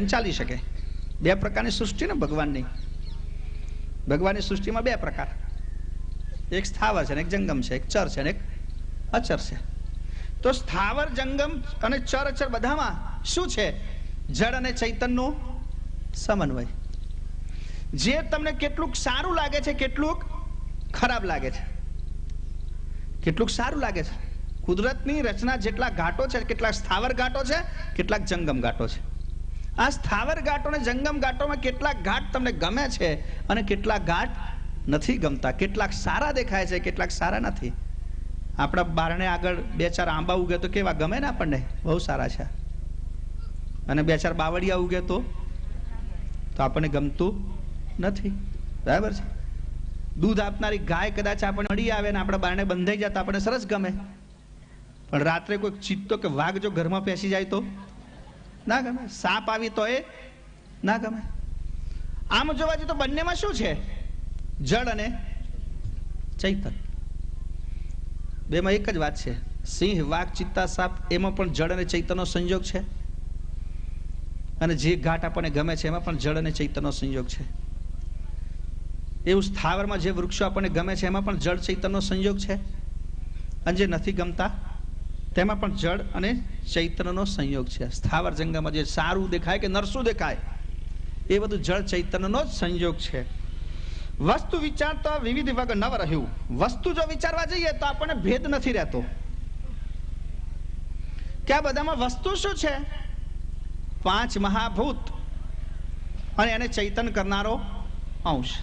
ચાલી શકે। બે પ્રકારની સૃષ્ટિ ને ભગવાનની। ભગવાનની સૃષ્ટિમાં બે પ્રકાર, એક સ્થાવર છે ને એક જંગમ છે, એક ચર છે ને એક અચર છે। તો સ્થાવર જંગમ અને ચર અચર બધામાં શું છે? જળ અને ચૈતન્યનો સમન્વય। જે તમને કેટલુંક સારું લાગે છે, કેટલુંક ખરાબ લાગે છે, કેટલુંક સારું લાગે છે। કુદરતની રચના જેટલા ઘાટો છે, કેટલાક સ્થાવર ઘાટો છે, કેટલાક જંગમ ઘાટો છે। આ સ્થાવર ઘાટો અને જંગમ ઘાટોમાં કેટલાક ઘાટ તમને ગમે છે અને કેટલાક ઘાટ નથી ગમતા। કેટલાક સારા દેખાય છે, કેટલાક સારા નથી। આપણા બારણે આગળ બે ચાર આંબા ઉગે તો કેવા ગમે ને આપણને, બહુ સારા છે। અને બે ચાર બાવળિયા ઉગે તો આપણને ગમતું નથી, બરાબર છે। દૂધ આપનારી ગાય કદાચ આપણને મળી આવે ને આપણા બારણે બંધાઈ જાય તો આપણને સરસ ગમે, પણ રાત્રે કોઈ ચિત્તો કે વાઘ જો ઘરમાં પેસી જાય તો ના ગમે, સાપ આવી તો એ ના ગમે। આમ જોવા જઈએ તો બંનેમાં શું છે? જળ અને ચૈતન્ય, બેમાં એક જ વાત છે। સિંહ, વાઘ, ચિત્તા, સાપ એમાં પણ જળ અને ચૈતન્યનો સંયોગ છે, અને જે ઘાટ આપણને ગમે છે એમાં પણ જળ અને ચૈતન્યનો સંયોગ છે। એવું સ્થાવરમાં જે વૃક્ષો આપણને ગમે છે એમાં પણ જળ ચૈતન્યનો સંયોગ છે, અને જે નથી ગમતા તેમાં પણ જળ અને ચૈતન્યનો સંયોગ છે। સ્થાવર જંગમમાં જે સારું દેખાય કે નરસું દેખાય એ બધું જળ ચૈતન્યનો જ સંયોગ છે। વસ્તુ વિચારતા વિવિધ વગ નવ રહ્યું। વસ્તુ જો વિચારવા જઈએ તો આપણને ભેદ નથી રહેતો કે આ બધામાં વસ્તુ શું છે? પાંચ મહાભૂત અને એને ચૈતન્ય કરનારો અંશ।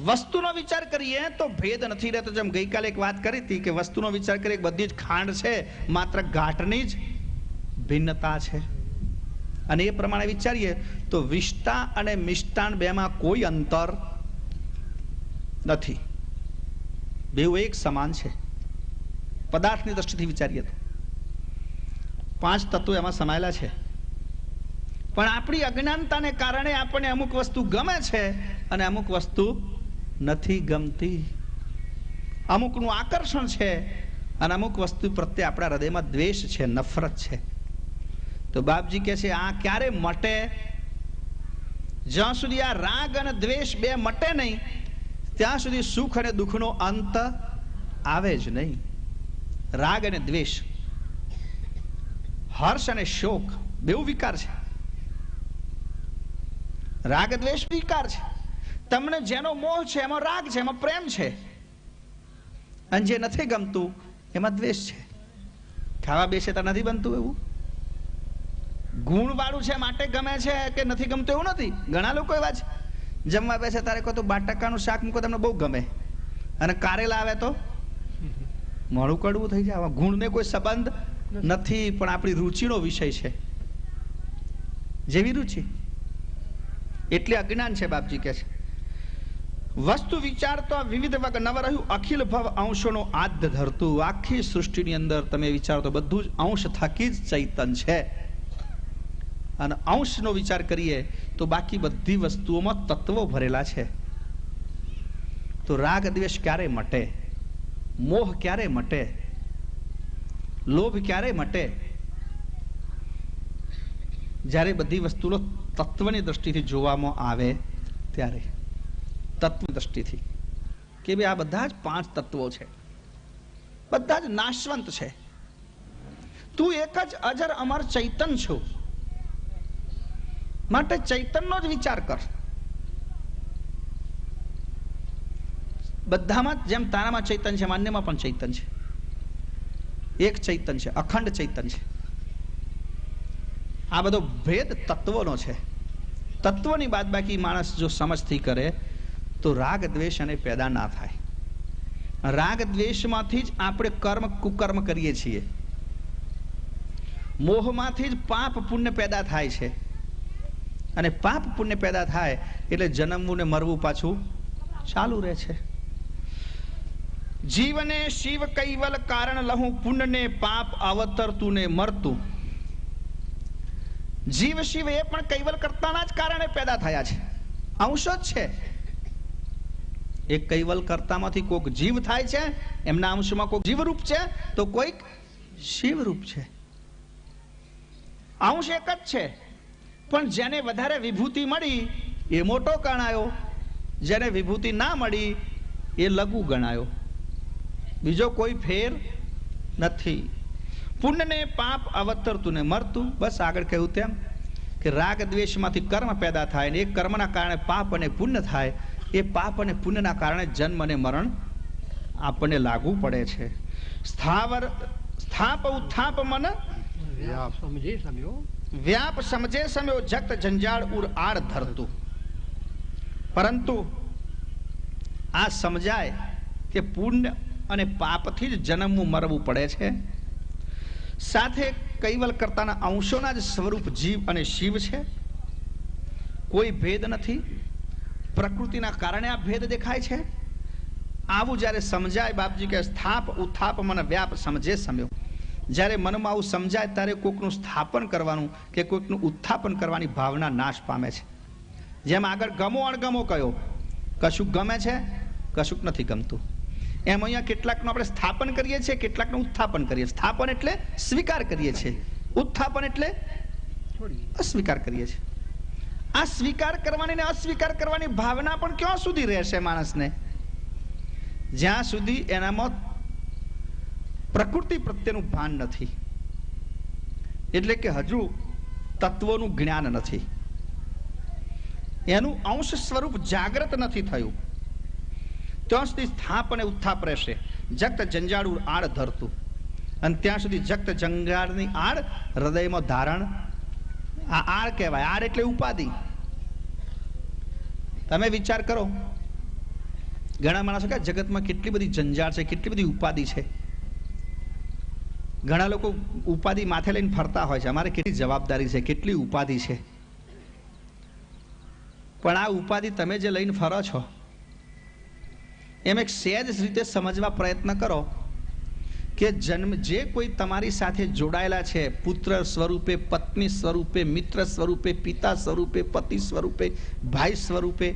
વસ્તુનો વિચાર કરીએ તો ભેદ નથી રહેતો। જેમ ગઈકાલે એક વાત કરી હતી કે વસ્તુનો વિચાર કરીએ બધી જ ખાંડ છે, માત્ર ઘાટની જ ભિન્નતા છે, અને એ પ્રમાણે વિચારીએ તો વિષ્ટા અને મિષ્ટાન બેમાં કોઈ અંતર નથી, બેઉ એક સમાન છે। પદાર્થની દ્રષ્ટિથી વિચારીએ તો પાંચ તત્વો એમાં સમાયેલા છે, પણ આપણી અજ્ઞાનતાને કારણે આપણને અમુક વસ્તુ ગમે છે અને અમુક વસ્તુ નથી ગમતી। અમુકનું આકર્ષણ છે અને અમુક વસ્તુ પ્રત્યે આપણા હૃદયમાં દ્વેષ છે, નફરત છે। તો બાપજી કહે છે આ ક્યારે મટે? જ્યાં સુધી આ રાગ અને દ્વેષ બે મટે નહીં ત્યાં સુધી સુખ અને દુઃખનો અંત આવે જ નહીં। રાગ અને દ્વેષ, હર્ષ અને શોક બેઉ વિકાર છે। રાગ દ્વેષ વિકાર છે। તમને જેનો મોહ છે એમાં રાગ છે, એમાં પ્રેમ છે, અને જે નથી ગમતું એમાં દ્વેષ છે। ખાવા બેસે તો નથી બનતું એવું, ગુણ વાળું છે માટે ગમે છે કે નથી ગમતું એવું નથી। ઘણા લોકો એવા છે, જમવા બેસે તારે કહો તો 12% શાક મૂકો તમને બહુ ગમે, અને કારેલા આવે તો મોડું કડવું થઈ જાય। ગુણને કોઈ સંબંધ નથી, પણ આપણી રુચિનો વિષય છે, જેવી રુચિ એટલે અજ્ઞાન છે। બાપજી કહે છે વસ્તુ વિચારતો વિવિધ વગ નવ રહ્યું। અખિલ ભવ અંશોનો આદ્ય ધરતું। આખી સૃષ્ટિની અંદર તમે વિચારો તો બધું જ અંશ થકી જ ચૈતન છે, અને અંશનો વિચાર કરીએ તો બાકી બધી વસ્તુઓમાં તત્વો ભરેલા છે। તો રાગ દ્વેષ ક્યારે મટે? મોહ ક્યારે મટે? લોભ ક્યારે મટે? જ્યારે બધી વસ્તુનો તત્વની દ્રષ્ટિથી જોવામાં આવે ત્યારે, તત્વ દ્રષ્ટિથી કે ભાઈ આ બધા જ પાંચ તત્વો છે, બધા જ નાશવંત છે। તું એક જ અજર અમર ચૈતન છો, માટે ચૈતનનો જ વિચાર કર। બધામાં જેમ તારામાં ચૈતન છે, માન્યમાં પણ ચૈતન છે, એક ચૈતન છે, અખંડ ચૈતન છે। આ બધો ભેદ તત્વોનો છે। તત્વની બાદબાકી માણસ જો સમજથી કરે તો રાગ દ્વેષ અને પેદા ના થાય। રાગ દ્વેષમાંથી જ આપણે કર્મ કુકર્મ કરીએ છીએ, મોહમાંથી જ પાપ પુણ્ય પેદા થાય છે, અને પાપ પુણ્ય પેદા થાય એટલે જન્મવું ને મરવું પાછું ચાલુ રહે છે। જીવને શિવ કૈવલ કારણ લહું, પુણ્યને પાપ અવતરતું ને મરતું। જીવ શિવ એ પણ કૈવલ કર્તાના જ કારણે પેદા થયા છે, અંશો જ છે। એક કૈવલ કર્તામાંથી કોઈક જીવ થાય છે, એમના અંશમાં કોઈક જીવરૂપ છે તો કોઈક શિવરૂપ છે। અંશ એક જ છે, પણ જેને વધારે વિભૂતિ મળી એ મોટો ગણાયો, જેને વિભૂતિ ના મળી એ લઘુ ગણાયો. બીજો કોઈ ફેર નથી. પુણ્ય ને પાપ અવતરતું ને મરતું. બસ આગળ કહ્યું તેમ કે રાગ દ્વેષમાંથી કર્મ પેદા થાય ને એ કર્મના કારણે પાપ અને પુણ્ય થાય. એ પાપ અને પુણ્યના કારણે જન્મ અને મરણ આપણને લાગુ પડે છે. સ્થાપ ઉત્થાપ મન વ્યાપ સમજે સમયો જગત જંજાળ ઉર આડ ધરતું. પરંતુ આ સમજાય કે પુણ્ય અને પાપથી જ જન્મવું મરવું પડે છે. સાથે કૈવલ કરતાના અંશોના જ સ્વરૂપ જીવ અને શિવ છે. કોઈ ભેદ નથી. પ્રકૃતિના કારણે આ ભેદ દેખાય છે. આવું જ્યારે સમજાય, બાપજી કે સ્થાપ ઉત્થાપ મન વ્યાપ સમજે સમયો. જ્યારે મનમાં આવું સમજાય ત્યારે કોઈકનું સ્થાપન કરવાનું કે કોઈકનું ઉત્થાપન કરવાની ભાવના નાશ પામે છે. જેમ આગળ ગમો અણગમો કયો, કશુંક ગમે છે, કશુંક નથી ગમતું. એમ અહીંયા કેટલાકનું આપણે સ્થાપન કરીએ છીએ, કેટલાકનું ઉત્થાપન કરીએ. સ્થાપન એટલે સ્વીકાર કરીએ છીએ, ઉત્થાપન એટલે અસ્વીકાર કરીએ છીએ. આ સ્વીકાર કરવાની ને અસ્વીકાર કરવાની ભાવના પણ ક્યાં સુધી રહેશે માણસને? જ્યાં સુધી એનામાં પ્રકૃતિ પ્રત્યેનું ભાન નથી, એટલે કે હજુ તત્વોનું જ્ઞાન નથી, એનું અંશ સ્વરૂપ જાગૃત નથી થયું. ત્યાં સુધી સ્થાપ અને ઉત્થાપ રહેશે. જગત જંજાળું આડ ધરતું. અને ત્યાં સુધી જગત જંજાળની આડ હૃદયમાં ધારણ. આ આડ કહેવાય. આડ એટલે ઉપાધિ. તમે વિચાર કરો, ઘણા માણસો કે જગતમાં કેટલી બધી જંજાળ છે, કેટલી બધી ઉપાધિ છે. ઘણા લોકો ઉપાધિ માથે લઈને ફરતા હોય છે. અમારે કેટલી જવાબદારી છે, કેટલી ઉપાધિ છે. પણ આ ઉપાધિ તમે જે લઈને ફરો છો એમ એક સહેજ રીતે સમજવા પ્રયત્ન કરો કે જન્મ જે કોઈ તમારી સાથે જોડાયેલા છે, પુત્ર સ્વરૂપે, પત્ની સ્વરૂપે, મિત્ર સ્વરૂપે, પિતા સ્વરૂપે, પતિ સ્વરૂપે, ભાઈ સ્વરૂપે,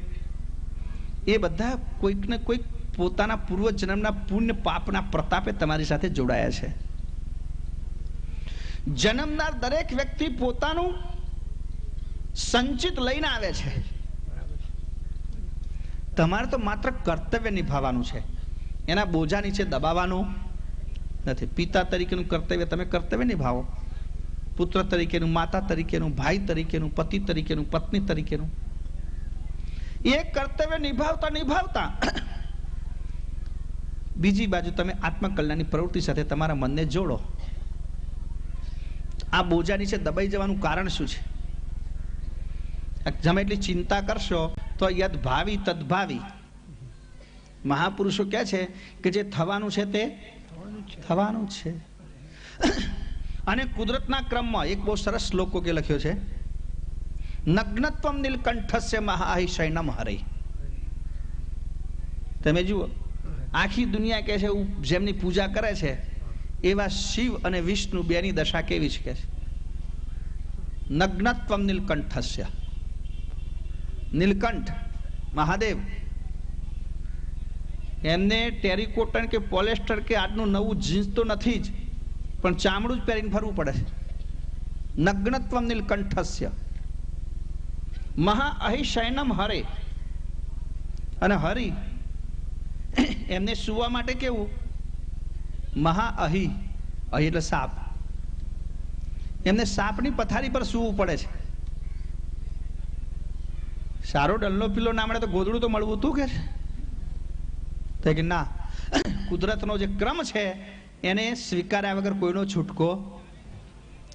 એ બધા કોઈક ને કોઈક પોતાના પૂર્વ જન્મના પુણ્ય પાપના પ્રતાપે તમારી સાથે જોડાયા છે. જન્મનાર દરેક વ્યક્તિ પોતાનું સંચિત લઈને આવે છે. તમારે તો માત્ર કર્તવ્ય નિભાવવાનું છે, એના બોજા નીચે દબાવવાનું નથી. પિતા તરીકેનું કર્તવ્ય તમે કર્તવ્ય નિભાવો, પુત્ર તરીકેનું, માતા તરીકેનું, ભાઈ તરીકેનું, પતિ તરીકેનું, પત્ની તરીકેનું. એ કર્તવ્ય નિભાવતા નિભાવતા બીજી બાજુ તમે આત્મકલ્યાણની પ્રવૃત્તિ સાથે તમારા મનને જોડો. આ બોજા નીચે દબાઈ જવાનું કારણ શું છે? તમે એટલી ચિંતા કરશો તો યદ ભાવી તદભાવી. મહાપુરુષો કહે છે કે જે થવાનું છે તે થવાનું છે. અને કુદરતના ક્રમમાં એક બહુ સરસ શ્લોકો કે લખ્યો છે, નગ્નત્વમ નીલકંઠસ્ય મહાહિશયનમ હરે. તમે જુઓ, આખી દુનિયા કહે છે જેમની પૂજા કરે છે એવા શિવ અને વિષ્ણુ બેની દશા કેવી છે કે છે નગ્નત્વમ નીલકંઠસ્ય. નીલકંઠ મહાદેવ, એમને ટેરિકોટન કે પોલેસ્ટર કે આજનું નવું જીન્સ તો નથી જ, પણ ચામડું જ પહેરીને ફરવું પડે છે. નગ્નત્વમ નીલકંઠસ્ય મહાઅહિશયનમ હરે. અને હરિ એમને સુવા માટે કેવું? મહાઅહિ. અહિ એટલે સાપ. એમને સાપની પથારી પર સૂવું પડે છે. સારો ડલ્લો પીલો ના મળે તો ગોદડું તો મળવું તું કે ના. કુદરતનો જે ક્રમ છે એને સ્વીકાર્યા વગર કોઈનો છૂટકો.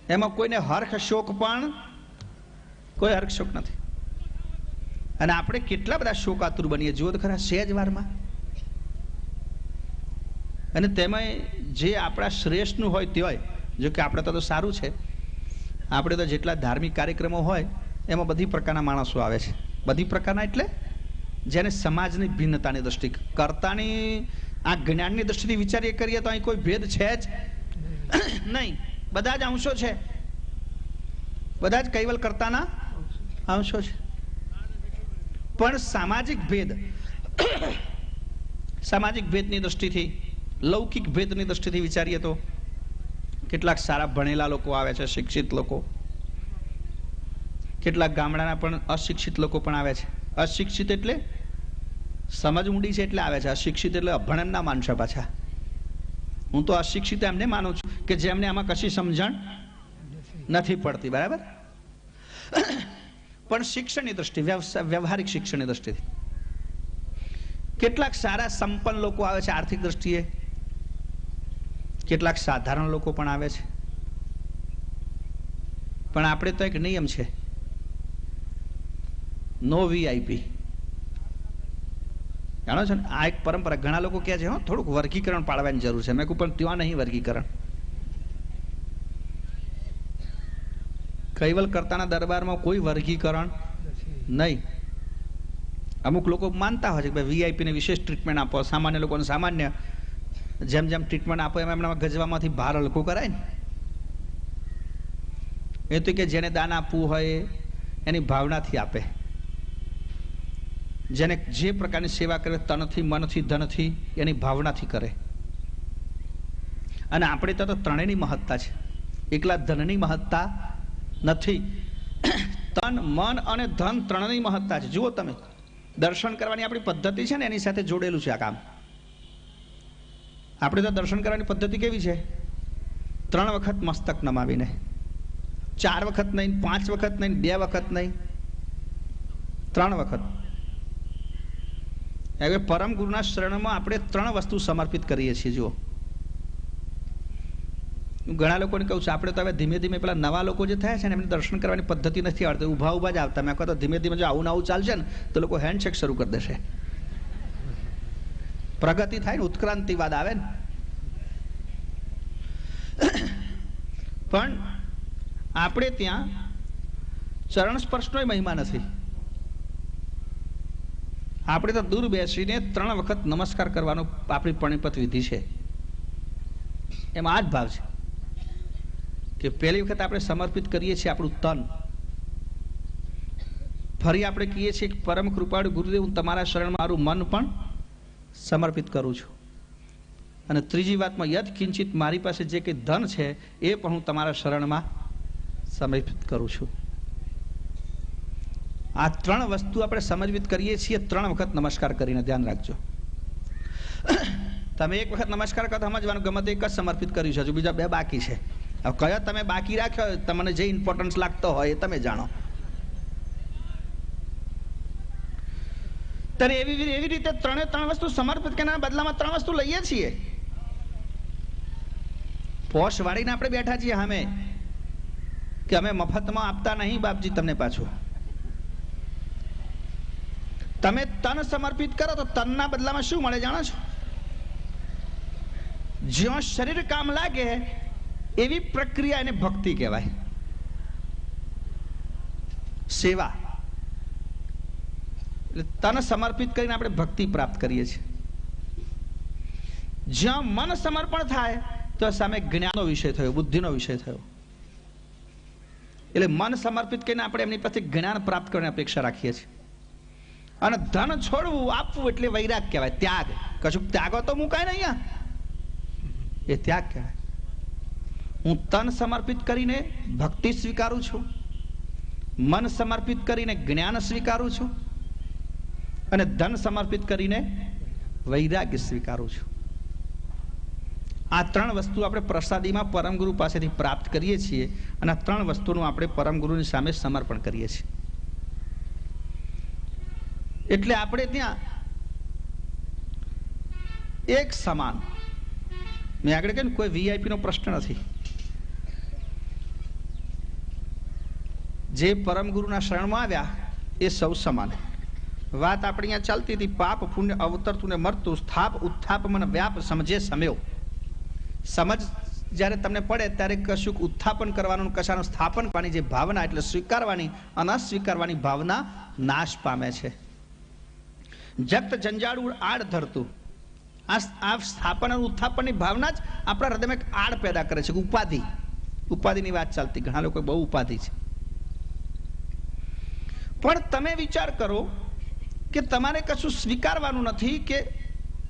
એમાં કોઈને હર્ષ શોક પણ કોઈ હર્ષ શોક નથી. અને આપણે કેટલા બધા શોકાતુર બનીએ જુઓ તો ખરા સહેજ વારમાં. અને તેમાં જે આપણા શ્રેષ્ઠનું હોય તે હોય. જો કે આપણે તો સારું છે, આપણે તો જેટલા ધાર્મિક કાર્યક્રમો હોય એમાં બધી પ્રકારના માણસો આવે છે. બધી પ્રકારના એટલે જેને સમાજની ભિન્નતાની દ્રષ્ટિ, કર્તાની આ જ્ઞાનની દ્રષ્ટિથી વિચારીએ કરીએ તો અહીં કોઈ ભેદ છે જ નહીં. બધા જ અંશો છે, બધા જ કૈવલ કર્તાના અંશો છે. પણ સામાજિક ભેદ, સામાજિક ભેદની દ્રષ્ટિથી, લૌકિક ભેદની દ્રષ્ટિથી વિચારીએ તો કેટલાક સારા ભણેલા લોકો આવે છે, શિક્ષિત લોકો, કેટલાક ગામડાના પણ અશિક્ષિત લોકો પણ આવે છે. અશિક્ષિત એટલે સમજ ઊંડી છે એટલે આવે છે, અશિક્ષિત એટલે અભણ ના માનશો પાછા. હું તો અશિક્ષિત એમને માનું છું કે જેમને આમાં કશી સમજણ નથી પડતી, બરાબર. પણ શિક્ષણની દ્રષ્ટિ, વ્યવહારિક શિક્ષણની દ્રષ્ટિથી કેટલાક સારા સંપન્ન લોકો આવે છે આર્થિક દ્રષ્ટિએ, કેટલાક સાધારણ લોકો પણ આવે છે. પણ આપણે તો એક નિયમ છે, નો વીઆઈપી. જાણો છો ને, આ એક પરંપરા. ઘણા લોકો કહે છે થોડુંક વર્ગીકરણ પાડવાની જરૂર છે. મેં કહું પણ ત્યાં નહીં વર્ગીકરણ. કૈવલ કરતાના દરબારમાં કોઈ વર્ગીકરણ નહીં. અમુક લોકો માનતા હોય છે કે ભાઈ વીઆઈપી ને વિશેષ ટ્રીટમેન્ટ આપો, સામાન્ય લોકોને સામાન્ય, જેમ જેમ ટ્રીટમેન્ટ આપો એમ એમના ગજવામાંથી ભાર હલકો કરાય ને. એ તો કે જેને દાન આપવું હોય એની ભાવનાથી આપે, જેને જે પ્રકારની સેવા કરે તનથી, મનથી, ધનથી, એની ભાવનાથી કરે. અને આપણે તો ત્રણેયની મહત્તા છે, એકલા ધનની મહત્તા નથી. તન, મન અને ધન ત્રણની મહત્તા છે. જુઓ તમે, દર્શન કરવાની આપણી પદ્ધતિ છે ને એની સાથે જોડેલું છે આ કામ. આપણે તો દર્શન કરવાની પદ્ધતિ કેવી છે? 3 વખત મસ્તક નમાવીને, 4 વખત નહીં, 5 વખત નહીં, 2 વખત નહીં, 3 વખત. હવે પરમ ગુરુના શરણમાં આપણે 3 વસ્તુ સમર્પિત કરીએ છીએ. જુઓ, હું ઘણા લોકોને કહું છું, આપણે તો હવે ધીમે ધીમે પેલા નવા લોકો જે થયા છે ને એમને દર્શન કરવાની પદ્ધતિ નથી આવડતી, ઊભા ઊભા જ આવતા. મેં કહો તો ધીમે ધીમે જો આવું નવું ચાલશે ને તો લોકો હેન્ડશેક શરૂ કરી દેશે. પ્રગતિ થાય ને, ઉત્ક્રાંતિવાદ આવે ને. પણ આપણે ત્યાં ચરણ સ્પર્શનો મહિમા નથી. આપણે તો દૂર બેસીને 3 વખત નમસ્કાર કરવાનો આપણી પરણિપત વિધિ છે. એમાં આ જ ભાવ છે કે પહેલી વખત આપણે સમર્પિત કરીએ છીએ આપણું તન. ફરી આપણે કહીએ છીએ કે પરમ કૃપાળુ ગુરુદેવ, હું તમારા શરણમાં મારું મન પણ સમર્પિત કરું છું. અને ત્રીજી વાતમાં યદ કિંચિત, મારી પાસે જે કંઈ ધન છે એ પણ હું તમારા શરણમાં સમર્પિત કરું છું. આ 3 વસ્તુ આપણે સમર્પિત કરીએ છીએ 3 વખત નમસ્કાર કરીને. ધ્યાન રાખજો. તમે 1 વખત નમસ્કાર કરો સમજવાનું ગમે તે એક જ સમર્પિત કર્યું છે, હજુ બીજા 2 બાકી છે. હવે કયો તમે બાકી રાખ્યો, તમને જે ઇમ્પોર્ટન્સ લાગતો હોય એ તમે જાણો. ત્યારે એવી રીતે 3 વસ્તુ સમર્પિત કરવાના બદલામાં 3 વસ્તુ લઈએ છીએ. પોશ વાળીને આપણે બેઠા છીએ સામે કે અમે મફતમાં આપતા નહીં બાપજી તમને પાછું. તમે તન સમર્પિત કરો તો તનના બદલામાં શું મળે જાણો છો? જ્યાં શરીર કામ લાગે એવી પ્રક્રિયા એને ભક્તિ કહેવાય, સેવા. એટલે તન સમર્પિત કરીને આપણે ભક્તિ પ્રાપ્ત કરીએ છીએ. જ્યાં મન સમર્પણ થાય તો સામે જ્ઞાનનો વિષય થયો, બુદ્ધિનો વિષય થયો. એટલે મન સમર્પિત કરીને આપણે એમની પાસે જ્ઞાન પ્રાપ્ત કરવાની અપેક્ષા રાખીએ છીએ. અને ધન છોડવું, આપવું એટલે વૈરાગ કહેવાય, ત્યાગ. કશું ત્યાગો તો મુકાય ને અહીંયા, એ ત્યાગ કહેવાય. હું તન સમર્પિત કરીને ભક્તિ સ્વીકારું છું, મન સમર્પિત કરીને જ્ઞાન સ્વીકારું છું, અને ધન સમર્પિત કરીને વૈરાગ્ય સ્વીકારું છું. આ 3 વસ્તુ આપણે પ્રસાદીમાં પરમગુરુ પાસેથી પ્રાપ્ત કરીએ છીએ, અને આ 3 વસ્તુનું આપણે પરમગુરુની સામે સમર્પણ કરીએ છીએ. એટલે આપણે ત્યાં એક સમાન, મેં આગળ કહ્યું કોઈ વીઆઈપી નો પ્રશ્ન નથી. જે પરમગુરુના શરણમાં આવ્યા એ સૌ સમાન. વાત આપણે અહીંયા ચાલતી હતી, પાપ પુણ્ય અવતરતું ને મરતું, સ્થાપ ઉત્થાપ મન વ્યાપ સમજે સમયો. સમજ જ્યારે તમને પડે ત્યારે કશુંક ઉત્થાપન કરવાનું, કશાનું સ્થાપન કરવાની જે ભાવના, એટલે સ્વીકારવાની અને અસ્વીકારવાની ભાવના નાશ પામે છે. જગત જંજાળું આડ ધરતું, આ સ્થાપન અને ઉત્થાપનની ભાવના જ આપણા હૃદયમાં એક આડ પેદા કરે છે, ઉપાધિ. ઉપાધિની વાત ચાલતી, ઘણા લોકો બહુ ઉપાધિ છે. પણ તમે વિચાર કરો કે તમારે કશું સ્વીકારવાનું નથી કે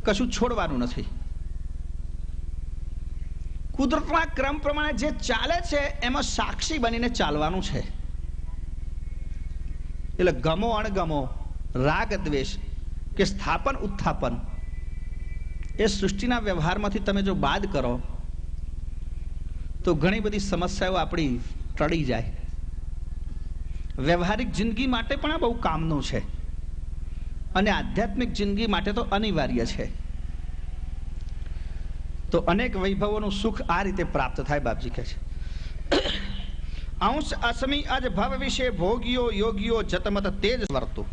કશું છોડવાનું નથી. કુદરતના ક્રમ પ્રમાણે જે ચાલે છે એમાં સાક્ષી બનીને ચાલવાનું છે. એટલે ગમો અણગમો, રાગ દ્વેષ કે સ્થાપન ઉત્થાપન એ સૃષ્ટિના વ્યવહારમાંથી તમે જો બાદ કરો તો ઘણી બધી સમસ્યાઓ આપણી ટળી જાય. વ્યવહારિક જિંદગી માટે પણ આ બહુ કામનું છે અને આધ્યાત્મિક જિંદગી માટે તો અનિવાર્ય છે. તો અનેક વૈભવોનું સુખ આ રીતે પ્રાપ્ત થાય. બાપજી કહે છે અંશ અસમી અજ ભવ વિશે ભોગીઓ યોગીઓ જતમત તેજ વર્તુ.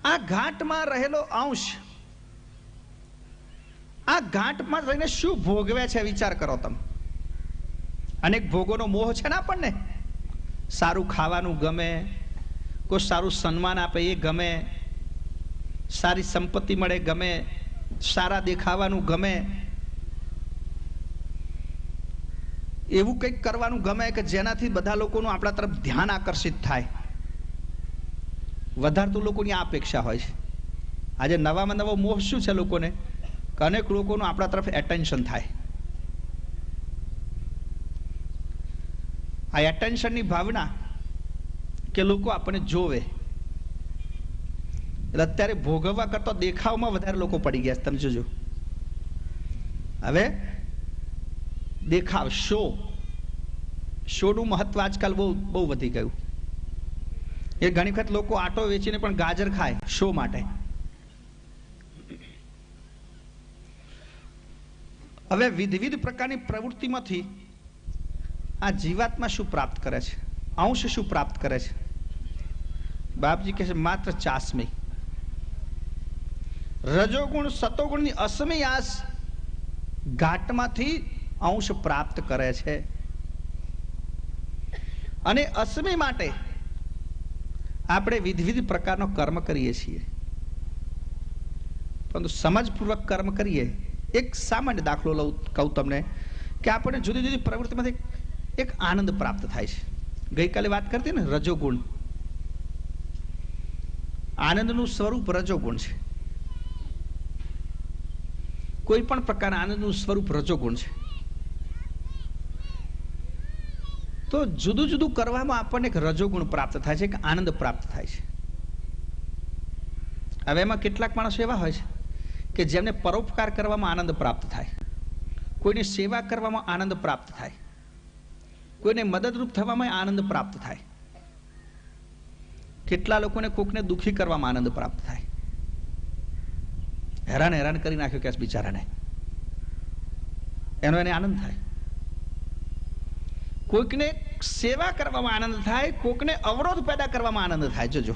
આ ઘાટમાં રહેલો અંશ આ ઘાટમાં રહીને શું ભોગવે છે વિચાર કરો તમે. અનેક ભોગોનો મોહ છે ને આપણને. સારું ખાવાનું ગમે, કોઈ સારું સન્માન આપે એ ગમે, સારી સંપત્તિ મળે ગમે, સારા દેખાવાનું ગમે, એવું કંઈક કરવાનું ગમે કે જેનાથી બધા લોકોનું આપણા તરફ ધ્યાન આકર્ષિત થાય. વધારે તો લોકોની આ અપેક્ષા હોય છે. આજે નવામાં નવો મોહ શું છે લોકોને કે અનેક લોકોનું આપણા તરફ એટેન્શન થાય. આ એટેન્શનની ભાવના કે લોકો આપણને જોવે એટલે અત્યારે ભોગવવા કરતા દેખાવમાં વધારે લોકો પડી ગયા છે. તમે જોજો હવે દેખાવ, શોનું મહત્વ આજકાલ બહુ બહુ વધી ગયું. એ ઘણી વખત લોકો આટો વેચીને પણ ગાજર ખાય શો માટે. હવે વિવિધ પ્રકારની પ્રવૃત્તિમાંથી આ જીવાત્મા શું પ્રાપ્ત કરે છે, અંશ શું પ્રાપ્ત કરે છે? બાપજી કહે છે માત્ર ચાસમી. રજોગુણ સતોગુણની અસમી આસ ઘાટમાંથી અંશ પ્રાપ્ત કરે છે. અને અસમી માટે આપણે વિવિધ પ્રકારનો કર્મ કરીએ છીએ, પરંતુ સમજપૂર્વક કર્મ કરીએ. એક સામાન્ય દાખલો લઉં કહું તમને કે આપણને જુદી જુદી પ્રવૃત્તિમાંથી એક આનંદ પ્રાપ્ત થાય છે. ગઈકાલે વાત કરતી ને રજોગુણ, આનંદનું સ્વરૂપ રજોગુણ છે. કોઈ પણ પ્રકારના આનંદનું સ્વરૂપ રજોગુણ છે. તો જુદું જુદું કરવામાં આપણને એક રજોગુણ પ્રાપ્ત થાય છે, એક આનંદ પ્રાપ્ત થાય છે. હવે એમાં કેટલાક માણસો એવા હોય છે કે જેમને પરોપકાર કરવામાં આનંદ પ્રાપ્ત થાય, કોઈની સેવા કરવામાં આનંદ પ્રાપ્ત થાય, કોઈને મદદરૂપ થવામાં આનંદ પ્રાપ્ત થાય. કેટલા લોકોને કોકને દુઃખી કરવામાં આનંદ પ્રાપ્ત થાય. હેરાન કરી નાખ્યો કે બિચારાને, એનો એને આનંદ થાય. કોઈકને સેવા કરવામાં આનંદ થાય, કોઈકને અવરોધ પેદા કરવામાં આનંદ થાય. જોજો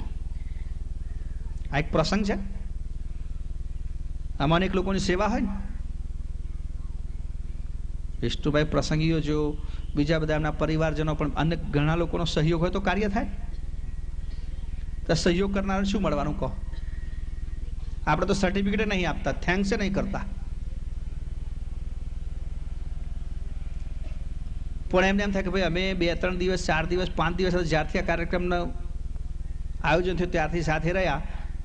આ એક પ્રસંગ છે. આમાં અનેક લોકોની સેવા હોય ને, વિષ્ણુભાઈ પ્રસંગીઓ જો બીજા બધા એમના પરિવારજનો પણ અનેક ઘણા લોકોનો સહયોગ હોય તો કાર્ય થાય. તો સહયોગ કરનાર શું મળવાનું કહો? આપણે તો સર્ટિફિકેટ નહીં આપતા, થેન્ક્સ નહીં કરતા, પણ એમને એમ થાય કે ભાઈ અમે 2-3 દિવસ 4 દિવસ 5 દિવસ જ્યારથી આ કાર્યક્રમનું આયોજન થયું ત્યારથી સાથે રહ્યા.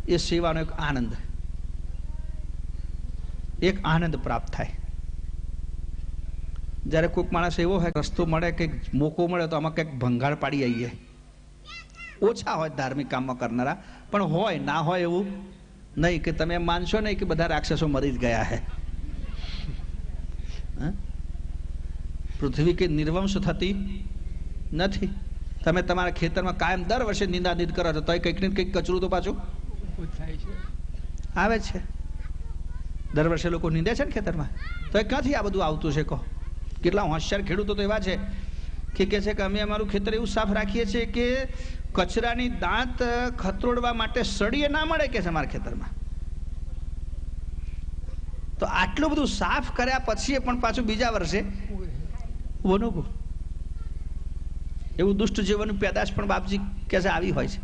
એ સેવાનો એક આનંદ પ્રાપ્ત થાય. જ્યારે કોઈક માણસ એવો હોય, રસ્તો મળે, કંઈક મોકો મળે તો આમાં કંઈક ભંગાર પાડી આવીએ. ઓછા હોય ધાર્મિક કામમાં કરનારા, પણ હોય ના હોય એવું નહીં કે તમે માનશો નહીં કે બધા રાક્ષસો મરી જ ગયા હે. પૃથ્વી કે નિર્વંશ થતી નથી. તમે તમારા ખેતરમાં કાયમ દર વર્ષે નિંદાનિંદ કરો છો તો કંઈક ને કંઈક કચરું તો પાછું આવે છે. દર વર્ષે લોકો નીંદે છે ને ખેતરમાં, તો એ ક્યાંથી આ બધું આવતું છે કહો? કેટલા હોશિયાર ખેડૂતો તો એવા છે કે કહે છે કે અમે અમારું ખેતર એવું સાફ રાખીએ છીએ કે કચરાની દાંત ખતરોડવા માટે સળીએ ના મળે કે છે અમારા ખેતરમાં. તો આટલું બધું સાફ કર્યા પછી પણ પાછું બીજા વર્ષે વનોગું. એવું દુષ્ટ જીવનની પેદાશ પણ બાપજી કહે છે આવી હોય છે.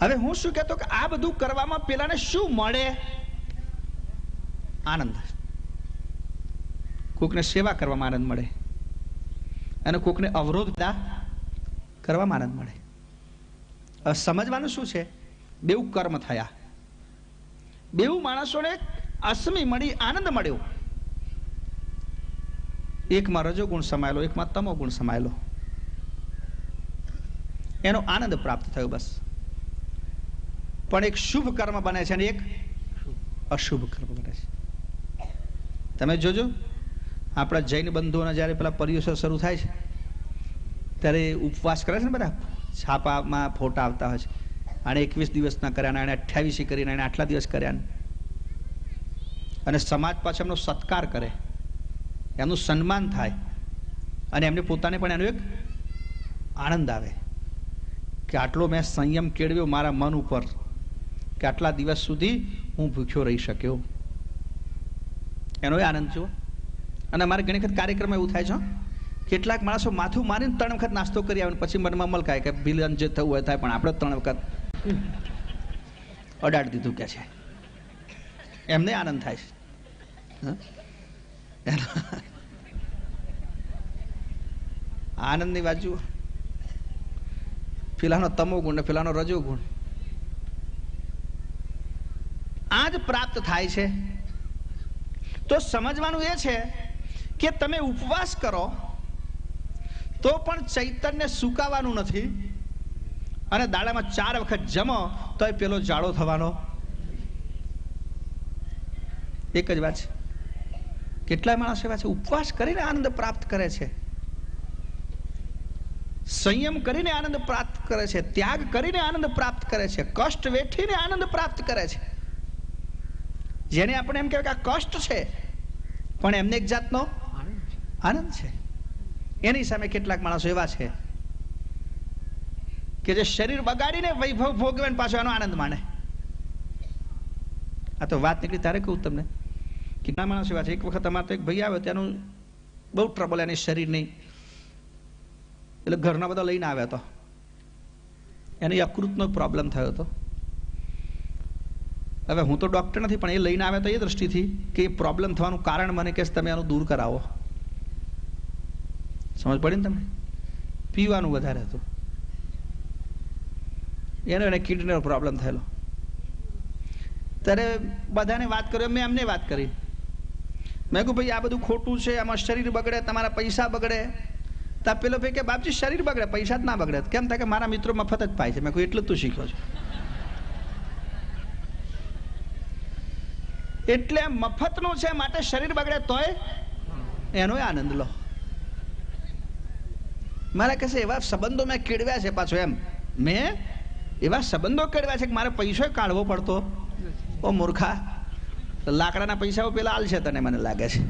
હવે હું શું કહેતો કે આ બધું કરવામાં પેલાને શું મળે? આનંદ. કોકને સેવા કરવામાં આનંદ મળે અને કોકને અવરોધ કરવામાં આનંદ મળે. સમજવાનું શું છે? બેઉ કર્મ થયા, બેઉ માણસોને અસમી મળી, આનંદ મળ્યો. એકમાં રજોગુણ સમાયેલો, એકમાં તમોગુણ સમાયેલો. એનો આનંદ પ્રાપ્ત થયો બસ. પણ એક શુભ કર્મ બને છે અને એક અશુભ કર્મ બને છે. તમે જોજો આપણા જૈન બંધુઓના જ્યારે પેલા પર્યુષણ શરૂ થાય છે ત્યારે ઉપવાસ કરે છે ને બધા, છાપામાં ફોટા આવતા હોય છે, આને 21 દિવસના કર્યા, આને 28 કરીને આને આટલા દિવસ કર્યા, અને સમાજ પાછળ એમનો સત્કાર કરે, એમનું સન્માન થાય, અને એમને પોતાને પણ એનો એક આનંદ આવે કે આટલો મેં સંયમ કેળવ્યો મારા મન ઉપર કે આટલા દિવસ સુધી હું ભૂખ્યો રહી શક્યો, એનો આનંદ જુઓ. અને અમારે ઘણી વખત કાર્યક્રમ એવું થાય છે, કેટલાક માણસો માથું મારીને 3 વખત નાસ્તો કરી આવે, પછી મનમાં મલકાય કે બિલન જે થવું હોય થાય, પણ આપણે 3 વખત અડાડી દીધું કે છે, એમને આનંદ થાય છે. આનંદની બાજુ પેલાનો તમો ગુણ ને પેલાનો રજો ગુણ આ જ પ્રાપ્ત થાય છે. તો સમજવાનું એ છે કે તમે ઉપવાસ કરો તો પણ ચૈતન્ય સુકાવાનું નથી, અને દાડામાં 4 વખત જમો તો એ પેલો જાડો થવાનો એક જ વાત છે. કેટલાય માણસ એવા છે ઉપવાસ કરીને આનંદ પ્રાપ્ત કરે છે, સંયમ કરીને આનંદ પ્રાપ્ત કરે છે, ત્યાગ કરીને આનંદ પ્રાપ્ત કરે છે, કષ્ટ વેઠીને આનંદ પ્રાપ્ત કરે છે. જેને આપણે એમ કહેવાય કે આ કષ્ટ છે, પણ એમને એક જાતનો આનંદ છે. એની સામે કેટલાક માણસો એવા છે કે જે શરીર બગાડીને વૈભવ ભોગવે પાછો એનો આનંદ માને. આ તો વાત નીકળી ત્યારે કહું તમને, કેટલા માણસો એવા છે. એક વખત અમારે તો એક ભાઈ આવ્યો, ત્યાંનું બહુ ટ્રબલ એની શરીરની, એટલે ઘરના બધા લઈને આવ્યા હતા, એને યકૃતનો પ્રોબ્લેમ થયો હતો. હવે હું તો ડૉક્ટર નથી, પણ એ લઈને આવ્યા તો એ દ્રષ્ટિથી કે એ પ્રોબ્લેમ થવાનું કારણ મને કે તમે આનું દૂર કરાવો. સમજ પડી ને તમને? પીવાનું વધારે હતું, એને કિડનીનો પ્રોબ્લેમ થયેલો. ત્યારે બધાને વાત કરી, મેં એમને વાત કરી, મેં કહ્યું ભાઈ આ બધું ખોટું છે, આમાં શરીર બગડે, તમારા પૈસા બગડે. તા પેલો ભાઈ કે બાપજી શરીર બગડે, પૈસા જ ના બગડે. કેમ થાય કે મારા મિત્રો મફત જ પાય છે. મેં કહ્યું એટલું તું શીખ્યો છો, એટલે મફતનું છે માટે શરીર બગડે તોય એનો આનંદ લો. મારે કહેશે એવા સંબંધો મેં કેળવ્યા છે, પાછો એમ મેં એવા સંબંધો કેળવ્યા છે કે મારે પૈસો કાઢવો પડતો. ઓ મૂર્ખા, લાકડાના પૈસાઓ પેલા હાલ છે તને, મને લાગે છે.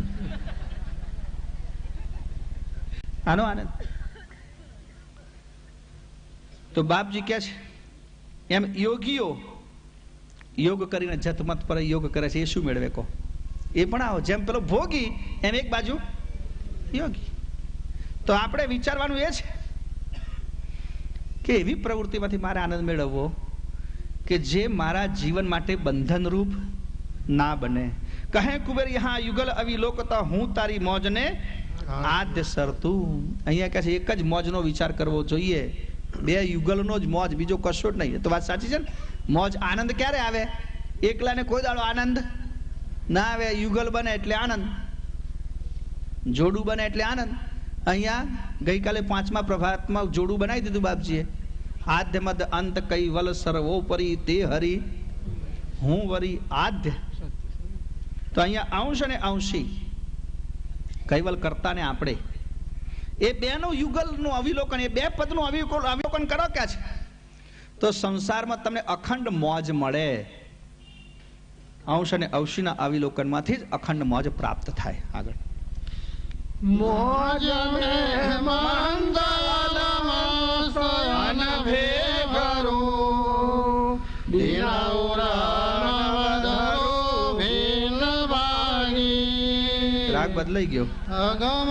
આનો આનંદ તો બાપજી કહે છે એમ યોગીઓ યોગ કરીને જતમત પર યોગ કરે છે. એ શું મેળવે કહો? એ પણ આવો, જેમ પેલો ભોગી એમ એક બાજુ યોગી. તો આપણે વિચારવાનું એ છે કે એવી પ્રવૃત્તિમાંથી મારે આનંદ મેળવવો કે જે મારા જીવન માટે બંધનરૂપ ના બને. કહે કુબેર યહાં યુગલ અવિલોકતા હું તારી મોજને આદ્ય સરતું. અહીંયા કહે છે એક જ મોજનો વિચાર કરવો જોઈએ, 2 યુગલનો જ મોજ, બીજો કશો જ નહીં. તો વાત સાચી છે ને? મોજ આનંદ ક્યારે આવે? એકલાને કોઈ દાડો આનંદ ના આવે. યુગલ બને એટલે આનંદ, જોડું બને એટલે આનંદ. અહીંયા ગઈકાલે 5મા પ્રભાતમાં જોડું બનાવી દીધું બાપજીએ. આદ્ય મદ અંત કૈવલ સર્વોપરી તે હરિ હું વરી આદ્ય. તો અહીંયા અંશ અને અંશી, કૈવલ કરતા ને આપણે, એ બેનું યુગલનું અવિલોકન, એ 2 પદનું અવિલોકન કરો ક્યાં છે? તો સંસારમાં તમને અખંડ મોજ મળે. અંશ અને અંશીના અવિલોકનમાંથી જ અખંડ મોજ પ્રાપ્ત થાય. આગળ મોજ મે મંગલમાં સોયન ભેગરો દિનાઉરા નવધરો ભીન ભાગી. રાગ બદલાઈ ગયો. અગમ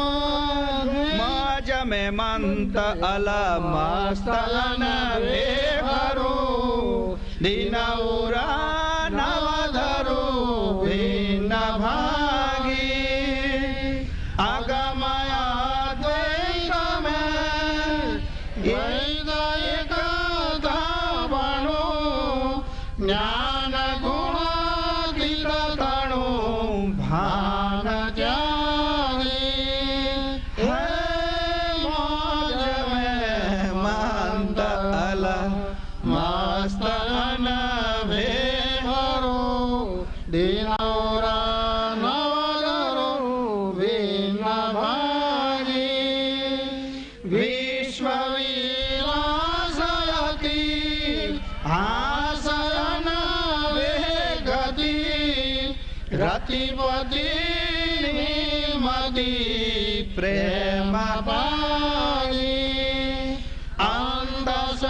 મોજ મે મંત અલમસ્તન ભેગરો દિનાઉરા નવધરો ભીન ભાગી. જ્ઞાન ગુણ કીર્તણું ભાન જાગી. હે મોજ મે મંત પતિની મતી પ્રેમ પાણી અંધસ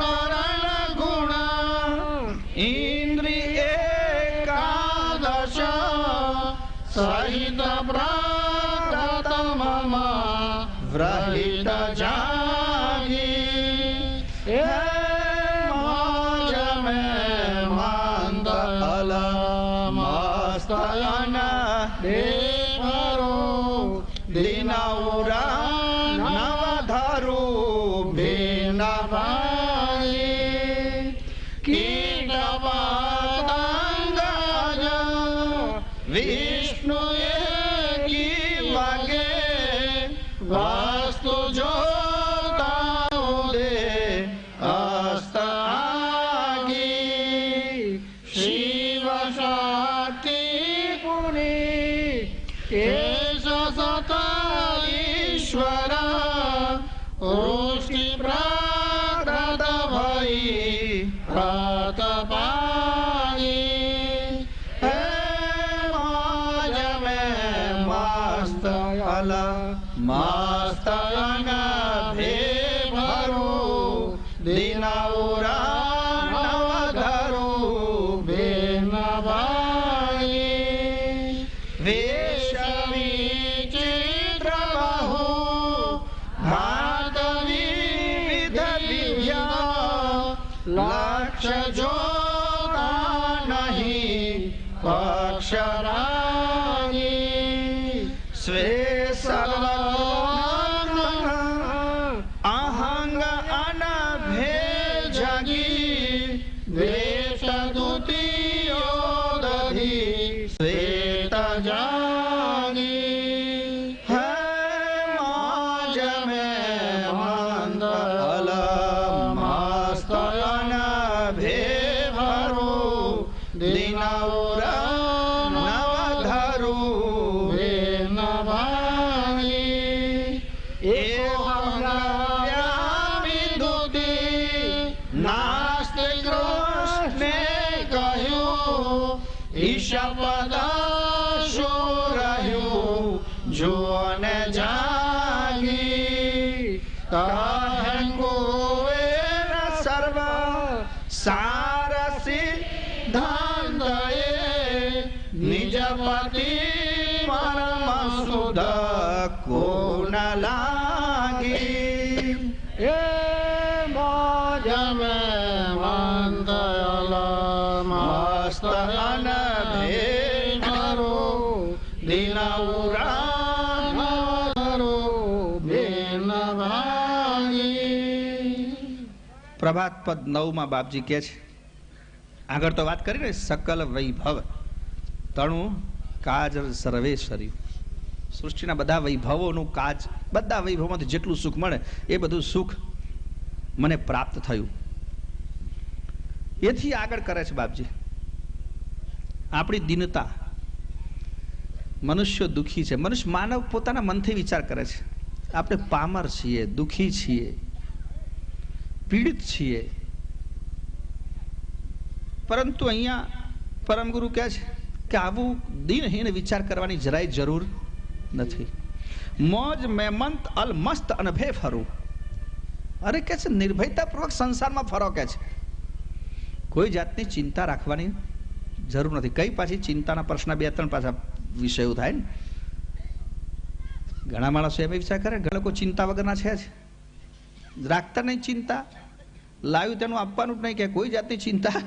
કરણ ગુણ ઇન્દ્રિય એકાદશ સહિત પ્રકૃત મમ વ્રહિત જાગી હે મોજ મે મંદ અલ મસ્તયન દેવરો દિનૌરા નવધરુ ભીન ભાઈ કીટ પતંગ વિષ્ણુ એકી વાગે વસ્તુ જોતા ઉદે અસ્ત આગી શિવ શક્તિ પુરી કેશ સત ઈશ્વર વૃષ્ટિ પ્રકૃત ભઈ પ્રતપાણી હે મોજ મે મસ્ત અલ મસ્તયન ભેભરો દિનૌરા નવધરો ભેન ભાઈ વેશ વિચિત્ર બહુ ભાત વિવિધ દિવ્ય લક્ષ જોતા નહીં અક્ષરાણી સ્વે સર્વ અહંગ અનભે જગી દ્વેષ દુતિયો દધી શ્વેત જાગી હે મોજ મે મંદ અલ મસ્તયન ભેભરો દિનૌરા નવધરો ભેન ભાઈ નાસ્તિ કૃષ્ણે કહ્યું ઈશપદ શું રહ્યું જોને જાગી કહે કુવેર સર્વ સાર સિદ્ધાંતએ નિજ પતિ પરમ સુધ કોન લાગી એ મોજ મે મંત અલ મસ્તયન ભેભરો દિનૌરા નવધરો ભેન ભાગી પ્રભાત પદ 9 માં બાપજી કહે છે, આગળ તો વાત કરી ને સકલ વૈભવ તણું કાજ સર્વેશ્વર્યું, સૃષ્ટિના બધા વૈભવોનું કાજ, બધા વૈભવમાંથી જેટલું સુખ મળે એ બધું સુખ મને પ્રાપ્ત થયું. એથી આગળ કરે છે બાપજી આપણી દીનતા. મનુષ્ય દુઃખી છે, મનુષ્ય માનવ પોતાના મનથી વિચાર કરે છે આપણે પામર છીએ, દુઃખી છીએ, પીડિત છીએ. પરંતુ અહીંયા પરમગુરુ કહે છે કે આવું દિનહીન વિચાર કરવાની જરાય જરૂર નથી. મોજ મેમંત અલ મસ્ત અનભે ફરું. અરે કે છે નિર્ભયતાપૂર્વક સંસારમાં ફરો કે છે, કોઈ જાતની ચિંતા રાખવાની જરૂર નથી. કઈ પાછી ચિંતાના પ્રશ્ન 2-3 પાછા વિષયો થાય ને. ઘણા માણસો એમ વિચાર કરે, ઘણા લોકો ચિંતા વગરના છે જ, રાખતા નહીં ચિંતા, લાવ્યું તેનું આપવાનું જ નહીં, કે કોઈ જાતની ચિંતા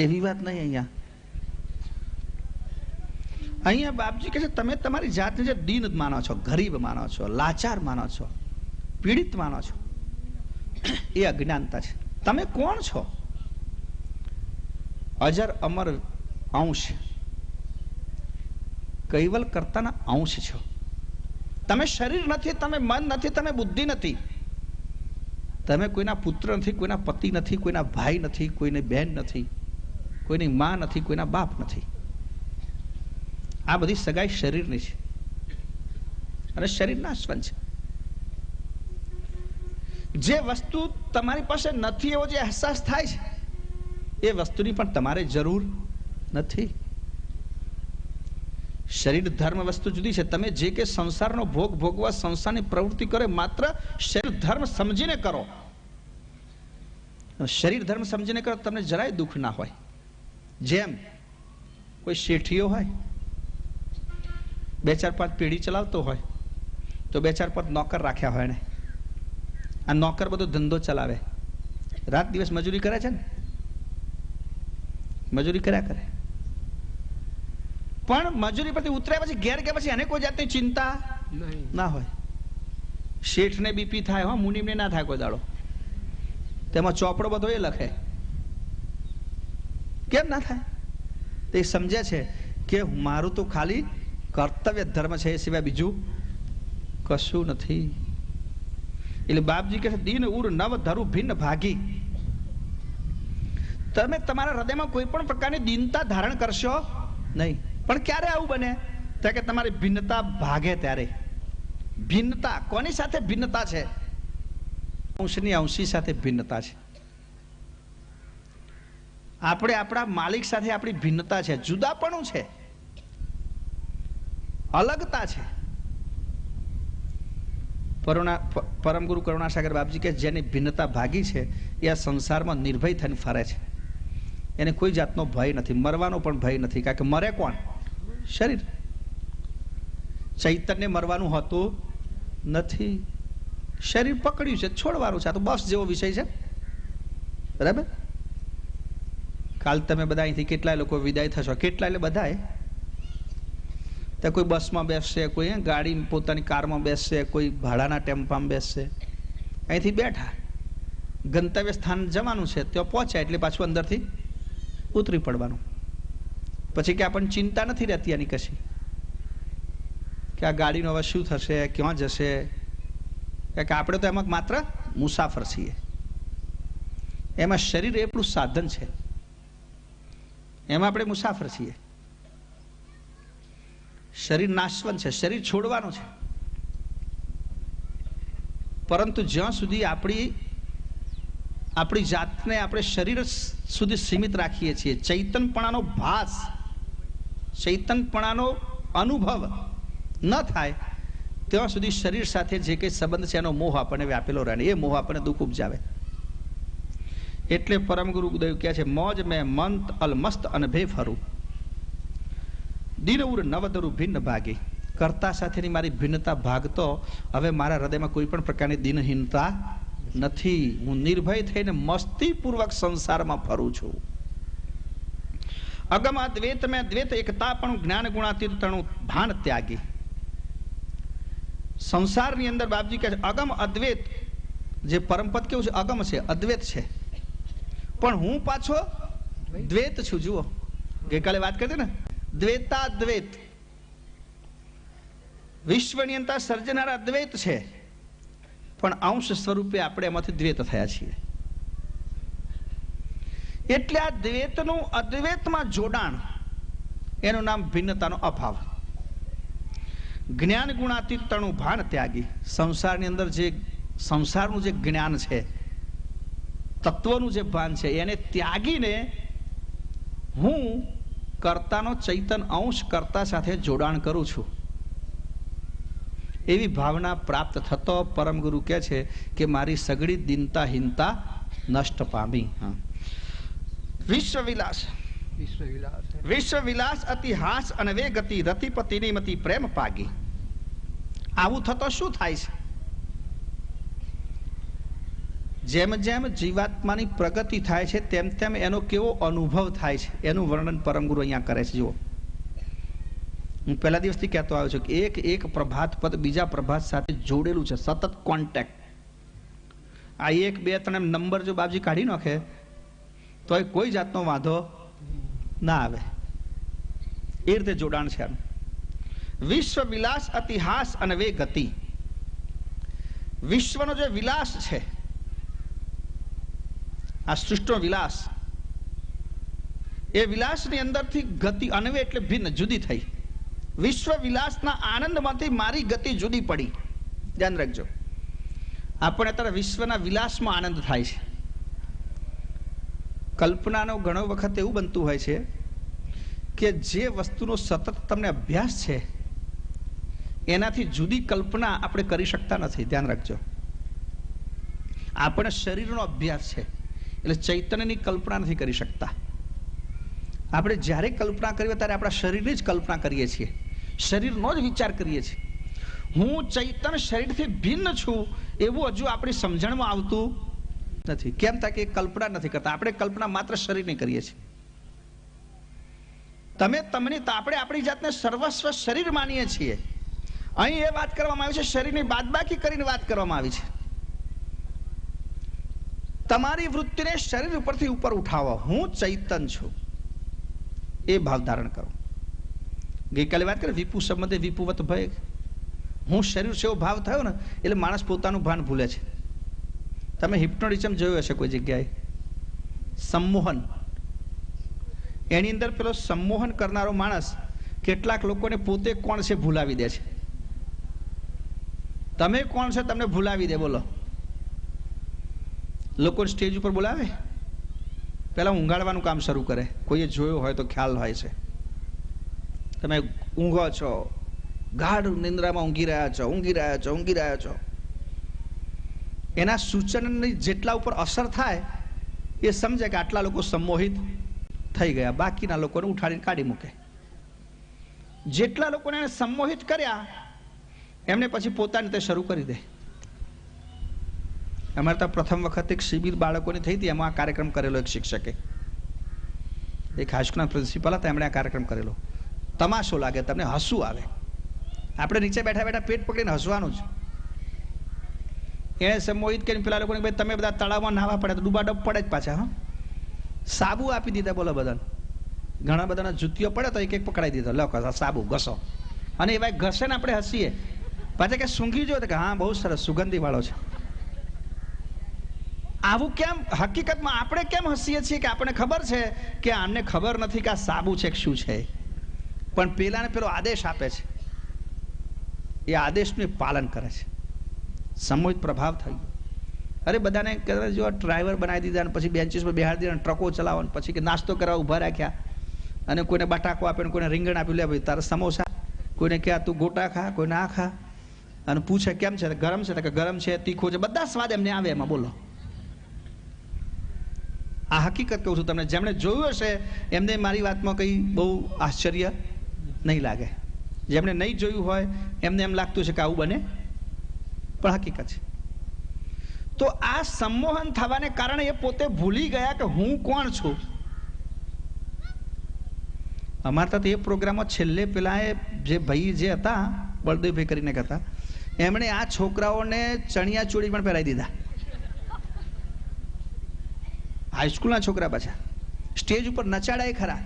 એવી વાત નહીં. અહીંયા બાપજી કહે છે તમે તમારી જાતને જે દીન માનો છો, ગરીબ માનો છો, લાચાર માનો છો, પીડિત માનો છો, એ અજ્ઞાનતા છે. તમે કોણ છો? અજર અમર અંશ, કૈવલ કરતાના અંશ છો. તમે શરીર નથી, તમે મન નથી, તમે બુદ્ધિ નથી, તમે કોઈના પુત્ર નથી, કોઈના પતિ નથી, કોઈના ભાઈ નથી, કોઈની બહેન નથી, કોઈની માં નથી, કોઈના બાપ નથી. આ બધી સગાઈ શરીરની છે અને શરીર નાશવંત છે. જે વસ્તુ તમારી પાસે નથી એવો જે અહેસાસ થાય છે એ વસ્તુની પણ તમારે જરૂર નથી. શરીર ધર્મ વસ્તુ જુદી છે. તમે જે કે સંસારનો ભોગ ભોગવા સંસારની પ્રવૃત્તિ કરે માત્ર શરીર ધર્મ સમજીને કરો. શરીર ધર્મ સમજીને કરો તમને જરાય દુઃખ ના હોય. જેમ કોઈ શેઠિયો હોય, 2-4-5 પેઢી ચલાવતો હોય તો 2-4-5 નોકર રાખ્યા હોય ને, આ નોકર બધો ધંધો ચલાવે, રાત દિવસ મજૂરી કરે છે ને, મજૂરી કર્યા કરે, પણ મજૂરી પરથી ઉતર્યા પછી ઘેર ગયા પછી એને કોઈ જાતની ચિંતા ના હોય. શેઠને બીપી થાય, હા, મુનિમને ના થાય કોઈ દાડો. તેમાં ચોપડો બધો એ લખે, કેમ ના થાય? તે સમજે છે કે મારું તો ખાલી કર્તવ્ય ધર્મ છે, એ સિવાય બીજું કશું નથી. એટલે બાપજી કહે છે દિન ઉર નવ ધરુ ભિન્ન ભાગી. તમે તમારા હૃદયમાં કોઈ પણ પ્રકારની દીનતા ધારણ કરશો નહીં. પણ ક્યારે આવું બને? તો કે તમારી ભિન્નતા ભાગે ત્યારે. ભિન્નતા કોની સાથે ભિન્નતા છે? અંશની અંશી સાથે ભિન્નતા છે. આપણે આપણા માલિક સાથે આપણી ભિન્નતા છે, જુદાપણું છે, અલગતા છે. પરમ ગુરુ કરુણાસાગર બાપજી કે જેની ભિન્નતા ભાગી છે એ આ સંસારમાં નિર્ભય થઈને ફરે છે. એને કોઈ જાતનો ભય નથી, મરવાનો પણ ભય નથી. કારણ કે મરે કોણ? શરીર. ચૈતન્ય મરવાનું હોતું નથી. શરીર પકડ્યું છે, છોડવાનું છે. આ તો બસ જેવો વિષય છે, બરાબર? કાલ તમે બધા અહીંથી કેટલાય લોકો વિદાય થશો, કેટલા એટલે બધાએ. તો કોઈ બસમાં બેસશે, કોઈ ગાડી પોતાની કારમાં બેસશે, કોઈ ભાડાના ટેમ્પામાં બેસશે. અહીંથી બેઠા, ગંતવ્ય સ્થાન જવાનું છે, ત્યાં પહોંચ્યા એટલે પાછું અંદરથી ઉતરી પડવાનું. પછી કે આપણને ચિંતા નથી રહેતી આની કશી, કે આ ગાડીનો હવે શું થશે, ક્યાં જશે. કે આપણે તો એમાં માત્ર મુસાફર છીએ. એમાં શરીર એટલું સાધન છે, એમાં આપણે મુસાફર છીએ. શરીર નાશવંત છે, શરીર છોડવાનું છે. પરંતુ જ્યાં સુધી આપણી જાતને આપણે શરીર સુધી સીમિત રાખીએ છીએ, ચૈતનપણાનો ભાસ, ચૈતનપણાનો અનુભવ ન થાય ત્યાં સુધી શરીર સાથે જે કંઈ સંબંધ છે એનો મોહ આપણને વ્યાપેલો રહે. એ મોહ આપણને દુઃખ ઉપજાવે. એટલે પરમ ગુરુ ગુરુદેવ કહે છે મોજ મેં મંત અલમસ્ત અને ભે ફરું, દિન ઉર નવદરુ ભિન્ન ભાગી. કર્તા સાથેની મારી ભિન્નતા ભાગતો હવે મારા હૃદયમાં કોઈ પણ પ્રકારની દિનહીનતા નથી. હું નિર્ભય થઈને મસ્તીપૂર્વક સંસારમાં ફરું છું. અગમ અદ્વૈત મેં દ્વૈત એકતા પણ જ્ઞાન ગુણાતીત તણું ભાન ત્યાગી. સંસારની અંદર બાપજી કહે છે અગમ અદ્વૈત, જે પરમપદ કેવું છે? અગમ છે, અદ્વૈત છે, પણ હું પાછો દ્વૈત છું. જુઓ, ગઈકાલે વાત કરી ને, દ્વૈતાદ્વૈત. વિશ્વની અંદર સર્જનારા દ્વૈત છે, પણ અંશ સ્વરૂપે આપણે એમાંથી દ્વૈત થયા છીએ. એટલે આ દ્વૈતનું અદ્વૈતમાં જોડાણ, એનું નામ ભિન્નતાનો અભાવ. જ્ઞાન ગુણાતીત તણું ભાન ત્યાગી. સંસારની અંદર જે સંસારનું જે જ્ઞાન છે, તત્વનું જે ભાન છે, એને ત્યાગીને હું કર્તાનો ચૈતન અંશ કર્તા સાથે જોડાણ કરું છું. એવી ભાવના પ્રાપ્ત થતો પરમ ગુરુ કહે છે કે મારી સગળી દિનતા હિનતા નષ્ટ પામી. વિશ્વવિલાસ, વિશ્વવિલાસ અતિ હાસ અને વે ગતિ રતિપતિની મતિ પ્રેમ પાગી. આવું થતો શું થાય છે? જેમ જેમ જીવાત્માની પ્રગતિ થાય છે તેમ તેમ એનો કેવો અનુભવ થાય છે એનું વર્ણન પરમ ગુરુ અહીંયા કરે છે. જુઓ, હું પહેલા દિવસથી કહેતો આવ્યો છું કે એક પ્રભાત પદ બીજા પ્રભાત સાથે જોડેલું છે, સતત કોન્ટેક્ટ. આ 1, 2, 3 નંબર જો બાપજી કાઢી નાખે તો કોઈ જાતનો વાંધો ના આવે. એ રીતે જોડાણ છે. વિશ્વ વિલાસ અતિહાસ અને વે ગતિ. વિશ્વનો જે વિલાસ છે, આ સૃષ્ટિનો વિલાસ, એ વિલાસની અંદરથી ગતિ, અનવે એટલે ભિન્ન, જુદી થઈ. વિશ્વ વિલાસના આનંદમાંથી મારી ગતિ જુદી પડી. ધ્યાન રાખજો, આપણે અત્યારે વિશ્વના વિલાસમાં આનંદ થાય છે. કલ્પનાનો ઘણો વખત એવું બનતું હોય છે કે જે વસ્તુનો સતત તમને અભ્યાસ છે એનાથી જુદી કલ્પના આપણે કરી શકતા નથી. ધ્યાન રાખજો. આપણે શરીરનો અભ્યાસ છે એટલે ચૈતન્યની કલ્પના નથી કરી શકતા. આપણે જ્યારે કલ્પના કરીએ ત્યારે આપણા શરીરની જ કલ્પના કરીએ છીએ, શરીરનો જ વિચાર કરીએ છીએ. હું ચૈતન્ય શરીરથી ભિન્ન છું એવું હજુ આપણી સમજણમાં આવતું નથી. કેમ થાય કે કલ્પના નથી કરતા, આપણે કલ્પના માત્ર શરીરની કરીએ છીએ. આપણે આપણી જાતને સર્વસ્વ શરીર માનીએ છીએ. અહીં એ વાત કરવામાં આવી છે, શરીરની બાદબાકી કરીને વાત કરવામાં આવી છે. તમારી વૃત્તિને શરીર ઉપરથી ઉપર ઉઠાવો. હું ચૈતન છું એ ભાવ ધારણ કરો. ગઈકાલે વાત કરી વિપુ સંબંધે વિપુવત ભય. હું શરીર છે એવો ભાવ થયો ને એટલે માણસ પોતાનું ભાન ભૂલે છે. તમે હિપ્નોટિઝમ જોયું હશે કોઈ જગ્યાએ, સંમોહન. એની અંદર પેલો સંમોહન કરનારો માણસ કેટલાક લોકોને પોતે કોણ છે ભૂલાવી દે છે. તમે કોણ છે તમને ભૂલાવી દે. બોલો, લોકોને સ્ટેજ ઉપર બોલાવે પહેલા ઊંઘાડવાનું કામ શરૂ કરે. કોઈએ જોયું હોય તો ખ્યાલ હોય છે. તમે ઊંઘો છો, ગાઢ નિંદ્રામાં ઊંઘી રહ્યા છો. એના સૂચનની જેટલા ઉપર અસર થાય એ સમજે કે આટલા લોકો સંમોહિત થઈ ગયા. બાકીના લોકોને ઉઠાડીને કાઢી મૂકે. જેટલા લોકોને એને સંમોહિત કર્યા એમને પછી પોતાની રીતે શરૂ કરી દે. અમારે તો પ્રથમ વખત એક શિબિર બાળકોની થઈ હતી, એમાં આ કાર્યક્રમ કરેલો એક શિક્ષકે, એક હાઈસ્કૂલના પ્રિન્સિપલ હતા, એમણે આ કાર્યક્રમ કરેલો. તમાશો લાગે, તમને હસવું આવે. આપણે નીચે બેઠા બેઠા પેટ પકડીને હસવાનું જ. એણે સંમોહિત કરીને પેલા લોકોને ભાઈ તમે બધા તળાવમાં નાહવા પડે તો ડૂબાડબ પડે જ પાછા. હા, સાબુ આપી દીધા. બોલો, બધાને ઘણા બધાના જુતીઓ પડે તો એક એક પકડાઈ દીધો, લો સાબુ ઘસો. અને એવા ઘસે ને આપણે હસીએ પાછા કે સૂંઘી જો કે હા બહુ સરસ સુગંધી વાળો છે. આવું કેમ? હકીકતમાં આપણે કેમ હસીએ છીએ કે આપણને ખબર છે કે આમને ખબર નથી કે આ સાબુ છે કે શું છે, પણ પેલાને પેલો આદેશ આપે છે, એ આદેશનું પાલન કરે છે. સમૂહિત પ્રભાવ થઈ ગયો. અરે બધાને જો ડ્રાઈવર બનાવી દીધા અને પછી બેન્ચીસ પર બેહાડી દીધા, ટ્રકો ચલાવવાનું, પછી કે નાસ્તો કરવા ઊભા રાખ્યા અને કોઈને બટાકો આપ્યો, કોઈને રીંગણ આપ્યું, લે ભાઈ તારા સમોસા, કોઈને કે તું ગોટા ખા, કોઈને આ ખા, અને પૂછે કેમ છે, ગરમ છે કે ગરમ છે, તીખું છે, બધા સ્વાદ એમને આવે એમાં. બોલો, આ હકીકત કહું છું તમને. જેમણે જોયું હશે એમને મારી વાતમાં કંઈ બહુ આશ્ચર્ય નહીં લાગે. જેમણે નહીં જોયું હોય એમને એમ લાગતું છે કે આવું બને, પણ હકીકત છે. તો આ સંમોહન થવાને કારણે એ પોતે ભૂલી ગયા કે હું કોણ છું. અમારા તો એ પ્રોગ્રામમાં છેલ્લે પેલા જે ભાઈ જે હતા, બળદેવભાઈ કરીને હતા, એમણે આ છોકરાઓને ચણિયા ચોળી પણ પહેરાવી દીધા. હાઈસ્કૂલના છોકરા પાછા સ્ટેજ ઉપર નચાડાય ખરા,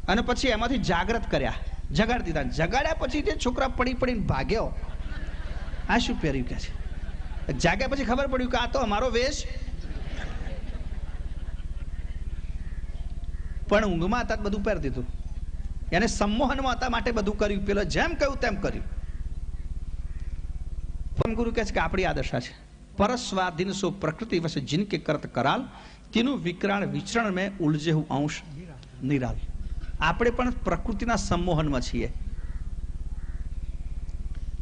અને પછી એમાંથી જાગૃત કર્યા, જગાડી દીધા. જગાડ્યા પછી જે છોકરા પડીને ભાગ્યો, આ શું પહેર્યું કે છે. જાગ્યા પછી ખબર પડ્યું કે આ તો અમારો વેશ. પણ ઊંઘમાં હતા બધું પહેરી દીધું. એને સંમોહનમાં હતા માટે બધું કર્યું. પેલો જેમ કહ્યું તેમ કર્યું. ગુરુ કહે છે કે આપણી આ દશા છે. પરસ્વાધીન સો પ્રકૃતિ વસે જિનકે કરત કરાલ, તેનું વિકરાણ વિચરણ મેં ઉલજે હું અંશ નિરાલ. આપણે પણ પ્રકૃતિના સંમોહનમાં છીએ.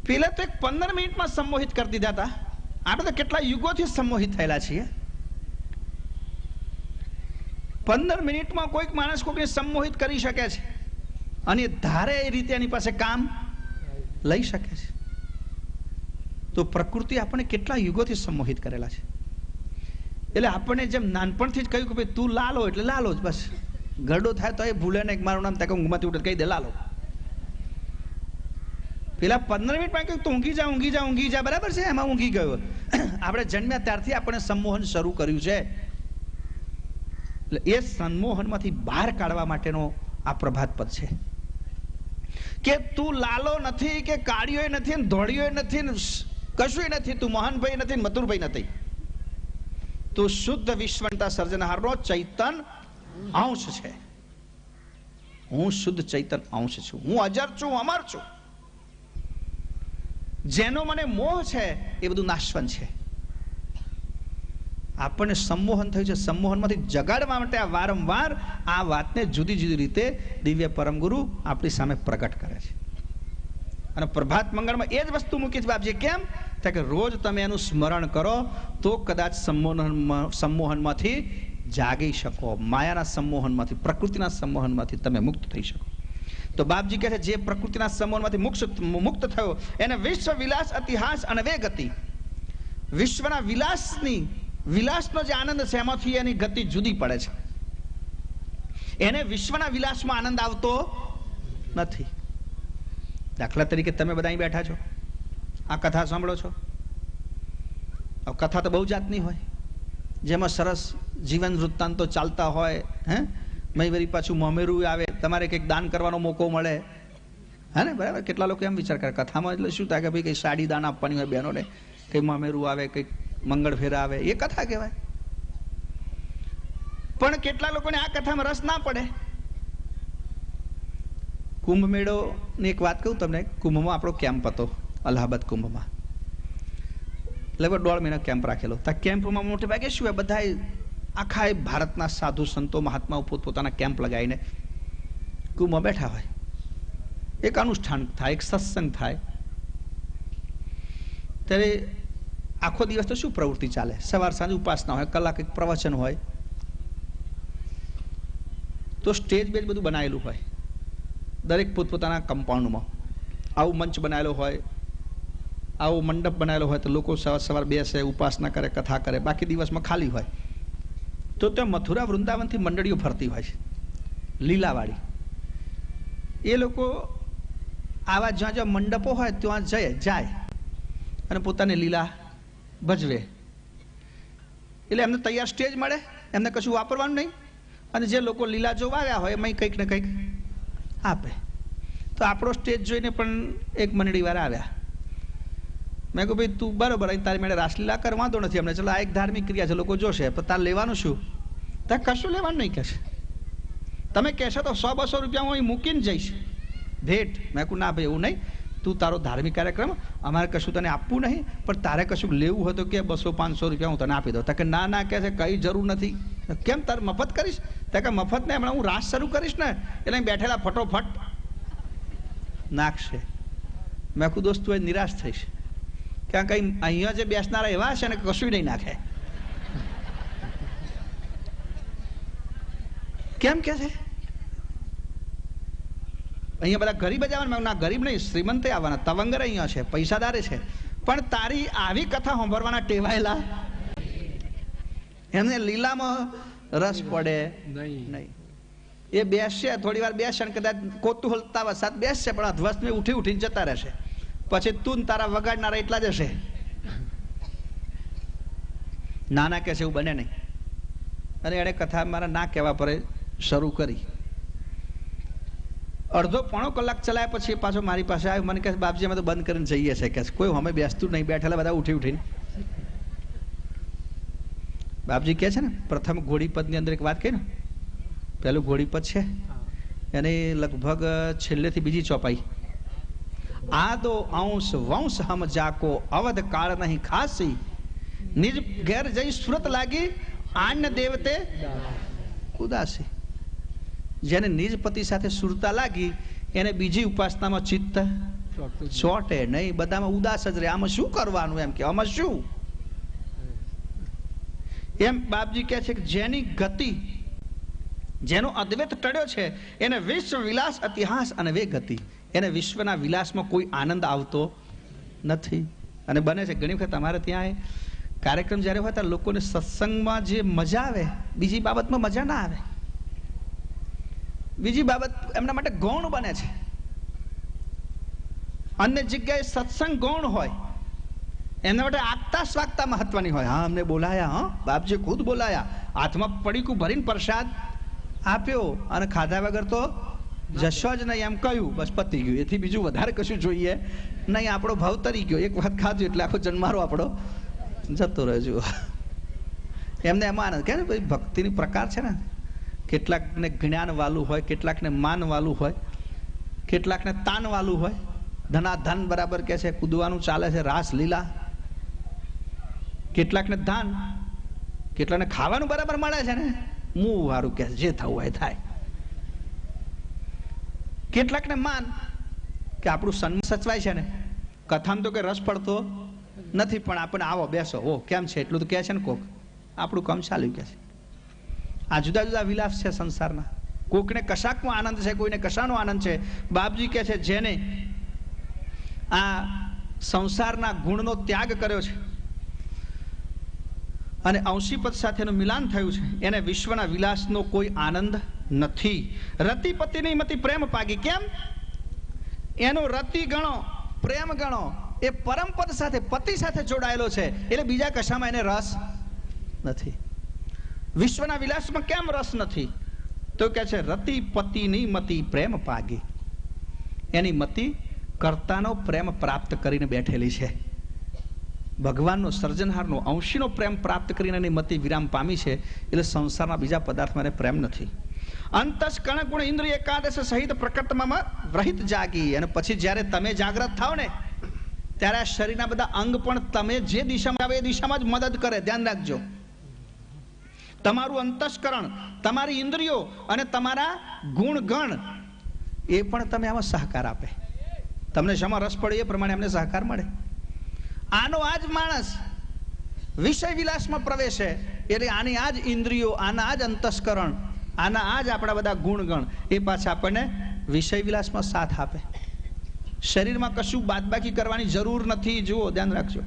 પેલા તો 15 મિનિટમાં સંમોહિત કરી દીધા હતા. આપણે તો કેટલા યુગોથી સંમોહિત થયેલા છીએ. 15 મિનિટમાં કોઈક માણસ કોઈને સંમોહિત કરી શકે છે, અને ધારે એ રીતે એની પાસે કામ લઈ શકે છે. તો પ્રકૃતિ આપણને કેટલા યુગોથી સંમોહિત કરેલા છે. એટલે આપણને જેમ નાનપણથી જ કહ્યું કે ભાઈ તું લાલો એટલે લાલો જ, બસ. ગરડો થાય તો એ ભૂલે ને મારું નામ ત્યાં ઊંઘમાંથી ઉઠે કહી દે લાલો. પેલા 15 મિનિટમાં કહ્યું તું ઊંઘી જા, બરાબર છે, એમાં ઊંઘી ગયો. આપણે જન્મ્યા ત્યારથી આપણે સંમોહન શરૂ કર્યું છે. એટલે એ સંમોહનમાંથી બહાર કાઢવા માટેનો આ પ્રભાત પદ છે કે તું લાલો નથી, કે કાળિયો નથી, ધોળિયો નથી, કશું નથી, તું મોહનભાઈ નથી, મથુરભાઈ નથી. તું શુદ્ધ વિશ્વનતા સર્જનહારનો ચૈતન અંશ છે. હું શુદ્ધ ચૈતન અંશ છું. હું અજર છું, અમર છું. જેનો મને મોહ છે એ બધું નાશવંત છે. આપણને સંમોહન થયું છે, સંમોહનમાંથી જગાડવા માટે આ વારંવાર આ વાતને જુદી જુદી રીતે દિવ્ય પરમ ગુરુ આપણી સામે પ્રગટ કરે છે. અને પ્રભાત મંગળમાં એ જ વસ્તુ મૂકી છે બાપજી. કેમ? કે રોજ તમે એનું સ્મરણ કરો તો કદાચ સંમોહનમાંથી જાગી શકો, માયાના સંમોહનમાંથી, પ્રકૃતિના સંમોહનમાંથી તમે મુક્ત થઈ શકો. તો બાપજી કહે છે જે પ્રકૃતિના સંમોહનમાંથી મુક્ત થયો એને વિશ્વ વિલાસ ઇતિહાસ અને વે ગતિ, વિશ્વના વિલાસનો જે આનંદ છે એમાંથી એની ગતિ જુદી પડે છે. એને વિશ્વના વિલાસમાં આનંદ આવતો નથી. દાખલા તરીકે તમે બધા અહીં બેઠા છો, આ કથા સાંભળો છો. કથા તો બહુ જાતની હોય, જેમાં સરસ જીવન વૃત્તાંતો ચાલતા હોય. મય વરી પાછું મોમેરું આવે, તમારે કંઈક દાન કરવાનો મોકો મળે. હે ને? બરાબર. કેટલા લોકો એમ વિચાર કરે કથામાં એટલે શું થાય કે ભાઈ કંઈ સાડી દાન આપવાની હોય બહેનોને, કંઈ મોમેરું આવે, કંઈક મંગળ ફેરા આવે, એ કથા કહેવાય. પણ કેટલા લોકોને આ કથામાં રસ ના પડે. કુંભ મેળોની એક વાત કહું તમને. કુંભમાં આપણો કેમ્પ હતો, અલ્હાબાદ કુંભમાં લગભગ 1.5 મહિના કેમ્પ રાખેલો. ત્યાં કેમ્પમાં મોટે ભાગે શું હોય, બધા આખા ભારતના સાધુ સંતો મહાત્માઓ પોતપોતાના કેમ્પ લગાવીને કુંભમાં બેઠા હોય. એક અનુષ્ઠાન થાય, એક સત્સંગ થાય. ત્યારે આખો દિવસ તો શું પ્રવૃત્તિ ચાલે, સવાર સાંજ ઉપાસના હોય, કલાક એક પ્રવચન હોય. તો સ્ટેજ બેજ બધું બનાવેલું હોય દરેક પોતપોતાના કમ્પાઉન્ડમાં. આવું મંચ બનાવેલો હોય, આવો મંડપ બનાવેલો હોય, તો લોકો સવાર બેસે, ઉપાસના કરે, કથા કરે. બાકી દિવસમાં ખાલી હોય. તો ત્યાં મથુરા વૃંદાવનથી મંડળીઓ ફરતી હોય છે, લીલાવાળી. એ લોકો આવા જ્યાં જ્યાં મંડપો હોય ત્યાં જાય અને પોતાની લીલા ભજવે. એટલે એમને તૈયાર સ્ટેજ મળે, એમને કશું વાપરવાનું નહીં. અને જે લોકો લીલા જોવા આવ્યા હોય એમાં કંઈક ને કંઈક આપે. તો આપણો સ્ટેજ જોઈને પણ એક મંડળી વાર આવ્યા. મેં કહ્યું ભાઈ તું બરોબર, તારી મેળે રાસલીલા કર, વાંધો નથી અમને, ચલો આ એક ધાર્મિક ક્રિયા છે, લોકો જોશે, પણ તારે લેવાનું શું? ત્યાં કશું લેવાનું નહીં કહેશે. તમે કહેશો તો 100-200 રૂપિયા હું અહીં મૂકીને જઈશ ભેટ. મેં કહું ના ભાઈ એવું નહીં, તું તારો ધાર્મિક કાર્યક્રમ, અમારે કશું તને આપવું નહીં, પણ તારે કશું લેવું હોય તો કે 200-500 રૂપિયા હું તને આપી દઉં. કે ના કહે છે કઈ જરૂર નથી. કેમ તારે મફત કરીશ? કે મફત ને હમણાં હું રાસ શરૂ કરીશ ને એટલે બેઠેલા ફટોફટ નાખશે. મેં કહું દોસ્ત તું એ નિરાશ થઈશ, ક્યાં કઈ અહીંયા જે બેસનારા એવા છે ને કશું નહીં નાખે. કેમ કે છે અહીંયા બધા ગરીબ જ આવવાના? ના, ગરીબ નહીં, શ્રીમંતે આવવાના, તવંગર અહીંયા છે, પૈસાદારે છે. પણ તારી આવી કથા સાંભળવાના ટેવાયેલા, એમને લીલામાં રસ પડે નહીં. એ બેસશે, થોડી વાર બેસશે અને કદાચ કોતુહલતા વસાત બેસશે, પણ અધ્વસ્તને ઉઠીને જતા રહેશે. પછી તું તારા વગાડનારા એટલા જ હશે. નાના કહેશે એવું બને નહીં. અને એણે કથા મારા ના કહેવા પર શરૂ કરી. અડધો પોણો કલાક ચલાયા પછી પાછો મારી પાસે આવ્યો. મને કહે બાપજી અમે તો બંધ કરીને જઈએ છે. કે કોઈ અમે બેસતું નહીં, બેઠેલા બધા ઉઠીને. બાપજી કહે છે ને પ્રથમ ઘોડીપદની અંદર એક વાત કહી ને, પેલું ઘોડીપદ છે એની લગભગ છેલ્લેથી બીજી ચોપાઈ. આદો અંશ વંશ હમ જાકો અવધ કાળ નહીં ખાસી, નિજ ઘેર જઈ સુરત લાગી આન્ય દેવતે ઉદાસી. જેને નિજ પતિ સાથે સુરતા લાગી એને બીજી ઉપાસનામાં ચિત્ત ચોટે નહીં, બધામાં ઉદાસ જ રહે. આમાં શું કરવાનું? એમ કે આમાં શું? એમ બાપજી કહે છે કે જેની ગતિ, જેનો અદ્વૈત ટળ્યો છે એને વિશ્વ વિલાસ ઇતિહાસ અને વે ગતિ, એને વિશ્વના વિલાસમાં કોઈ આનંદ આવતો નથી. અને બને છે ઘણી વખત અમારે ત્યાં કાર્યક્રમ જ્યારે હોય ત્યારે લોકોને સત્સંગમાં જે મજા આવે બીજી બાબતમાં મજા ના આવે. બીજી બાબત એમના માટે ગૌણ બને છે. અન્ય જગ્યાએ સત્સંગ ગૌણ હોય, એના માટે આગતા સ્વાગતા મહત્વની હોય. હા અમને બોલાયા, હા બાપજી ખુદ બોલાયા, હાથમાં પડીકું ભરીને પ્રસાદ આપ્યો અને ખાધા વગર તો જશો જ નહીં એમ કહ્યું, બસ પતી ગયું. એથી બીજું વધારે કશું જોઈએ નહીં. આપણો ભાવ તરી ગયો, એક વખત ખાધું એટલે આખો જન્મારો આપણો જતો રહેજો. એમને એમાં આનંદ કે ભાઈ ભક્તિની પ્રકાર છે ને, કેટલાકને જ્ઞાન વાલું હોય, કેટલાકને માન વાલું હોય, કેટલાકને તાન વાલું હોય. ધનાધન બરાબર કે છે, કૂદવાનું ચાલે છે, રાસ લીલા. કેટલાકને ધાન, કેટલાને ખાવાનું બરાબર મળે છે ને, મું વારું કે જે થવું હોય થાય. કેટલાકને માન કે આપણું સન્માન સચવાય છે ને, કથામાં તો કઈ રસ પડતો નથી, પણ આપણને આવો બેસો, ઓ કેમ છે એટલું તો કહે છે ને કોક, આપણું કામ ચાલ્યું કે છે. આ જુદા જુદા વિલાસ છે સંસારના. કોકને કશાકનો આનંદ છે, કોઈને કશાનો આનંદ છે. બાપજી કહે છે જેને આ સંસારના ગુણનો ત્યાગ કર્યો છે અને અંશીપદ સાથેનું મિલાન થયું છે, એને વિશ્વના વિલાસનો કોઈ આનંદ નથી. રતિપતિની મતિ પ્રેમ પાગી. કેમ? એનો રતિ ગણો, પ્રેમ ગણો એ પરમપદ સાથે, પતિ સાથે જોડાયેલો છે, એટલે બીજા કશામાં એને રસ નથી. વિશ્વના વિલાસમાં કેમ રસ નથી? તો કે છે રતિપતિની મતિ પ્રેમ પાગી. એની મતિ કર્તાનો પ્રેમ પ્રાપ્ત કરીને બેઠેલી છે. ભગવાનનો, સર્જનહારનો, અંશીનો પ્રેમ પ્રાપ્ત કરીને એની મતિ વિરામ પામી છે, એટલે સંસારના બીજા પદાર્થમાં એને પ્રેમ નથી. અંતસ કણગુણ ઇન્દ્રિય એકાદશ સહિત પ્રકટમાં રહિત જાગી. અને પછી જ્યારે તમે જાગ્રત થાવ ને ત્યારે આ શરીરના બધા અંગ પણ તમે જે દિશામાં આવે એ દિશામાં જ મદદ કરે. ધ્યાન રાખજો. તમારું અંતસ્કરણ, તમારી ઇન્દ્રિયો અને તમારા ગુણગણ એ પણ તમે આમાં સહકાર આપે. તમને શામાં રસ પડે એ પ્રમાણે અમને સહકાર મળે. આનો આ જ માણસ વિષય વિલાસમાં પ્રવેશે એટલે આની આ જ ઇન્દ્રિયો, આના આ જ અંતસ્કરણ, આના આ જ આપણા બધા ગુણગણ એ પાછા આપણને વિષય વિલાસમાં સાથ આપે. શરીરમાં કશું બાદબાકી કરવાની જરૂર નથી. જુઓ, ધ્યાન રાખજો.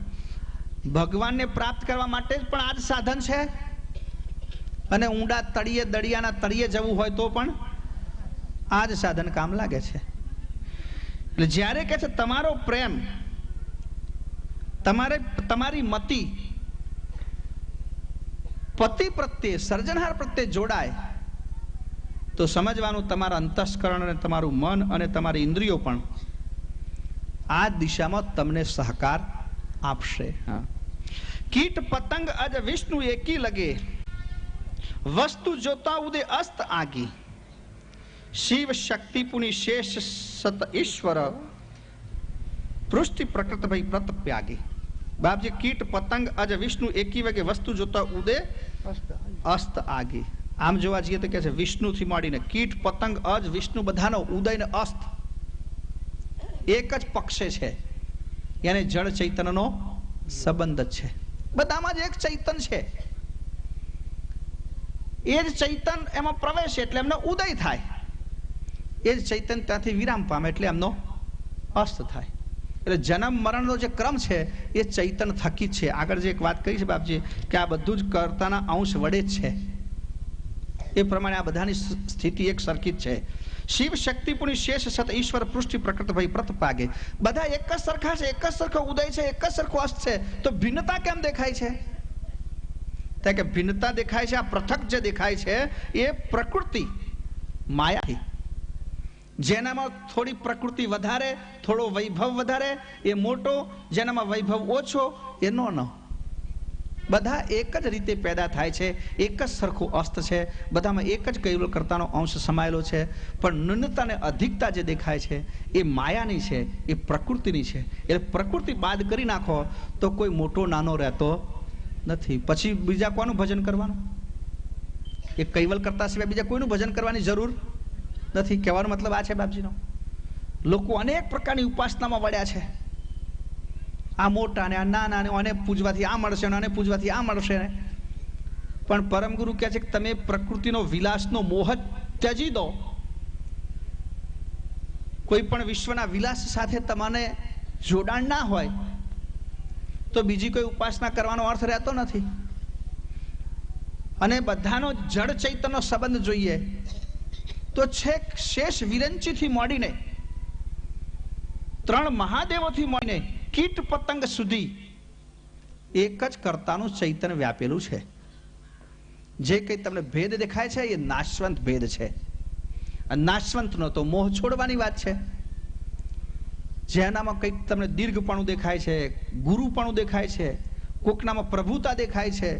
ભગવાનને પ્રાપ્ત કરવા માટે જ પણ આ જ સાધન છે. અને ઊંડા તળિયે, દરિયાના તળિયે જવું હોય તો પણ આ જ સાધન કામ લાગે છે. એટલે જ્યારે કહે છે તમારો પ્રેમ, તમારી મતિ પતિ પ્રત્યે, સર્જનહાર પ્રત્યે જોડાય તો સમજવાનું તમારા અંતસ્કરણ અને તમારું મન અને તમારી ઇન્દ્રિયો પણ આ દિશામાં તમને સહકાર આપશે. કીટ પતંગ અજ વિષ્ણુ એકી લગે, વસ્તુ જોતા ઉદે અસ્ત આગી. શિવ શક્તિ પુની શેષ સત ઈશ્વર, પૃષ્ટિ પ્રકૃત ભઈ પ્રતપ્યાગી. બાપજી, કીટ પતંગ અજ વિષ્ણુ એકી વગે, વસ્તુ જોતા ઉદે અસ્ત આગી. આમ જોવા જઈએ તો કે છે વિષ્ણુથી માંડીને કીટ, પતંગ, અજ, વિષ્ણુ બધાનો ઉદય ને અસ્ત એક જ પક્ષે છે. એને જળ ચૈતન્યનો સંબંધ જ છે. બધામાં જ એક ચૈતન છે. એ જ ચૈતન એમાં પ્રવેશે એટલે એમનો ઉદય થાય. એ જ ચૈતન ત્યાંથી વિરામ પામે એટલે એમનો અસ્ત થાય. એટલે જન્મ મરણનો જે ક્રમ છે એ ચૈતન થકી જ છે. આગળ જે એક વાત કરી છે બાપજી કે આ બધું જ કર્તાના અંશ વડે જ છે, એ પ્રમાણે આ બધાની સ્થિતિ એક સરખી જ છે. શિવ શક્તિ પુની શેષ સત ઈશ્વર, પૃષ્ટિ પ્રકૃત ભઈ પ્રતપાગે. બધા એક જ સરખા છે, એક જ સરખો ઉદય છે, એક જ સરખો અસ્ત છે. તો ભિન્નતા કેમ દેખાય છે? તો કે ભિન્નતા દેખાય છે, આ પૃથક જે દેખાય છે એ પ્રકૃતિ માયાથી. જેનામાં થોડી પ્રકૃતિ વધારે, થોડો વૈભવ વધારે એ મોટો, જેનામાં વૈભવ ઓછો એ નાનો. બધા એક જ રીતે પેદા થાય છે, એક જ સરખું અસ્ત છે, બધામાં એક જ કૈવલ્ય કર્તાનો અંશ સમાયેલો છે. પણ ન્યૂનતા અને અધિકતા જે દેખાય છે એ માયાની છે, એ પ્રકૃતિની છે. એટલે પ્રકૃતિ બાદ કરી નાખો તો કોઈ મોટો નાનો રહેતો નથી. પછી બીજા કોનું ભજન કરવાનું? એ કૈવલ્ય કર્તા સિવાય બીજા કોઈનું ભજન કરવાની જરૂર નથી. કહેવાનો મતલબ આ છે બાપજીનો. લોકો અનેક પ્રકારની ઉપાસનામાં વળ્યા છે. આ મોટા ને આ નાના ને આને પૂજવાથી આ મળશે ને આને પૂજવાથી આ મળશે ને. પણ પરમ ગુરુ કહે છે કે તમે પ્રકૃતિનો વિલાસનો મોહ ત્યજી દો. કોઈ પણ વિશ્વના વિલાસ સાથે તમને જોડાણ ના હોય તો બીજી કોઈ ઉપાસના કરવાનો અર્થ રહેતો નથી. અને બધાનો જળ ચૈતન્યનો સંબંધ જોઈએ તો છેક શેષ વિરંચીથી માંડીને 3 મહાદેવોથી માંડીને કીટ પતંગ સુધી એક જ કર્તાનું ચૈતન્ય વ્યાપેલું છે. જે કંઈ તમને ભેદ દેખાય છે એ નાશવંત ભેદ છે. નાશવંતનો તો મોહ છોડવાની વાત છે. જેનામાં કંઈક તમને દીર્ઘપણું દેખાય છે, ગુરુપણું દેખાય છે, કોકનામાં પ્રભુતા દેખાય છે,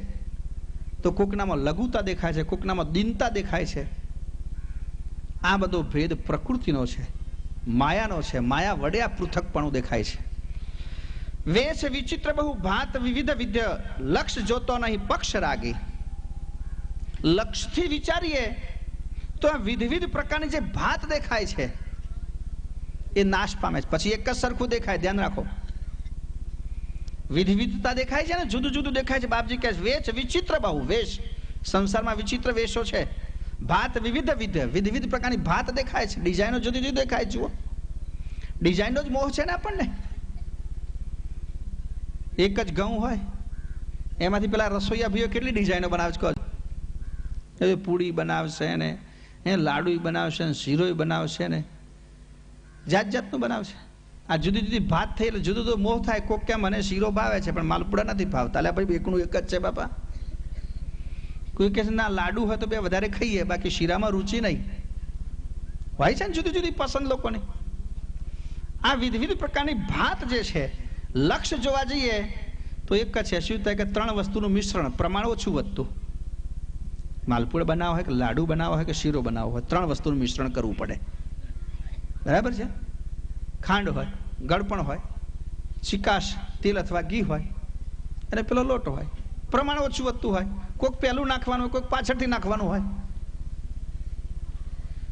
તો કોકનામાં લઘુતા દેખાય છે, કોકનામાં દીનતા દેખાય છે. આ બધો ભેદ પ્રકૃતિનો છે, માયાનો છે. માયા વડે આ પૃથકપણું દેખાય છે. વેશ વિચિત્ર બહુ ભાત વિવિધ વિદ્ય, લક્ષ જોતો નહીં પક્ષ રાગી. લક્ષથી વિચારીએ તો આ વિવિધ પ્રકારની જે ભાત દેખાય છે એ નાશ પામે છે. પછી એક જ સરખું દેખાય, ધ્યાન રાખો. વિવિધતા દેખાય છે ને, જુદું જુદું દેખાય છે. બાપજી કહે છે વેશ વિચિત્ર બહુ. વેશ સંસારમાં વિચિત્ર વેશો છે. ભાત વિવિધ પ્રકારની ભાત દેખાય છે. ડિઝાઇનો જુદી જુદી દેખાય. જુઓ, ડિઝાઇનનો જ મોહ છે ને આપણને. એક જ ઘઉં હોય એમાંથી પેલા રસોઈયા ભાઈઓ કેટલી ડિઝાઇનો બનાવે છે. કહો પૂડી બનાવશે ને, લાડુ બનાવશે ને, શીરો બનાવશે ને, જાત જાતનું બનાવશે. આ જુદી જુદી ભાત થઈ એટલે જુદો જુદો મોહ થાય. કોક કે મને શીરો ભાવે છે પણ માલપુડા નથી ભાવતા. એટલે ભાઈ એકનું એક જ છે બાપા. કોઈ કહે છે ના લાડુ હોય તો બે વધારે ખાઈએ, બાકી શીરામાં રુચિ નહીં હોય છે ને. જુદી જુદી પસંદ લોકોની. આ વિવિધ પ્રકારની ભાત જે છે, લક્ષ્ય જોવા જઈએ તો એક જ છે. શું થાય કે ત્રણ વસ્તુનું મિશ્રણ, પ્રમાણ ઓછું વધતું. માલપુડા બનાવો હોય કે લાડુ બનાવો હોય કે શીરો બનાવો હોય, ત્રણ વસ્તુનું મિશ્રણ કરવું પડે. બરાબર છે. ખાંડ હોય, ગળપણ હોય, ચિકાશ તેલ અથવા ઘી હોય, અને પેલો લોટ હોય. પ્રમાણ ઓછું વધતું હોય. કોઈક પહેલું નાખવાનું હોય, કોઈક પાછળથી નાખવાનું હોય.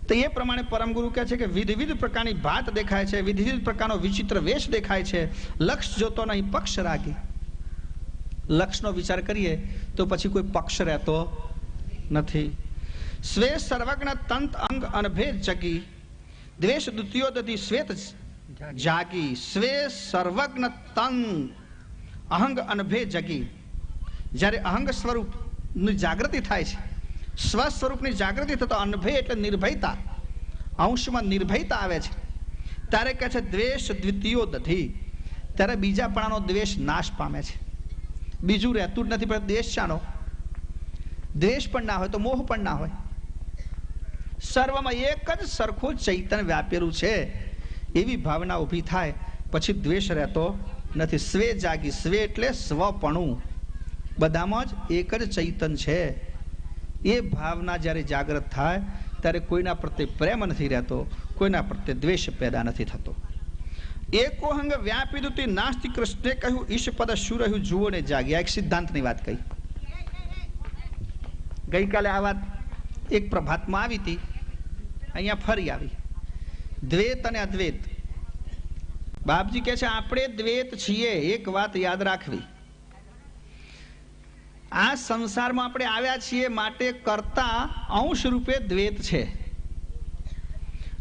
તો એ પ્રમાણે પરમગુરુ કહે છે કે વિવિધ પ્રકારની ભાત દેખાય છે, વિવિધ પ્રકારનો વિચિત્ર વેશ દેખાય છે. લક્ષ જોતો નહીં, પક્ષ રાગી. લક્ષનો વિચાર કરીએ તો પછી કોઈ પક્ષ રહેતો નથી. સ્વે સર્વજ્ઞ તંત અંગ અનભેદ જગી, દ્વેષ દ્વિતીયોદધિ શ્વેત જાગી. સ્વે સર્વજ્ઞ તંગ અહંગ અનભેદ જગી. જ્યારે અહંગ સ્વરૂપની જાગૃતિ થાય છે, સ્વ સ્વરૂપની જાગૃતિ થતો, અનભય એટલે નિર્ભયતા, અંશમાં નિર્ભયતા આવે છે, ત્યારે કહે છે દ્વેષ દ્વિતીયોદધિ. ત્યારે બીજાપણાનો દ્વેષ નાશ પામે છે. બીજું રહેતું જ નથી. પણ દ્વેષ શાનો? દ્વેષ પણ ના હોય તો મોહ પણ ના હોય. સર્વમાં એક જ સરખું ચૈતન્ય વ્યાપેલું છે એવી ભાવના ઊભી થાય પછી દ્વેષ રહેતો નથી. સ્વે જાગી. સ્વે એટલે સ્વપણું. બધામાં જ એક જ ચૈતન્ય છે. એ ભાવના જ્યારે જાગૃત થાય ત્યારે કોઈના પ્રત્યે પ્રેમ નથી રહેતો, કોઈના પ્રત્યે દ્વેષ પેદા નથી થતો. એકોહંગ વ્યાપિદુતિ નાસ્તિ. કૃષ્ણે કહ્યું ઈશપદ શું રહ્યું જુઓ ને જાગ્યા. એક સિદ્ધાંતની વાત કહી. ગઈકાલે આ વાત એક પ્રભાતમાં આવી હતી, અહીંયા ફરી આવી. દ્વૈત અને અદ્વૈત. બાપજી કહે છે આપણે દ્વૈત છીએ. એક વાત યાદ રાખવી, આ સંસારમાં આપણે આવ્યા છીએ માટે કરતા અંશ રૂપે દ્વૈત છે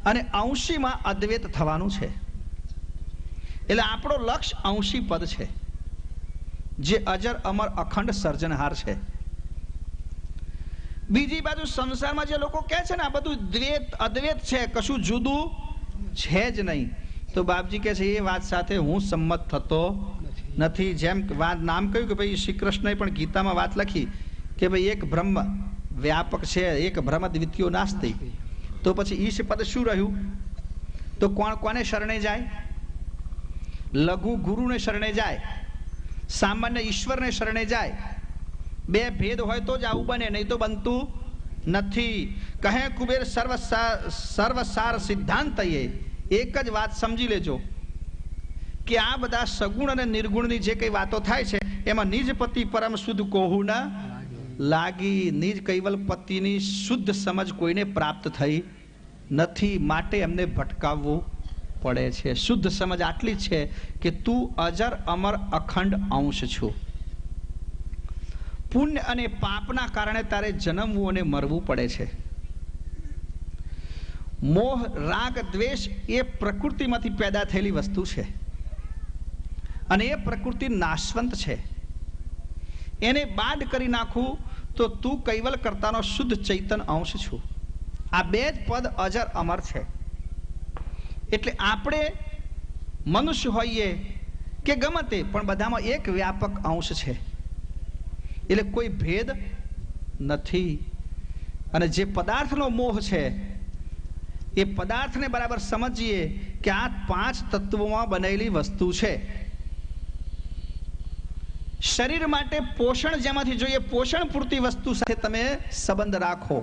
અને અંશીમાં અદ્વૈત થવાનું છે. એટલે આપણો લક્ષ્ય અંશી પદ છે, જે અજર અમર અખંડ સર્જનહાર છે. બીજી બાજુ સંસારમાં જે લોકો કહે છે ને આ બધું દ્વૈત અદ્વૈત છે, કશું જુદું છે જ નહીં, તો બાપજી કહે છે એ વાત સાથે હું સંમત થતો નથી. જેમ વાત નામ કહ્યું કે ભાઈ શ્રી કૃષ્ણએ પણ ગીતામાં વાત લખી કે ભાઈ એક બ્રહ્મ વ્યાપક છે, એક બ્રહ્મ દ્વિતીયો નાસ્તિ. તો પછી ઈશ પદ શું રહ્યું? તો કોણ કોને શરણે જાય? લઘુ ગુરુને શરણે જાય, સામાન્ય ઈશ્વરને શરણે જાય. બે ભેદ હોય તો જ આવું બને, નહીં તો બનતું નથી. કહે કુબેર સર્વસાર સિદ્ધાંત. એક જ વાત સમજી લેજો કે આ બધા સગુણ અને નિર્ગુણની જે કઈ વાતો થાય છે એમાં નિજ પતિ પરમ શુદ્ધ કોહુ ન લાગી. નિજ કૈવલ પતિની શુદ્ધ સમજ કોઈને પ્રાપ્ત થઈ નથી, માટે એમને ભટકાવવું પડે છે. શુદ્ધ સમજ આટલી છે કે તું અજર અમર અખંડ અંશ છું. પુણ્ય અને પાપના કારણે તારે જન્મવું અને મરવું પડે છે. મોહ રાગ દ્વેષ એ પ્રકૃતિમાંથી પેદા થયેલી વસ્તુ છે અને એ પ્રકૃતિ નાશવંત છે. એને બાદ કરી નાખું તો તું કૈવલ કરતાનો શુદ્ધ ચૈતન્ય અંશ છું. આ બે જ પદ અજર અમર છે. એટલે આપણે મનુષ્ય હોઈએ કે ગમે તે, પણ બધામાં એક વ્યાપક અંશ છે. એટલે કોઈ ભેદ નથી. અને જે પદાર્થનો મોહ છે એ પદાર્થને બરાબર સમજીએ કે આ પાંચ તત્વોમાં બનેલી વસ્તુ છે. શરીર માટે પોષણ જેમાંથી જોઈએ, પોષણ પૂરતી વસ્તુ સાથે તમે સંબંધ રાખો.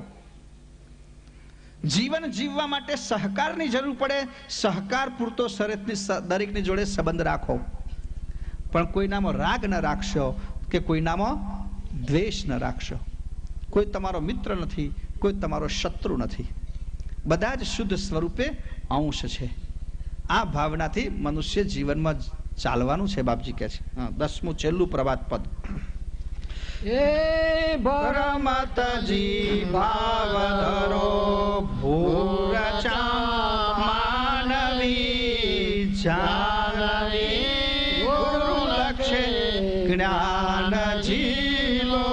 જીવન જીવવા માટે સહકારની જરૂર પડે, સહકાર પૂરતો દરેકની જોડે સંબંધ રાખો. પણ કોઈનામાં રાગ ન રાખશો કે કોઈનામાં દ્વેષ ન રાખશો. કોઈ તમારો મિત્ર નથી, કોઈ તમારો શત્રુ નથી, બધા જ શુદ્ધ સ્વરૂપે અંશ છે. આ ભાવનાથી મનુષ્ય જીવનમાં ચાલવાનું છે. બાપજી કહે છે 10મું છેલ્લું પ્રભાત પદ. એ ભરમતજી ભાવ ધરો ભૂરચા માનવી જાનવી ગુરુ લક્ષે જ્ઞાન જીલો.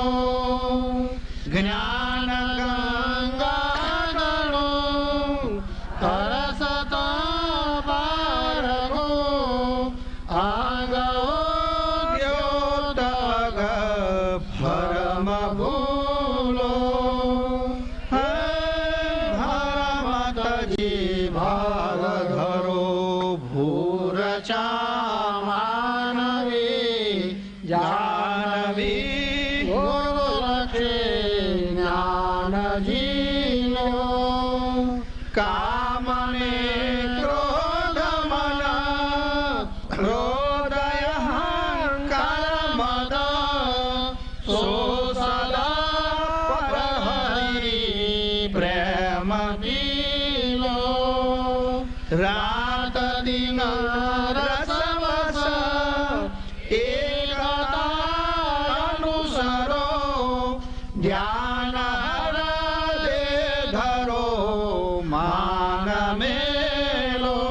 જ્ઞાન ગંગાનો તરસતા પારગો આગો દ્યોતગ ભરમ ભૂલો. હે ભરમતજી ભાવ ધરો ભૂરચા માનવી જાનવી ગુરુ લક્ષે જ્ઞાન જીલો. કામને ક્રોધ મન ક્રોધય અહંકાર મદ સો સદા પરહરિ પ્રેમ જીલો. રાત દિન રસવસ એકતા અનુસરો. ધ્યાન હૃદય ધરો માન મેલો.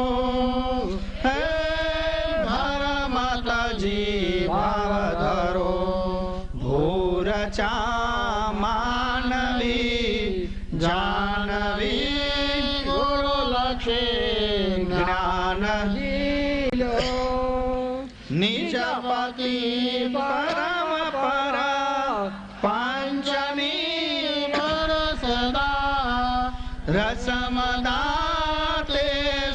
હે ભરમતજી ભાવ ધરો ભૂરચા માનવી જાનવી ગુરુ લક્ષે જ્ઞાન જીલો. નિજ પતિ પરમ પરા પાંચમી પર સદા રસમદા તે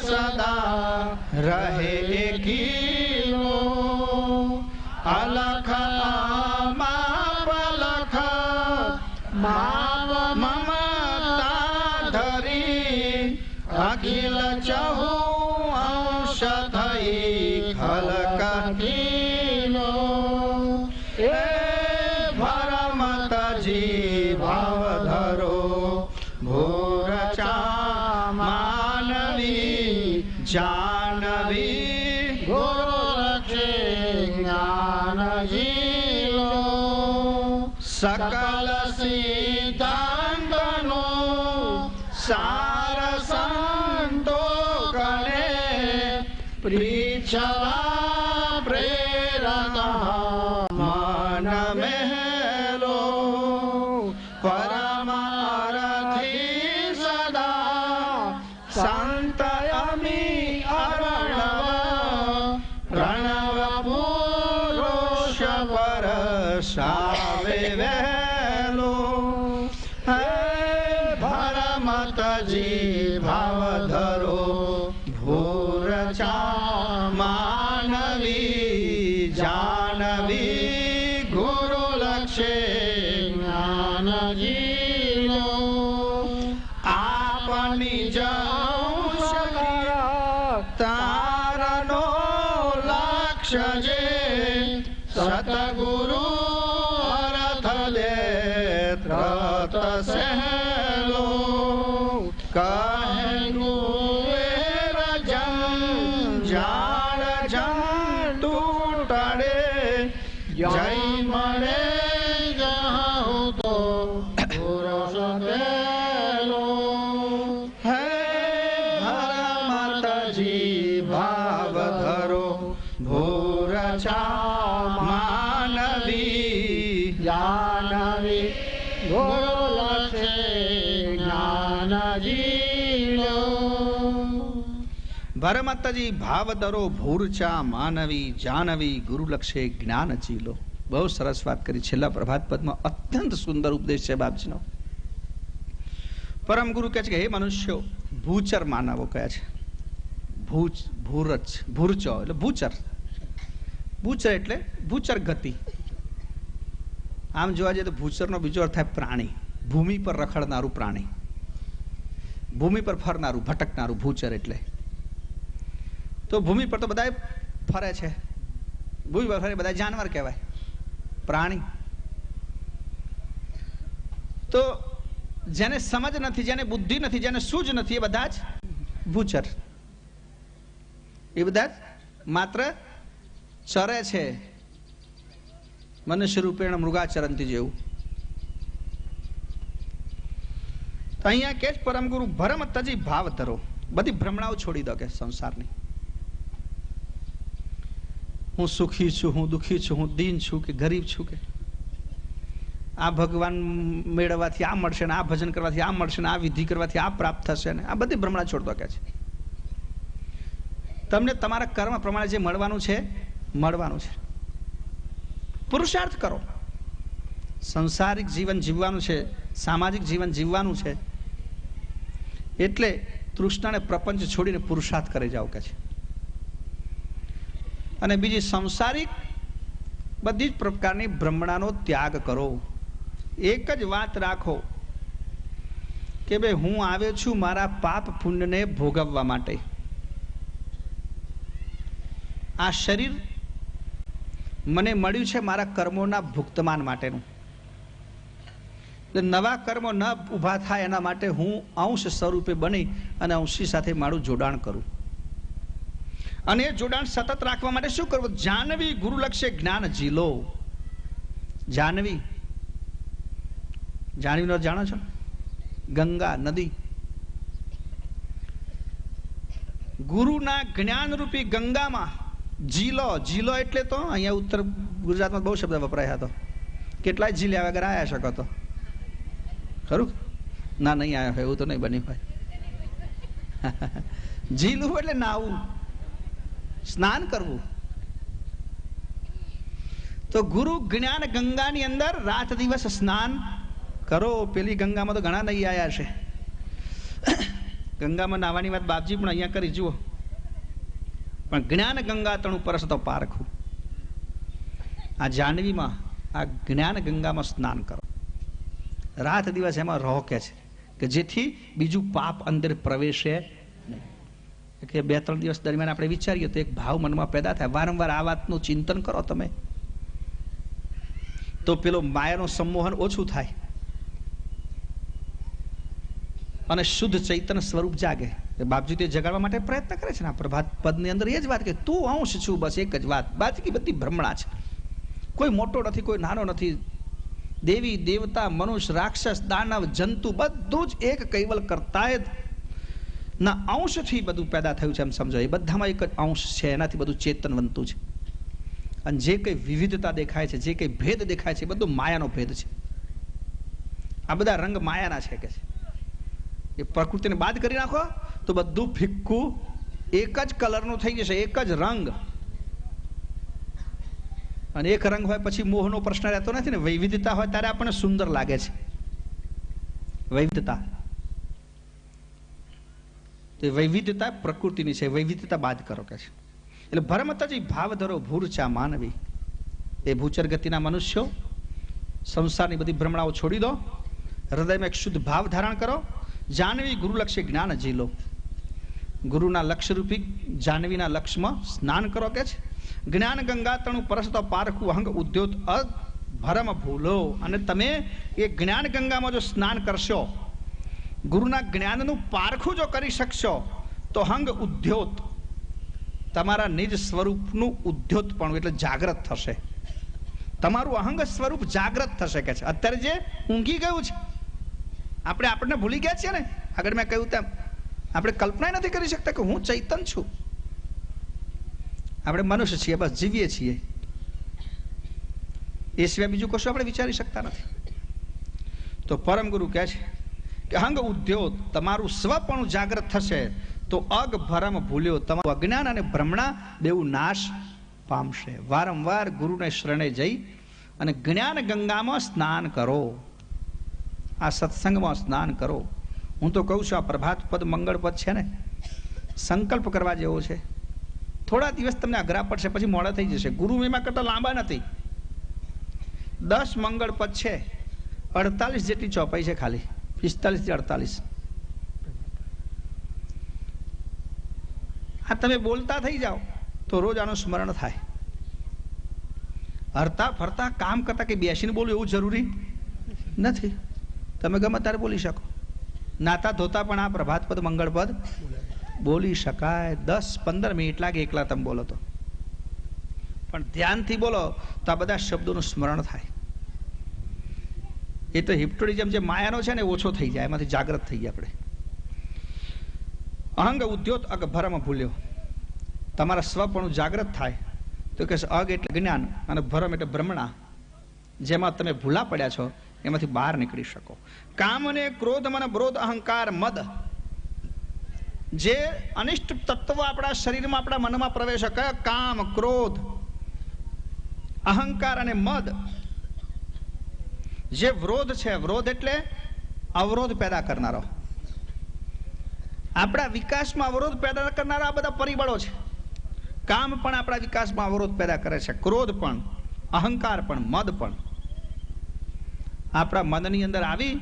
સદા રહે એકીલો. અલખ માપ લખ માપ મમતા ધરી અખિલ ચહુ અંશ થઈ ખલક કીલો. એ ભરમતજી ભાવ ધરો ભૂરચા માનવી જાનવી ગુરુ લક્ષે જ્ઞાન જીલો. સકલ સિદ્ધાંતનો સાર સંતો કરે પ્રીછવા પ્રેરણા મન મહેલો. પરમારથી સદા સંત અમી અરણવ પ્રણવ પુરુષ પર સાવે વહેલો. હે ભરમતજી ભાવ ધરો ભૂરચા માનવી જાનવી ગુરુ લક્ષે જ્ઞાન જીલો. આપની જૌ તારનો લક્ષ્ય જે સતગુરુ અર્થ લે ત્રત સહેલો. કહે કુવેર જાણ જંતુ ટળે જય મળે જાઉં તો પુરુષ પેલો. હે ભરમતજી ભાવ ધરો ભૂરચા માનવી જાનવી ગુરુ લક્ષે જ્ઞાન જીલો. ભરમતજી ભાવ ધરો ભૂરચા માનવી જાનવી ગુરુ લક્ષે જ્ઞાન ચીલો. બહુ સરસ વાત કરી. છેલ્લા પ્રભાત પદમાં અત્યંત સુંદર ઉપદેશ છે બાપજીનો. પરમ ગુરુ કહે છે કે હે મનુષ્યો, ભૂચર માનવો કયા છે. ભૂરચો એટલે ભૂચર. ભૂચર એટલે ભૂચર ગતિ. આમ જોવા જઈએ તો ભૂચરનો બીજો અર્થ થાય પ્રાણી. ભૂમિ પર રખડનારું પ્રાણી, ભૂમિ પર ફરનારું ભટકનારું ભૂચર એટલે. તો ભૂમિ પર તો બધા ફરે છે, ભૂમિ પર ફરે બધા જાનવર કહેવાય, પ્રાણી. તો જેને સમજ નથી, જેને બુદ્ધિ નથી, જેને સૂઝ નથી, એ બધા જ ભૂચર, એ બધા જ માત્ર ચરે છે, મનુષ્ય રૂપેણ મૃગાચરંતી જેવું. તો અહીંયા કે પરમ ગુરુ ભરમ તજી ભાવ ધરો, બધી ભ્રમણાઓ છોડી દો કે સંસારની. હું સુખી છું, હું દુઃખી છું, હું દીન છું કે ગરીબ છું, કે આ ભગવાન મેળવવાથી આ મળશે ને આ ભજન કરવાથી આ મળશે ને આ વિધિ કરવાથી આ પ્રાપ્ત થશે ને આ બધી ભ્રમણા છોડ દો કે છે. તમને તમારા કર્મ પ્રમાણે જે મળવાનું છે મળવાનું છે. પુરુષાર્થ કરો. સંસારિક જીવન જીવવાનું છે, સામાજિક જીવન જીવવાનું છે, એટલે તૃષ્ણાને પ્રપંચ છોડીને પુરુષાર્થ કરી જાઓ કે છે. અને બીજી સંસારિક બધી જ પ્રકારની ભ્રમણાનો ત્યાગ કરો. એક જ વાત રાખો કે ભાઈ હું આવ્યો છું મારા પાપ પુણ્યને ભોગવવા માટે. આ શરીર મને મળ્યું છે મારા કર્મોના ભુક્તમાન માટેનું. નવા કર્મો ન ઊભા થાય એના માટે હું અંશ સ્વરૂપે બની અને અંશી સાથે મારું જોડાણ કરું. અને એ જોડાણ સતત રાખવા માટે શું કરવું? જાનવી ગુરુલક્ષ્ય જ્ઞાન ઝીલો. જાનવી, જાનવીનો જાણો છો? ગંગા નદી. ગુરુના જ્ઞાનરૂપી ગંગામાં ઝીલો. ઝીલો એટલે તો અહીંયા ઉત્તર ગુજરાતમાં બહુ શબ્દ વપરાયા હતો. કેટલાય ઝીલ્યા વગર આવ્યા શકો તો ખરું? ના, નહીં આવ્યા હોય એવું તો નહીં બન્યું હોય. ઝીલવું એટલે નાવું, સ્નાન કરવું. તો ગુરુ જ્ઞાન ગંગાની અંદર રાત દિવસ સ્નાન કરો. પેલી ગંગામાં તો ઘણા નહીં આવ્યા છે. ગંગામાં નાવાની વાત બાપજી પણ અહીંયા કરી જુઓ. પણ જ્ઞાન ગંગા તણું પરસ તો પારખું. આ જાનવીમાં આ જ્ઞાન ગંગામાં સ્નાન કરો. રાત દિવસ એમાં રહો કે છે, કે જેથી બીજું પાપ અંદર પ્રવેશે નહીં. કે 2-3 દિવસ દરમિયાન આપણે વિચારીએ તો એક ભાવ મનમાં પેદા થાય. વારંવાર આ વાતનું ચિંતન કરો તમે, તો પેલો માયાનો સંમોહન ઓછું થાય અને શુદ્ધ ચૈતન્ય સ્વરૂપ જાગે. બાપજી તે જગાડવા માટે પ્રયત્ન કરે છે ને આ પ્રભાત પદની અંદર એ જ વાત કે તું અંશ છું, બસ એક જ વાત. બાકી બધી ભ્રમણા છે. કોઈ મોટો નથી, કોઈ નાનો નથી. દેવી દેવતા, મનુષ્ય, રાક્ષસ, દાનવ, જંતુ બધું જ એક કૈવલ કરતા ના અંશથી બધું પેદા થયું છે એમ સમજો. એ બધામાં એક જ અંશ છે, એનાથી બધું ચેતન બનતું છે. અને જે કંઈ વિવિધતા દેખાય છે, જે કંઈ ભેદ દેખાય છે, એ બધું માયાનો ભેદ છે. આ બધા રંગ માયાના છે કે છે. એ પ્રકૃતિને બાદ કરી નાખો તો બધું ફિક્કું એક જ કલરનું થઈ જશે, એક જ રંગ. અને એક રંગ હોય પછી મોહનો પ્રશ્ન રહેતો નથી ને. વૈવિધતા હોય ત્યારે આપણને સુંદર લાગે છે. વૈવિધતા, તો વૈવિધતા પ્રકૃતિની છે. વૈવિધતા બાદ કરો કે છે. એટલે ભરમતજી ભાવ ધરો ભૂરચા માનવી. એ ભૂચર ગતિના મનુષ્યો સંસારની બધી ભ્રમણાઓ છોડી દો. હૃદયમાં એક શુદ્ધ ભાવ ધારણ કરો. જાનવી ગુરુલક્ષ્ય જ્ઞાન ઝીલો. ગુરુના લક્ષ્યરૂપી જાનવીના લક્ષ્યમાં સ્નાન કરો કે છે. જ્ઞાન ગંગા તણું પરસતો પારખું હંગ ઉદ્યોત ભરમ ભૂલો. અને તમે એ જ્ઞાન ગંગામાં જો સ્નાન કરશો, ગુરુના જ્ઞાનનું પારખું જો કરી શકશો, તો હંગ ઉદ્યોત, તમારા નિજ સ્વરૂપનું ઉદ્યોતપણું એટલે જાગ્રત થશે. તમારું અહંગ સ્વરૂપ જાગ્રત થશે કે છે. અત્યારે જે ઊંઘી ગયું છે, આપણને ભૂલી ગયા છીએ ને. આગળ મેં કહ્યું તેમ આપણે કલ્પના નથી કરી શકતા કે હું ચૈતન છું. આપણે મનુષ્ય છીએ, બસ જીવીએ છીએ. એ સિવાય બીજું કશું આપણે વિચારી શકતા નથી. તો પરમ ગુરુ કહે છે કે હંગ ઉદ્યોત, તમારું સ્વપણું જાગ્રત થશે તો અગ ભરમ ભૂલ્યો, તમારું અજ્ઞાન અને ભ્રમણા બેઉ નાશ પામશે. વારંવાર ગુરુને શરણે જઈ અને જ્ઞાન ગંગામાં સ્નાન કરો. આ સત્સંગમાં સ્નાન કરો. હું તો કહું છું આ પ્રભાત પદ મંગળ પદ છે ને, સંકલ્પ કરવા જેવો છે. થોડા દિવસ તમને અઘરા પડશે, પછી મોડા થઈ જશે. ગુરુ મહિમા કરતા લાંબા નથી. 10 મંગળ પદ છે, 48 જેટલી ચોપાઈ છે ખાલી, 45 થી 48. આ તમે બોલતા થઈ જાઓ તો રોજ આનું સ્મરણ થાય. હરતા ફરતા કામ કરતા કે બેસીને બોલવું એવું જરૂરી નથી. તમે ગમે ત્યારે બોલી શકો. નાતા ધોતા પણ આ પ્રભાતપદ મંગળપદ બોલી શકાય. 10-15 મિનિટ લાગે એકલા તમે બોલો તો, પણ ધ્યાનથી બોલો તો આ બધા શબ્દોનું સ્મરણ થાય. એ તો હિપ્નોટિઝમ જે માયાનો છે ને ઓછો થઈ જાય, એમાંથી જાગૃત થઈ જાય આપણે. અહંગ ઉદ્યોત અગ ભરમ ભૂલ્યો. તમારા સ્વપણું જાગૃત થાય તો કે અગ એટલે જ્ઞાન અને ભરમ એટલે ભ્રમણા, જેમાં તમે ભૂલા પડ્યા છો એમાંથી બહાર નીકળી શકો. કામ અને ક્રોધ મને બ્રોધ અહંકાર મદ, જે અનિષ્ટ તત્વો આપણા શરીરમાં આપણા મનમાં પ્રવેશ કરે, કામ ક્રોધ અહંકાર અને મદ, જે વિરોધ છે. વિરોધ એટલે અવરોધ પેદા કરનારો, આપણા વિકાસમાં અવરોધ પેદા કરનારા આ બધા પરિબળો છે. કામ પણ આપણા વિકાસમાં અવરોધ પેદા કરે છે, ક્રોધ પણ, અહંકાર પણ, મદ પણ આપણા મનની અંદર આવી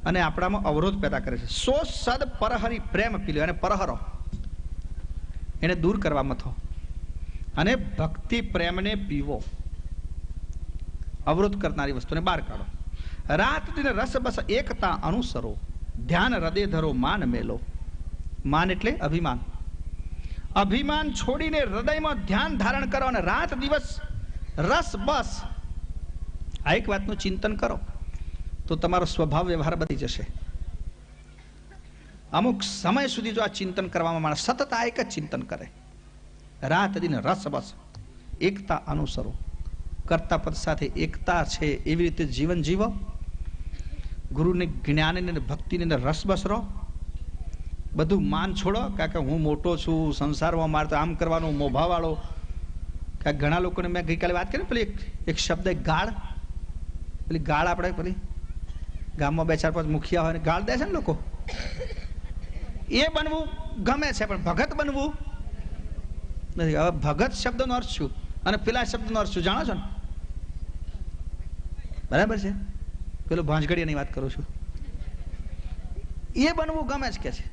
અને આપણામાં અવરોધ પેદા કરે છે. સો સદ પરહરી પ્રેમ પીલ્યો, અને પરહરો એને દૂર કરવા મથો, અને ભક્તિ પ્રેમને પીવો, અવરોધ કરનારી વસ્તુને બહાર કાઢો. રાત દિન રસ બસ એકતા અનુસરો, ધ્યાન હૃદય ધરો માન મેલો. માન એટલે અભિમાન. અભિમાન છોડીને હૃદયમાં ધ્યાન ધારણ કરો અને રાત દિવસ રસ બસ આ એક વાતનું ચિંતન કરો તો તમારો સ્વભાવ વ્યવહાર બદલી જશે. અમુક સમય સુધી જો આ ચિંતન કરવામાં માણસ સતત આ એક જ ચિંતન કરે, રાત દિન રસ બસ એકતા અનુસરો, કર્તા પદ સાથે એકતા છે એવી રીતે જીવન જીવો. ગુરુને જ્ઞાનને ભક્તિની અંદર રસ બસ રહો. બધું માન છોડો, કારણ કે હું મોટો છું, સંસારમાં મારે તો આમ કરવાનું, મોભાવાળો. કારણ ઘણા લોકોને મેં ગઈકાલે વાત કરી પેલી એક શબ્દ ગાળ, પેલી ગાળ આપણે પેલી ગામમાં 2-4-5 મુખિયા હોય ને ગાળ દે છે ને લોકો, એ બનવું ગમે છે પણ ભગત બનવું નથી. હવે ભગત શબ્દનો અર્થ શું અને પેલા શબ્દનો અર્થ શું જાણો છો ને? બરાબર છે, પેલો ભાંજગડીયાની વાત કરું છું. એ બનવું ગમે છે કે છે.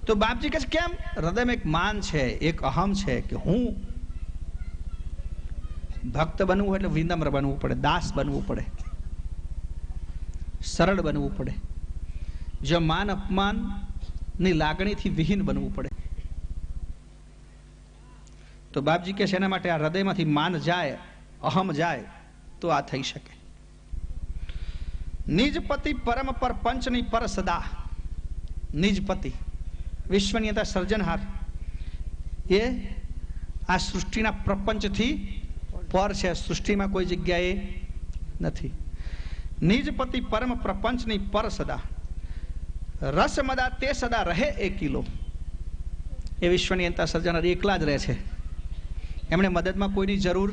તો બાપજી કહે છે કેમ? હૃદયમાં એક માન છે, એક અહમ છે કે હું ભક્ત બનવું એટલે વિનમ્ર બનવું પડે, દાસ બનવું પડે, સરળ બનવું પડે, જો માન અપમાન ની લાગણીથી વિહીન બનવું પડે. તો બાપજી કે છે એના માટે આ હૃદયમાંથી માન જાય, અહમ જાય તો આ થઈ શકે. નિજપતિ પરમ પર પંચની પર સદા. નિજપતિ વિશ્વની અંદર સર્જનહાર, એ આ સૃષ્ટિના પ્રપંચથી પર છે, સૃષ્ટિમાં કોઈ જગ્યાએ નથી. નિજપતિ પરમ પ્રપંચની પર સદા, રસ મદા તે સદા રહે એકીલો. એ વિશ્વની અંતર સર્જનાર એકલા જ રહે છે, એમણે મદદમાં કોઈની જરૂર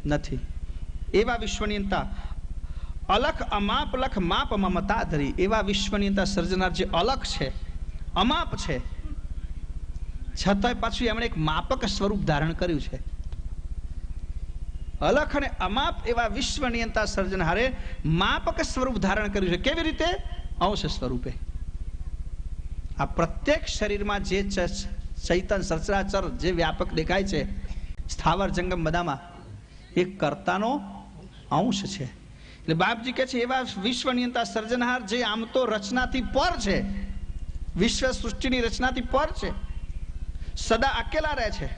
નથી. એવા વિશ્વની અંતર અલખ અમાપ લખ માપ મમતા ધરી. એવા વિશ્વની અંતર સર્જનાર જે અલખ છે, અમાપ છે, છતાંય પાછું એમણે એક માપક સ્વરૂપ ધારણ કર્યું છે. અલખ અને અમાપ એવા વિશ્વની અંતર સર્જનહારે માપક સ્વરૂપ ધારણ કર્યું છે. કેવી રીતે? અંશ સ્વરૂપે. આ પ્રત્યેક શરીરમાં જે ચૈતન્ય સચરાચર જે વ્યાપક દેખાય છે, સ્થાવર જંગમ બધામાં, એ કર્તાનો અંશ છે. એટલે બાપજી કહે છે એવા વિશ્વની અંતર સર્જનહાર જે આમ તો રચનાથી પર છે, વિશ્વ સૃષ્ટિની રચનાથી પર છે, સદા અકેલા રહે છે,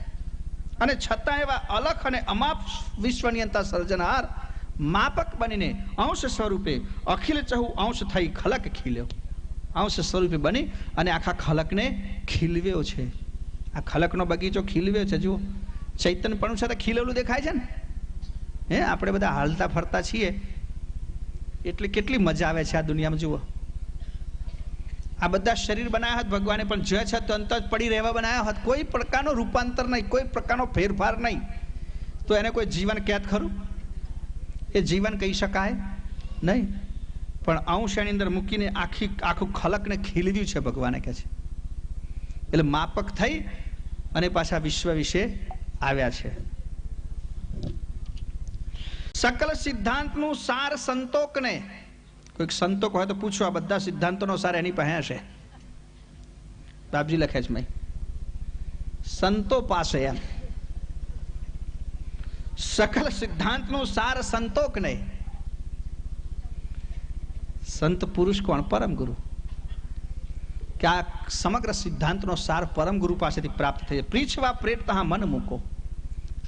અને છતાં એવા અલખ અને અમાપ વિશ્વની અંતર સર્જનહાર માપક બનીને અંશ સ્વરૂપે અખિલ ચહુ અંશ થઈ ખલક ખીલ્યો. અંશ સ્વરૂપે બની અને આખા ખલકને ખીલવ્યો છે. આ ખલકનો બગીચો ખીલવ્યો છે. જુઓ, ચૈતન્યપણું સાથે ખીલેલું દેખાય છે ને. હે, આપણે બધા હાલતા ફરતા છીએ એટલે કેટલી મજા આવે છે આ દુનિયામાં. જુઓ, આ બધા શરીર બનાવ્યા હોત ભગવાને, પણ જે છે તંત જ પડી રહેવા બનાવ્યા હોત, કોઈ પ્રકારનો રૂપાંતર નહીં, કોઈ પ્રકારનો ફેરફાર નહીં, તો એને કોઈ જીવન કહેત ખરું? એ જીવન કહી શકાય નહીં. પણ અંશ એની અંદર મૂકીને આખું ખલકને ખીલવ્યું છે ભગવાને કહે છે. એટલે માપક થઈ અને પાછા વિશ્વ વિશે આવ્યા છે. સકલ સિદ્ધાંતનું સાર સંતોકને, કોઈક સંતોક હોય તો પૂછો, આ બધા સિદ્ધાંતોનો સાર એની પાસે હશે. બાપજી લખે છે મેં સંતો પાસે, એમ સકલ સિદ્ધાંતનું સાર સંતોકને. સંત પુરુષ કોણ? પરમ ગુરુ. કે આ સમગ્ર સિદ્ધાંતનો સાર પરમ ગુરુ પાસેથી પ્રાપ્ત થઈ. પ્રીછવા પ્રેત તહા મન મૂકો.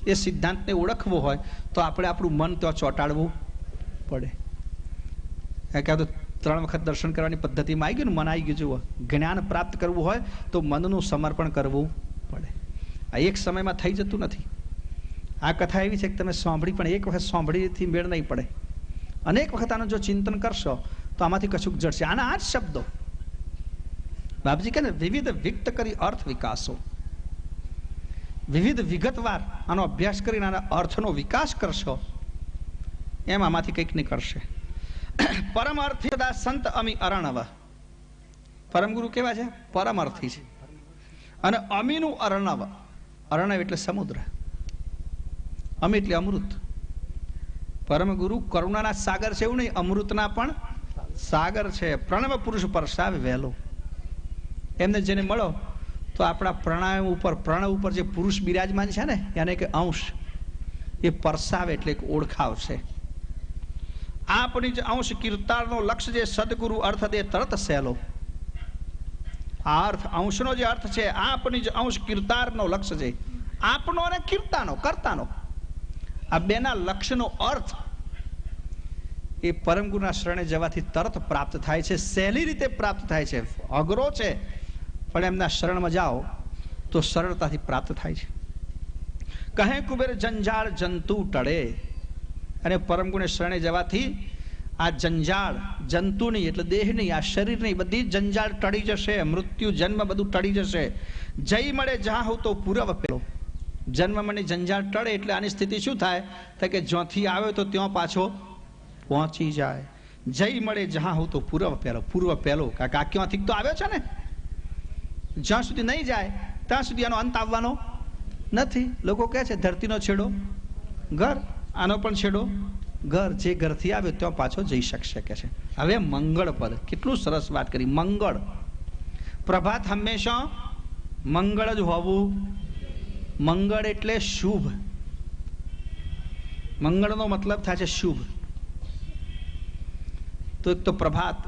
એ સિદ્ધાંતને ઓળખવો હોય તો આપણે આપણું મન ત્યાં ચોંટાડવું પડે. ક્યાં તો 3 વખત દર્શન કરવાની પદ્ધતિમાં આવી ગયું ને, મન આવી ગયું. જુઓ, જ્ઞાન પ્રાપ્ત કરવું હોય તો મનનું સમર્પણ કરવું પડે. આ એક સમયમાં થઈ જતું નથી. આ કથા એવી છે કે તમે સાંભળી, પણ એક વખત સાંભળીથી મેળ નહીં પડે. અનેક વખત આનું જો ચિંતન કરશો તો આમાંથી કશુંક જડશે. આના આ જ શબ્દો બાપજી કહે ને, વિવિધ વિક્ત કરી અર્થ વિકાસો. વિવિધ વિગતવાર આનો અભ્યાસ કરીને આના અર્થનો વિકાસ કરશો, એમ આમાંથી કંઈક નીકળશે. પરમ અર્થી સંત અમી અરણવ. પરમ ગુરુ કેવા છે? પરમ અર્થી છે. અને અમીનું અરણવ. અરણવ એટલે સમુદ્ર, અમી એટલે અમૃત. પરમ ગુરુ કરુણાના સાગર છે એવું નહીં, અમૃતના પણ સાગર છે. પ્રણવ પુરુષ પરસાવે વહેલો. એમને જેને મળો તો આપણા પ્રાણાયામ ઉપર, પ્રણવ ઉપર જે પુરુષ બિરાજમાન છે ને, એને કે અંશ, એ પરસાવે એટલે એક ઓળખાવ છે. આપણી જ અંશ કીર્તારનો લક્ષ્ય જે સદગુરુ અર્થ દે તરત સહેલો. આ અર્થ, અંશનો જે અર્થ છે, આપણી જ અંશ કીર્તારનો લક્ષ્ય છે. આપનો અને કીર્તાનો, કર્તાનો, આ બેના લક્ષ્યનો અર્થ એ પરમ ગુરુના શરણે જવાથી તરત પ્રાપ્ત થાય છે. સહેલી રીતે પ્રાપ્ત થાય છે. અઘરો છે, પણ એમના શરણમાં જાઓ તો સરળતાથી પ્રાપ્ત થાય છે. કહે કુબેર જંજાળ જંતુ ટળે. અને પરમ ગુરુને શરણે જવાથી આ જંજાળ, જંતુની એટલે દેહની, આ શરીરની બધી જંજાળ ટળી જશે. મૃત્યુ, જન્મ બધું ટળી જશે. જય મળે જ્યાં હું તો પૂરવ પેલો. જન્મ મની જંજાળ ટળે એટલે આની સ્થિતિ શું થાય? તો કે જ્યાંથી આવ્યો તો ત્યાં પાછો પહોંચી જાય. જય મળે જ્યાં હું તો પૂર્વ પહેલો. પૂર્વ પહેલો, કાકા ક્યાંથી તો આવ્યો છે ને, જ્યાં સુધી નહીં જાય ત્યાં સુધી આનો અંત આવવાનો નથી. લોકો કહે છે ધરતીનો છેડો ઘર, આનો પણ છેડો ઘર. જે ઘરથી આવ્યો ત્યાં પાછો જઈ શકશે કે છે. હવે મંગળ પદ, કેટલું સરસ વાત કરી. મંગળ, પ્રભાત હંમેશા મંગળ જ હોવું. મંગળ એટલે શુભ. મંગળનો મતલબ થાય છે શુભ. તો એક તો પ્રભાત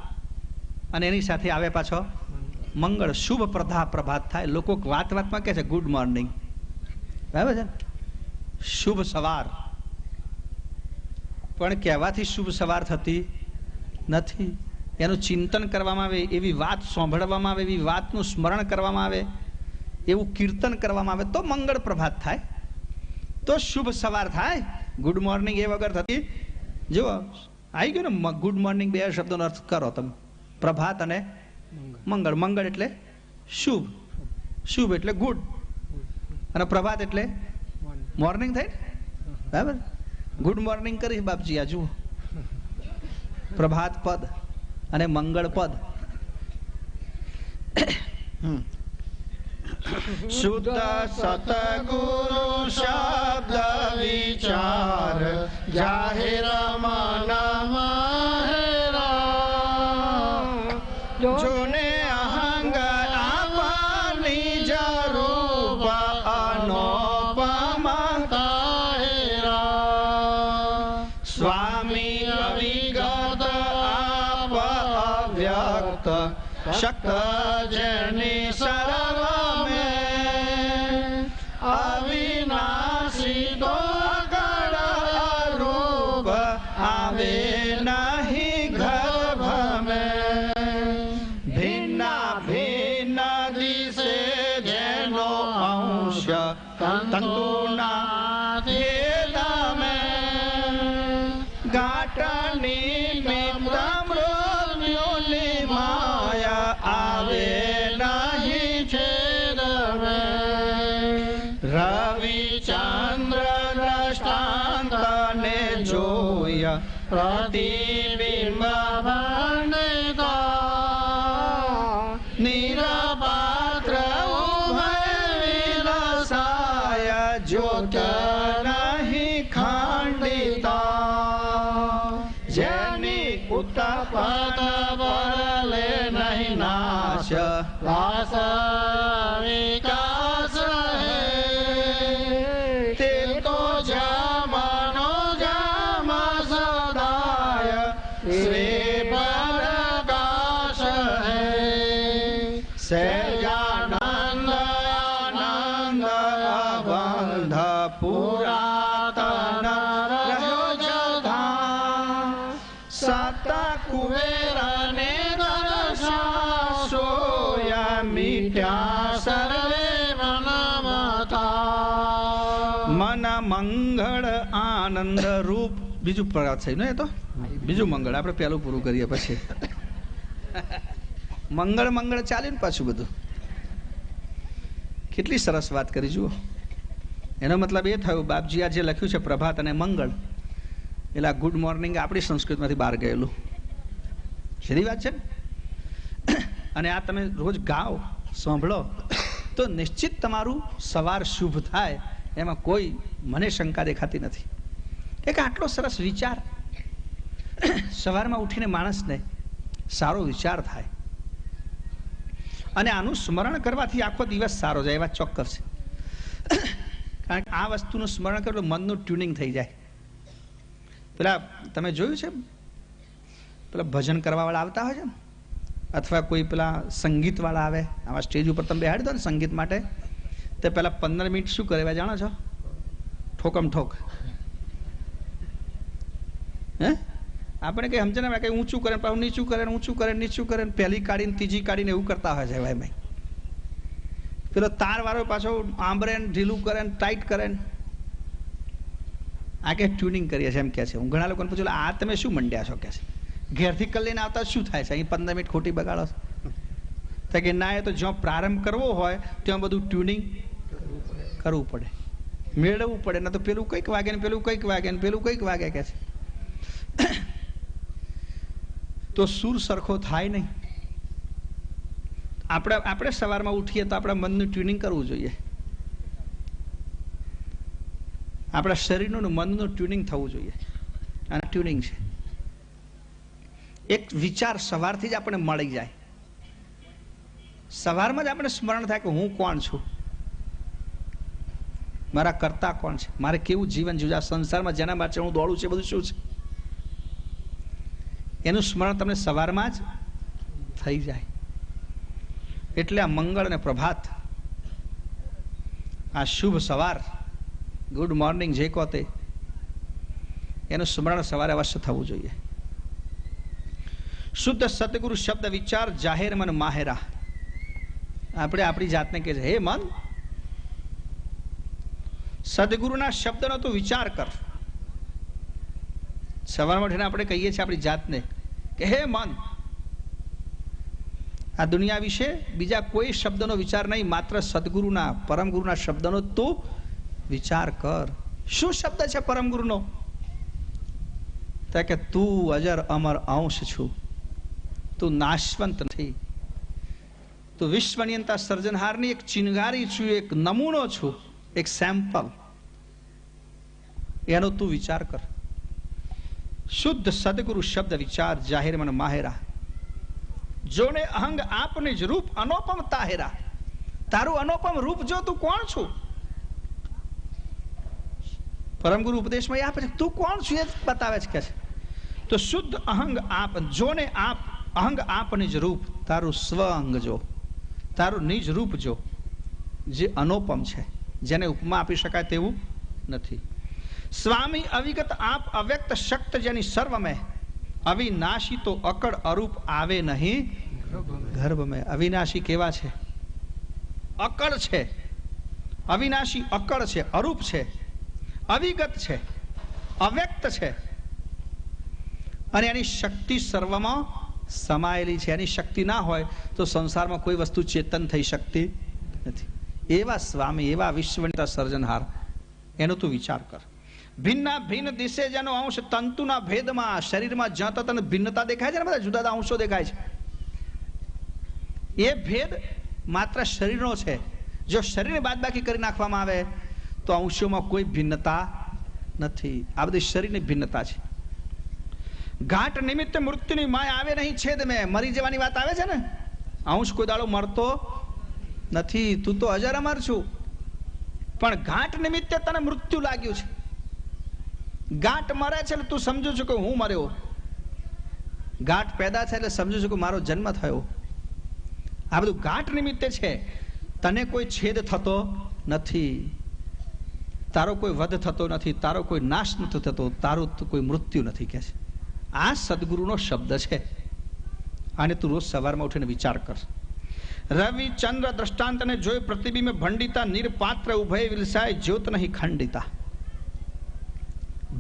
અને એની સાથે આવે પાછો મંગળ. શુભ પ્રભાત થાય. લોકો વાત વાતમાં કહે છે ગુડ મોર્નિંગ, બરાબર છે, શુભ સવાર. પણ કહેવાથી શુભ સવાર થતી નથી. એનું ચિંતન કરવામાં આવે, એવી વાત સાંભળવામાં આવે, એવી વાતનું સ્મરણ કરવામાં આવે, એવું કીર્તન કરવામાં આવે તો મંગળ પ્રભાત થાય, તો શુભ સવાર થાય. ગુડ મોર્નિંગ એ વગર થતી. જુઓ, આવી ગયું ને, ગુડ મોર્નિંગ બે શબ્દોનો અર્થ કરો તમે. પ્રભાત અને મંગળ. મંગળ એટલે શુભ, શુભ એટલે ગુડ, અને પ્રભાત એટલે મોર્નિંગ થાય, બરાબર. ગુડ મોર્નિંગ કરી બાપજી, આ જુઓ, પ્રભાત પદ અને મંગળ પદ. શુદ્ધ સતગુરુ શબ્દ વિચાર જાહેર જોને અહંગ આપની જરૂપ અનોપમ સ્વામી અવિગત આપ અવ્યક્ત શક્ત જેની સર્વ અવિનાશી તો ગણ રૂપ આવે નહીં ગર્ભ મેં. ભિન્ના ભિન્ન દિશે જેનો અંશ તંતુના ભેદ મેં. ઘાટની મિત્ર મૃત્યુની માયા આવે નહીં છેદ મેં. રવિચંદ્ર દ્રષ્ટાંત ને જોયા પ્રતિબિંબ નિરપાત્ર ઉભય વિલસાય જ્યોત નહીં ખંડિતા. જેની ઉત્તપત પરલે નહીં નાશ વાસવિકા શ્રી પર મંગળ આનંદ રૂપ. બીજું પ્રકાર થયું ને, એ તો બીજું મંગળ. આપણે પેલું પૂરું કરીએ પછી મંગળ મંગળ ચાલ્યું ને પાછું બધું. કેટલી સરસ વાત કરી જુઓ. એનો મતલબ એ થયો, બાપજી આ જે લખ્યું છે પ્રભાત અને મંગળ, એટલે ગુડ મોર્નિંગ આપણી સંસ્કૃતમાંથી બહાર ગયેલું. સીધી વાત છે ને. અને આ તમે રોજ ગાઓ, સાંભળો તો નિશ્ચિત તમારું સવાર શુભ થાય, એમાં કોઈ મને શંકા દેખાતી નથી. એક આટલો સરસ વિચાર સવારમાં ઉઠીને માણસને સારો વિચાર થાય, અને આનું સ્મરણ કરવાથી આખો દિવસ સારો જાય, એવા ચોક્કસ છે. કારણ કે આ વસ્તુનું સ્મરણ કરો મનનું ટ્યુનિંગ થઈ જાય. પેલા તમે જોયું છે, પેલા ભજન કરવાવાળા આવતા હોય છે ને, અથવા કોઈ પેલા સંગીતવાળા આવે આવા સ્ટેજ ઉપર, તમે બેહાડી દો ને સંગીત માટે, તો પેલા 15 મિનિટ શું કરે જાણો છો? ઠોકમ ઠોક. હે આપણે કઈ સમજે ને, કઈ ઊંચું કરે, પાછું નીચું કરે, ઊંચું કરે, નીચું કરે, પહેલી કાઢીને ત્રીજી કાઢીને એવું કરતા હોય છે ભાઈ. પેલો તાર વાળો પાછો આંબરે ઢીલું કરે, ટાઈટ કરે. આ કે ટ્યુનિંગ કરીએ છીએ એમ કે છે. હું ઘણા લોકોને પૂછું, આ તમે શું મંડ્યા છો કે છે, ઘેરથી કલ લઈને આવતા શું થાય છે, અહીં 15 મિનિટ ખોટી બગાડો છો? કે ના, એ તો જ્યાં પ્રારંભ કરવો હોય ત્યાં બધું ટ્યુનિંગ કરવું પડે, મેળવવું પડે. ના તો પેલું કંઈક વાગે ને પેલું કંઈક વાગે ને પેલું કંઈક વાગે કે છે, તો સુર સરખો થાય નહીં. આપણે સવારમાં ઉઠીએ તો આપણા મનનું ટ્યુનિંગ કરવું જોઈએ. આપણા શરીરનું મનનું ટ્યુનિંગ થવું જોઈએ. અને ટ્યુનિંગ છે એક વિચાર સવારથી જ આપણે મળી જાય. સવારમાં જ આપણે સ્મરણ થાય કે હું કોણ છું, મારા કરતા કોણ છે, મારે કેવું જીવન જીવવું, સંસારમાં જેના માટે હું દોડું છું બધું શું છે, એનું સ્મરણ તમને સવારમાં જ થઈ જાય. એટલે આ મંગળ અને પ્રભાત, આ શુભ સવાર, ગુડ મોર્નિંગ જે કહો તે, એનું સ્મરણ સવારે અવશ્ય થવું જોઈએ. શુદ્ધ સતગુરુ શબ્દ વિચાર જાહેર મન માહેરા. આપણે આપણી જાતને કહે છે, હે મન, સદગુરુના શબ્દનો તું વિચાર કર. સવારમાં ઉઠીને આપણે કહીએ છીએ આપણી જાતને કે હે મન, આ દુનિયા વિશે બીજા કોઈ શબ્દનો વિચાર નહીં, માત્ર સદગુરુના, પરમ ગુરુના શબ્દનો તું વિચાર કર. શું શબ્દ છે પરમ ગુરુનો? કે તું અજર અમર અંશ છું, તું નાશવંત નથી, તું વિશ્વનિયંતા સર્જનહારની એક ચિનગારી છું, એક નમૂનો છું, એક સેમ્પલ. એનો તું વિચાર કર. શુદ્ધ સદગુરુ શબ્દ વિચાર જાહેર મન માહેરા. જોને અહંગ આપને જ રૂપ અનોપમ તાહેરા. તારું અનોપમ રૂપ જો, તું કોણ છું? પરમ ગુરુ ઉપદેશમાં આપે છે, તું કોણ છું એ બતાવે છે કે છે. તો શુદ્ધ અહંગ આપ, જોને આપ અહંગ આપને જ રૂપ, તારું સ્વ અંગ જો, તારું નિજ રૂપ જો, જે અનોપમ છે, જેને ઉપમા આપી શકાય તેવું નથી. સ્વામી અવિગત આપ અવ્યક્ત શક્ત જેની સર્વ મેં, અવિનાશી તો અકળ અરૂપ આવે નહીં ગર્ભ મેં. અવિનાશી કેવા છે? અકળ છે. અવિનાશી અકળ છે, અરૂપ છે, અવિગત છે, અવ્યક્ત છે, અને એની શક્તિ સર્વમાં સમાયેલી છે. એની શક્તિ ના હોય તો સંસારમાં કોઈ વસ્તુ ચેતન થઈ શકતી નથી. એવા સ્વામી, એવા વિશ્વનિયંતા સર્જનહાર, એનો તું વિચાર કર. ભિન્ના ભિન્ન દિશે જેનો અંશ તંતુના ભેદમાં, શરીરમાં જ્યાં તને ભિન્નતા દેખાય છે ને, બધા જુદા જુદા અંશો દેખાય છે, એ ભેદ માત્ર શરીરનો છે. જો શરીરને બાદબાકી કરી નાખવામાં આવે તો અંશોમાં કોઈ ભિન્નતા નથી. આ બધી શરીરની ભિન્નતા છે. ઘાટ નિમિત્તે મૃત્યુની માય આવે નહીં છેદ મેં. મરી જવાની વાત આવે છે ને, અંશ કોઈ દાડો મરતો નથી. તું તો અજર અમર છું, પણ ઘાટ નિમિત્તે તને મૃત્યુ લાગ્યું છે. ગાંઠ મરે છે એટલે તું સમજુ છું કે હું મર્યો. ગાંઠ પેદા છે એટલે સમજુ છું કે મારો જન્મ થયો. આ બધું ગાંઠ નિમિત્તે છે. તને કોઈ છેદ થતો નથી, તારો કોઈ વધ થતો નથી, તારો કોઈ નાશ નથી થતો, તારું કોઈ મૃત્યુ નથી કે છે. આ સદગુરુનો શબ્દ છે. આને તું રોજ સવારમાં ઉઠીને વિચાર કર. રવિ ચંદ્ર દ્રષ્ટાંતને જોઈ પ્રતિબિંબ ભંડિતા, નિરપાત્ર ઉભય વિલસાય જ્યોત નહીં ખંડિતા.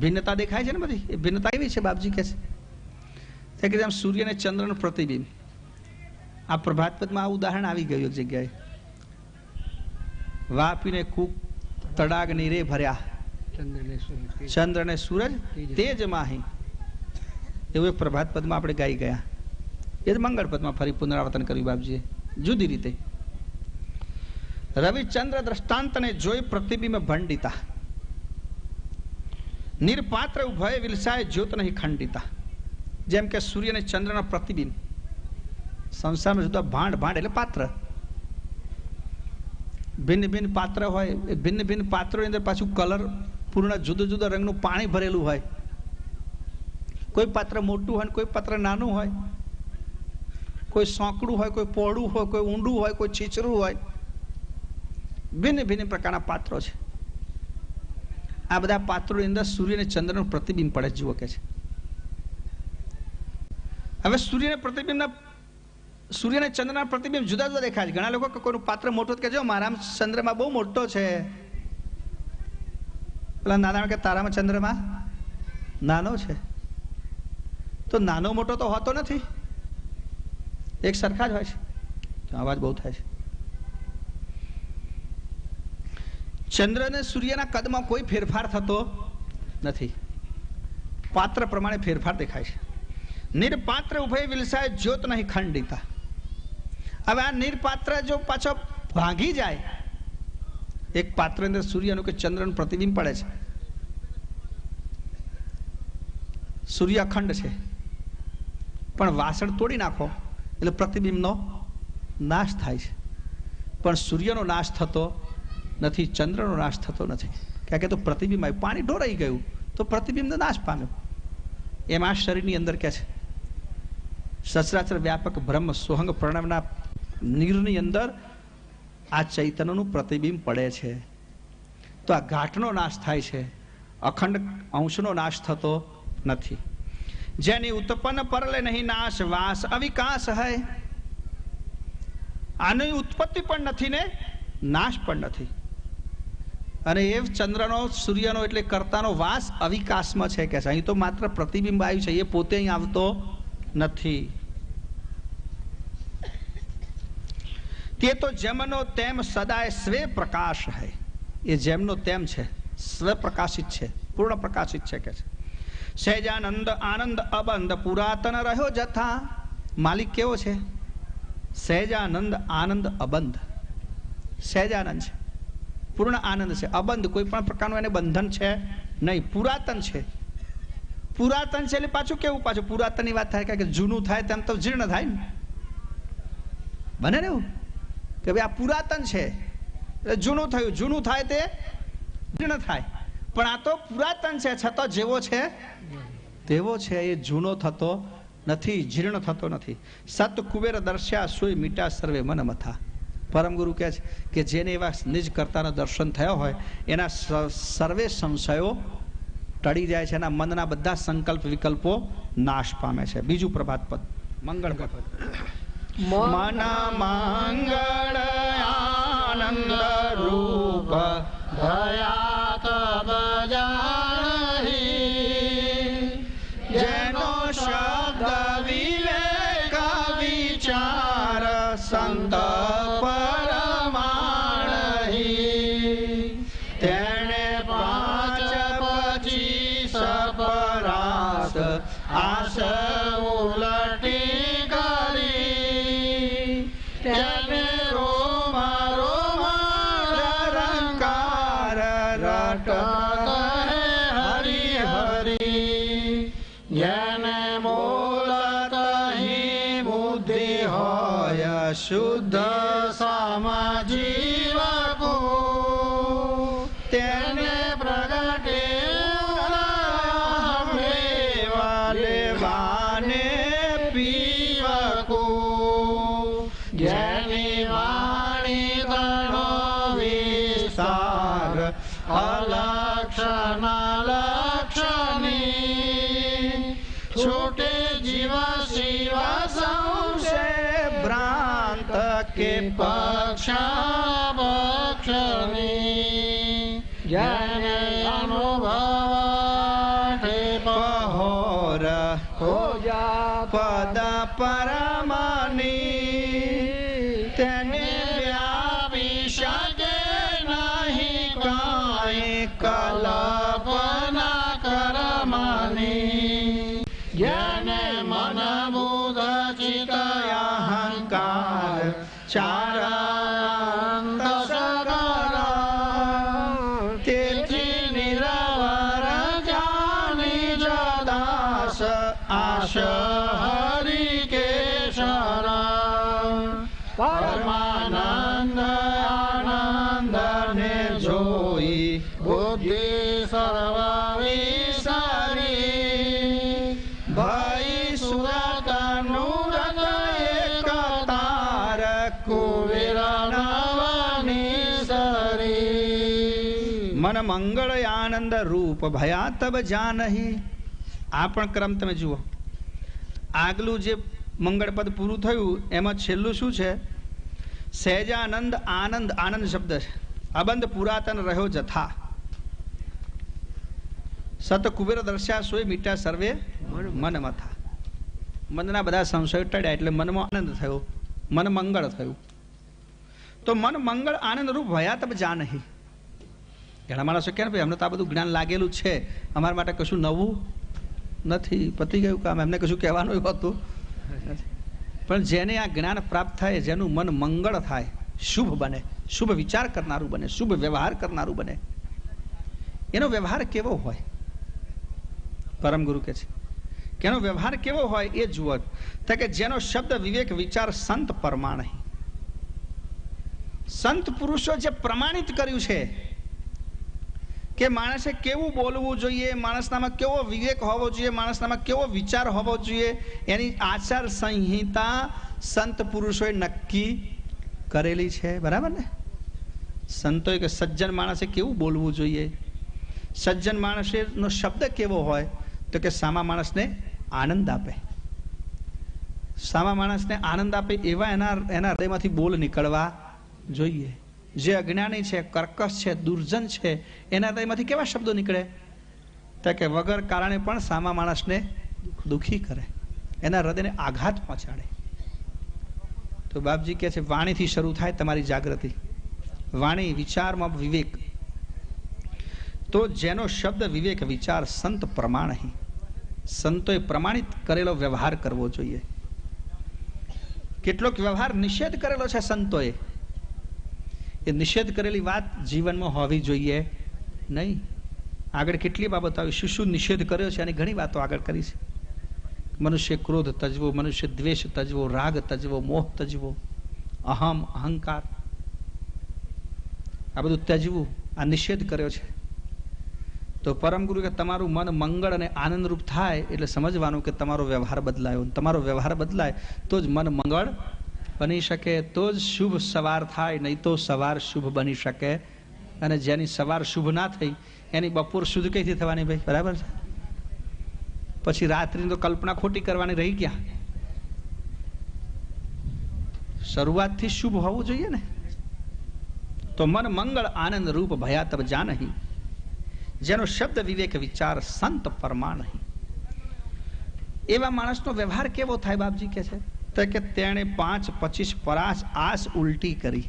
ભિન્નતા દેખાય છે ને બધી, એ ભિન્નતા એવી છે બાપજી કહે છે કે આમ સૂર્ય અને ચંદ્રનું પ્રતિબિંબ. આ પ્રભાતપદમાં આ ઉદાહરણ આવી ગયું એક જગ્યાએ. વાપીને કૂક તડાગ નીરે ભર્યા, ચંદ્ર ને સૂરજ તેજ માહી, એવું એક પ્રભાતપદમાં આપણે ગાઈ ગયા. એ જ મંગળપદમાં ફરી પુનરાવર્તન કર્યું બાપજીએ જુદી રીતે. રવિચંદ્ર દ્રષ્ટાંતને જોઈ પ્રતિબિંબ ભંડિતા, નિર્પાત્ર ઉભય વિલસાય જ્યોત નહીં ખંડિતા. જેમ કે સૂર્ય અને ચંદ્રના પ્રતિબિંબ સંસારમાં જુદા ભાંડ, ભાંડ એટલે પાત્ર, ભિન્ન ભિન્ન પાત્ર હોય. એ ભિન્ન ભિન્ન પાત્રોની અંદર પાછું કલર પૂર્ણ જુદા જુદા રંગનું પાણી ભરેલું હોય. કોઈ પાત્ર મોટું હોય, કોઈ પાત્ર નાનું હોય, કોઈ સોંકડું હોય, કોઈ પહોળું હોય, કોઈ ઊંડું હોય, કોઈ છીછરું હોય. ભિન્ન ભિન્ન પ્રકારના પાત્રો છે. આ બધા પાત્રોની અંદર સૂર્ય અને ચંદ્રનું પ્રતિબિંબ પડે જુઓ કે છે. હવે સૂર્ય અને ચંદ્રના પ્રતિબિંબ જુદા જુદા દેખાય છે. ઘણા લોકો કોઈનું પાત્ર મોટું કે જો મારા ચંદ્રમાં બહુ મોટો છે, પેલા નાના કે તારામાં ચંદ્રમાં નાનો છે. તો નાનો મોટો તો હોતો નથી, એક સરખા જ હોય છે. અવાજ બહુ થાય છે. ચંદ્ર અને સૂર્યના કદમાં કોઈ ફેરફાર થતો નથી, પાત્ર પ્રમાણે ફેરફાર દેખાય છે. નિર્પાત્ર ઉભય વિલસાય જ્યોત નહીં ખંડિતા. હવે આ નિર્પાત્ર જો પાછો ભાંગી જાય, એક પાત્ર અંદર સૂર્યનું કે ચંદ્રનું પ્રતિબિંબ પડે છે. સૂર્ય અખંડ છે, પણ વાસણ તોડી નાખો એટલે પ્રતિબિંબનો નાશ થાય છે. પણ સૂર્યનો નાશ થતો નથી, ચંદ્રનો નાશ થતો નથી. કારણ કે તો પ્રતિબિંબ આવ્યું, પાણી ઢોરાઈ ગયું તો પ્રતિબિંબનો નાશ પામ્યો. એમ આ શરીરની અંદર કે છે સચરાચર વ્યાપક બ્રહ્મ સોહંગ પ્રણવના નીરની અંદર આ ચૈતન્યનું પ્રતિબિંબ પડે છે. તો આ ઘાટનો નાશ થાય છે, અખંડ અંશનો નાશ થતો નથી. જેની ઉત્પન્ન પરલે નહીં નાશ, વાસ અવિકાસ હૈ. આની ઉત્પત્તિ પણ નથી ને નાશ પણ નથી. અને એ ચંદ્રનો સૂર્યનો એટલે કર્તાનો વાસ અવિકાસમાં છે કે છે. અહીં તો માત્ર પ્રતિબિંબ આવ્યું છે, એ પોતે અહીં આવતો નથી. તે તો જેમનો તેમ સદાય સ્વે પ્રકાશ હૈ. એ જેમનો તેમ છે, સ્વ પ્રકાશિત છે, પૂર્ણ પ્રકાશિત છે કે છે. સહેજાનંદ આનંદ અબંધ પુરાતન રહ્યો જથા. માલિક કેવો છે? સહેજાનંદ આનંદ અબંધ. સહેજાનંદ છે, પૂર્ણ આનંદ છે, અબંધ કોઈ પણ પ્રકારનું એને બંધન છે નહીં, પુરાતન છે. પુરાતન છે એટલે પાછું કેવું, પાછું પુરાતનની વાત થાય કે જૂનું થાય તેમ તો જીર્ણ થાય ને, બને ને એવું કે ભાઈ આ પુરાતન છે એટલે જૂનું થયું, જૂનું થાય તે જીર્ણ થાય. પણ આ તો પુરાતન છે છતાં જેવો છે તેવો છે, એ જૂનો થતો નથી, જીર્ણ થતો નથી. સત કુબેર દર્શ્યા સોય મીટા સર્વે મન મથા. પરમગુરુ કહે છે કે જેને એવા નિજ કર્તાના દર્શન થયા હોય એના સર્વે સંશયો ટળી જાય છે, એના મનના બધા સંકલ્પ વિકલ્પો નાશ પામે છે. બીજું પ્રભાત પદ મંગળ પદ. મન મંગળ આનંદ રૂપ ભયા તબ જાણહી. જેનો શબ્દ વિવેક વિચાર સંત આશ ઉલટી કરી. તેને રોમ રોમ રંકાર રટત હરિ હરિ. જેને બોલત હિ બુદ્ધિ હોય શુદ્ધ સમજીવકો. તેને પ્રગટે જેની વાણી તણો વિસ્તાર અલક્ષણ લક્ષણી. છૂટે જીવ શિવ સંશે ભ્રાંત કે પક્ષ ભક્ષણી. જેને અનુભવ પહોર પદ પરમની તેને વ્યાપી શકે નહીં કાંઈ કલ્પના કરમની જ્ઞાને મન બુધ ચિત અહંકાર ચાર તેથી નિરવર જાની જદાસ આશ હરિ કેશર પરમાનંદ આનંદ ને જોઈ બુદ્ધિ સર્વ વિસારી ભાઈ સુરત નું એક તાર કુવેર નવની સરી મન મંગળ આનંદ રૂપ ભયા તબ જાનહી. આ પણ ક્રમ તમે જુઓ. આગલું જે મંગળ પદ પૂરું થયું એમાં છેલ્લું શું છે? સહેજાનંદ આનંદ. આનંદ શબ્દ છે. અબંધ પુરાતન રહ્યો જથા સત કુબેર દર્શ્યા સોય મીઠા સર્વે મન મથા. મનના બધા સંશયો ટળ્યા એટલે મનમાં આનંદ થયો, મન મંગળ થયું. તો મન મંગળ આનંદ રૂપ ભયા તબ જાનહી. ઘણા માણસો કે ભાઈ અમને તો આ બધું જ્ઞાન લાગેલું છે, અમારા માટે કશું નવું નથી, પતી ગયું કામ, એમને કશું કહેવાનું હતું. પણ જેને આ જ્ઞાન પ્રાપ્ત થાય, જેનું મન મંગળ થાય, શુભ બને, શુભ વિચાર કરનારું બને, શુભ વ્યવહાર કરનારું બને, એનો વ્યવહાર કેવો હોય? પરમ ગુરુ કે છે કે એનો વ્યવહાર કેવો હોય એ જુઓ. કે જેનો શબ્દ વિવેક વિચાર સંત પ્રમાણ. સંત પુરુષો જે પ્રમાણિત કર્યું છે કે માણસે કેવું બોલવું જોઈએ, માણસનામાં કેવો વિવેક હોવો જોઈએ, માણસનામાં કેવો વિચાર હોવો જોઈએ, એની આચાર સંહિતા સંત પુરુષોએ નક્કી કરેલી છે. બરાબર ને? સંતોએ કે સજ્જન માણસે કેવું બોલવું જોઈએ, સજ્જન માણસનો શબ્દ કેવો હોય, તો કે સામા માણસને આનંદ આપે. સામા માણસને આનંદ આપે એવા એના હૃદયમાંથી બોલ નીકળવા જોઈએ. જે અજ્ઞાની છે, કર્કશ છે, દુર્જન છે, એના હૃદયમાંથી કેવા શબ્દો નીકળે? તો કે વગર કારણે પણ સામા માણસને દુઃખી કરે, એના હૃદયને આઘાત પહોંચાડે. તો બાપજી કહે છે વાણીથી શરૂ થાય તમારી જાગૃતિ. વાણી વિચારમાં વિવેક. તો જેનો શબ્દ વિવેક વિચાર સંત પ્રમાણ. સંતોએ પ્રમાણિત કરેલો વ્યવહાર કરવો જોઈએ. કેટલોક વ્યવહાર નિષેધ કરેલો છે સંતોએ, એ નિષેધ કરેલી વાત જીવનમાં હોવી જોઈએ નહીં. આગળ કેટલી બાબતો આવી, શું શું નિષેધ કર્યો છે એની ઘણી વાતો આગળ કરી છે. મનુષ્ય ક્રોધ તજવો, મનુષ્ય દ્વેષ તજવો, રાગ તજવો, મોહ તજવો, અહમ અહંકાર, આ બધું તજવું, આ નિષેધ કર્યો છે. તો પરમ ગુરુ કે તમારું મન મંગળ અને આનંદરૂપ થાય એટલે સમજવાનું કે તમારો વ્યવહાર બદલાયો. તમારો વ્યવહાર બદલાય તો જ મન મંગળ બની શકે, તો જ શુભ સવાર થાય, નહીં તો સવાર શુભ બની શકે. અને જેની સવાર શુભ ના થઈ એની બપોર શુદ્ધ કઈથી થવાની ભાઈ? બરાબર છે? પછી રાત્રિની તો કલ્પના ખોટી કરવાની રહી ગયા. શરૂઆતથી શુભ હોવું જોઈએ ને. તો મન મંગળ આનંદ રૂપ ભયા તબ જાનહી. જેનો શબ્દ વિવેક વિચાર સંત પરમાણ. એવા માણસનો વ્યવહાર કેવો થાય? બાપજી કે છે તો કે તેણે 5-25 પરાસ આસ ઉલટી કરી.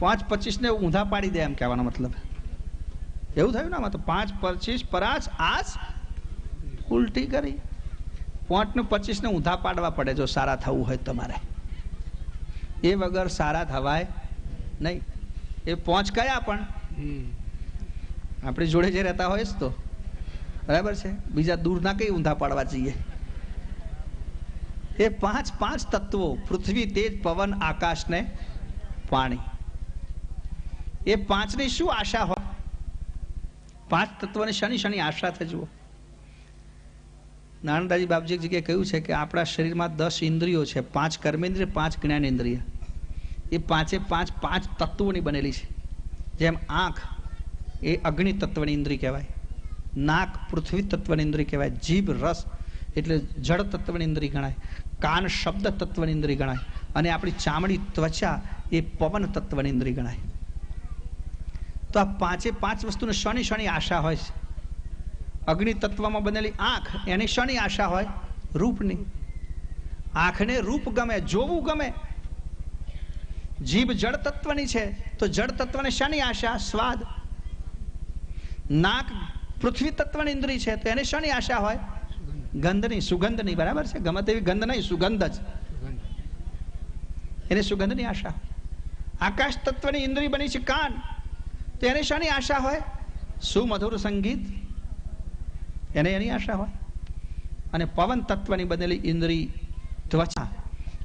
5-25 ને ઊંધા પાડી દે, એમ કહેવાનો મતલબ એવું થયું ને. આમાં તો 5-25 પરાસ આસ ઉલટી કરી. 5-25 ને ઊંધા પાડવા પડે જો સારા થવું હોય તમારે. એ વગર સારા થવાય નહીં. એ 5 કયા પણ આપણી જોડે જે રહેતા હોય તો બરાબર છે, બીજા દૂર ના કઈ ઊંધા પાડવા જઈએ. એ 5 તત્વો, પૃથ્વી તેજ પવન આકાશ ને પાણી, એ 5ની શું આશા હોય? 5 તત્વને શનિ આશા થઈ. જુઓ નાનદાજી બાપજી જગ્યાએ કહ્યું છે કે આપણા શરીરમાં 10 ઇન્દ્રિયો છે, 5 કર્મેન્દ્રિય, 5 જ્ઞાનેન્દ્રિય. એ 5 તત્વોની બનેલી છે. જેમ આંખ એ અગ્નિ તત્વની ઇન્દ્રિય કહેવાય, નાક પૃથ્વી તત્વની ઇન્દ્રિય કહેવાય, જીભ રસ એટલે જળ તત્વની ઇન્દ્રિય ગણાય, કાન શબ્દ તત્વની ઇન્દ્રિય ગણાય, અને આપણી ચામડી ત્વચા એ પવન તત્વની ઇન્દ્રિય ગણાય. તો આ 5 વસ્તુને શનિ આશા હોય છે. અગ્નિ તત્વમાં બનેલી આંખ એની શાની આશા હોય? રૂપની. આંખને રૂપ ગમે, જોવું ગમે. જીભ જળ તત્વની છે તો જળ તત્વને શાની આશા? સ્વાદ. નાક પૃથ્વી તત્વની ઇન્દ્રિય છે તો એને શાની આશા હોય? ગંધની, સુગંધની. બરાબર છે? ગમે તેવી ગંધ નહીં, સુગંધ જ. એને સુગંધની આશા. આકાશ તત્વની ઇન્દ્રિય બની છે કાન, તો એને શાની આશા હોય? સુમધુર સંગીત. એને એની આશા હોય. અને પવન તત્વની બનેલી ઇન્દ્રિય ત્વચા,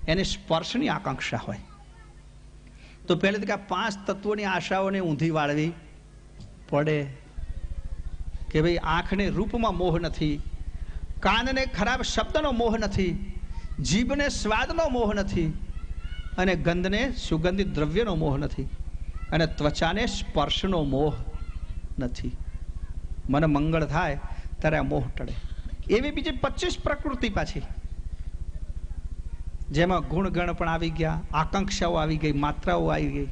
એને સ્પર્શની આકાંક્ષા હોય. તો પહેલે તો કે 5 તત્વોની આશાઓને ઊંધી વાળવી પડે કે ભાઈ આંખને રૂપમાં મોહ નથી, કાનને ખરાબ શબ્દનો મોહ નથી, જીભને સ્વાદનો મોહ નથી, અને ગંધને સુગંધિત દ્રવ્યનો મોહ નથી, અને ત્વચાને સ્પર્શનો મોહ નથી. મને મંગળ થાય ત્યારે આ મોહ ટળે. એવી બીજી 25 પ્રકૃતિ પાછી, જેમાં ગુણગણ પણ આવી ગયા, આકાંક્ષાઓ આવી ગઈ, માત્રાઓ આવી ગઈ,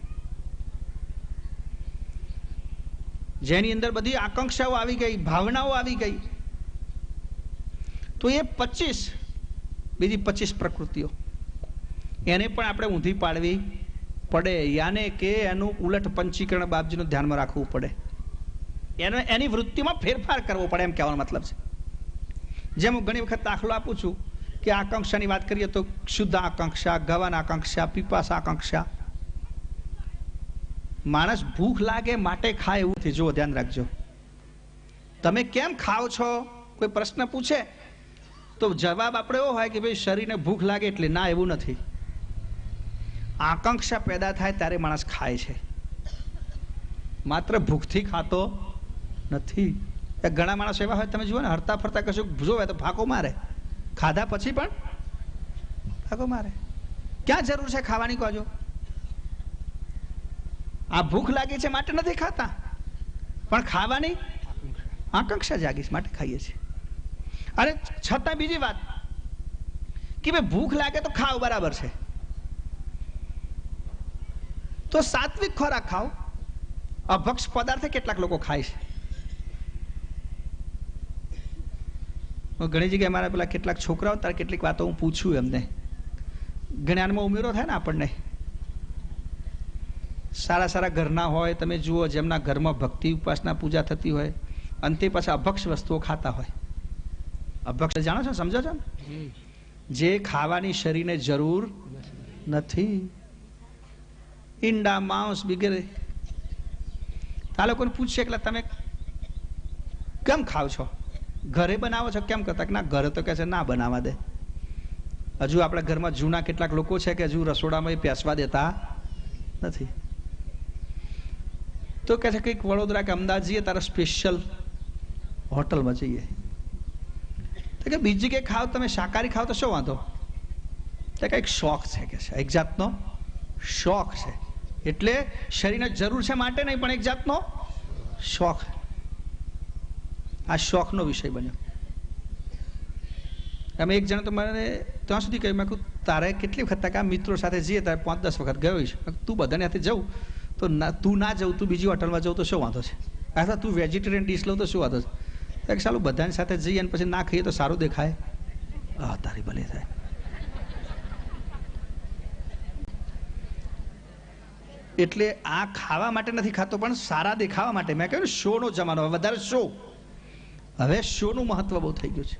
જેની અંદર બધી આકાંક્ષાઓ આવી ગઈ, ભાવનાઓ આવી ગઈ. તો એ 25 બીજી 25 પ્રકૃતિઓ એને પણ આપણે ઊંધી પાડવી પડે. યાને કે એનું ઉલટ પંચીકરણ બાપજીનું ધ્યાનમાં રાખવું પડે. એની વૃત્તિમાં ફેરફાર કરવો પડે, એમ કહેવાનો મતલબ છે. જેમ હું ઘણી વખત દાખલો આપું છું કે આકાંક્ષાની વાત કરીએ તો શુદ્ધ આકાંક્ષા, ગવન આકાંક્ષા, પીપાસ આકાંક્ષા. માણસ ભૂખ લાગે માટે ખાય એવું નથી. જુઓ, ધ્યાન રાખજો. તમે કેમ ખાઓ છો કોઈ પ્રશ્ન પૂછે તો જવાબ આપણે એવો હોય કે ભાઈ શરીરને ભૂખ લાગે એટલે. ના, એવું નથી. આકાંક્ષા પેદા થાય ત્યારે માણસ ખાય છે, માત્ર ભૂખથી ખાતો નથી. ઘણા માણસો એવા હોય, તમે જુઓ ને, હરતા ફરતા કશું જોવે તો ફાંકો મારે, ખાધા પછી પણ ફાંકો મારે. ક્યાં જરૂર છે ખાવાની? કહો. આ ભૂખ લાગી છે માટે નથી ખાતા, પણ ખાવાની આકાંક્ષા જાગી છે માટે ખાઈએ છીએ. અને છતાં બીજી વાત કે ભાઈ ભૂખ લાગે તો ખાવ, બરાબર છે, તો સાત્વિક ખોરાક ખાઓ. અભક્ષ પદાર્થ કેટલાક લોકો ખાય છે. ઘણી જગ્યાએ મારા પેલા કેટલાક છોકરાઓ તાર કેટલીક વાતો હું પૂછું એમને, જ્ઞાનમાં ઉમેરો થાય ને આપણને. સારા સારા ઘરના હોય, તમે જુઓ જેમના ઘરમાં ભક્તિ ઉપાસના પૂજા થતી હોય, અંતે પાછા અભક્ષ વસ્તુઓ ખાતા હોય. અભક્ષ જાણો છો, સમજો છો ને? જે ખાવાની શરીરને જરૂર નથી, ઈંડા, માંસ વગેરે. આ લોકોને પૂછશે કે તમે કેમ ખાવ છો? ઘરે બનાવો છો કેમ કરતા? ના, ઘરે તો કહે છે ના બનાવવા દે. હજુ આપણા ઘરમાં જૂના કેટલાક લોકો છે કે હજુ રસોડામાં એ પેસવા દેતા નથી. તો કહે છે કંઈક વડોદરા કે અમદાવાદ જઈએ તારે સ્પેશિયલ હોટલમાં જઈએ. તો કે બીજી જગ્યાએ ખાવ, તમે શાકાહારી ખાવ તો શું વાંધો? તો કંઈક શોખ છે કે છે, એક જાતનો શોખ છે. એટલે શરીરને જરૂર છે માટે નહીં, પણ એક જાતનો શોખ. આ શોખનો વિષય બન્યો. અમે એક જણ તો મને ત્યાં સુધી કહ્યું, મેં કહું તારે કેટલી વખત કે આ મિત્રો સાથે જઈએ તારે 5-10 વખત ગયો છે, તું બધાને હાથે જવું તો તું ના જવું, તું બીજી હોટલમાં જવું તો શું વાંધો છે? અથવા તું વેજીટેરિયન ડીશ લો તો શું વાંધો છે? કે ચાલો બધાની સાથે જઈએ અને પછી ના ખાઈએ તો સારું દેખાય. હા, તારી ભલે થાય. એટલે આ ખાવા માટે નથી ખાતો, પણ સારા દેખાવા માટે. મેં કહ્યું શોનો જમાનો, વધારે શો. હવે શોનું મહત્વ બહુ થઈ ગયું છે.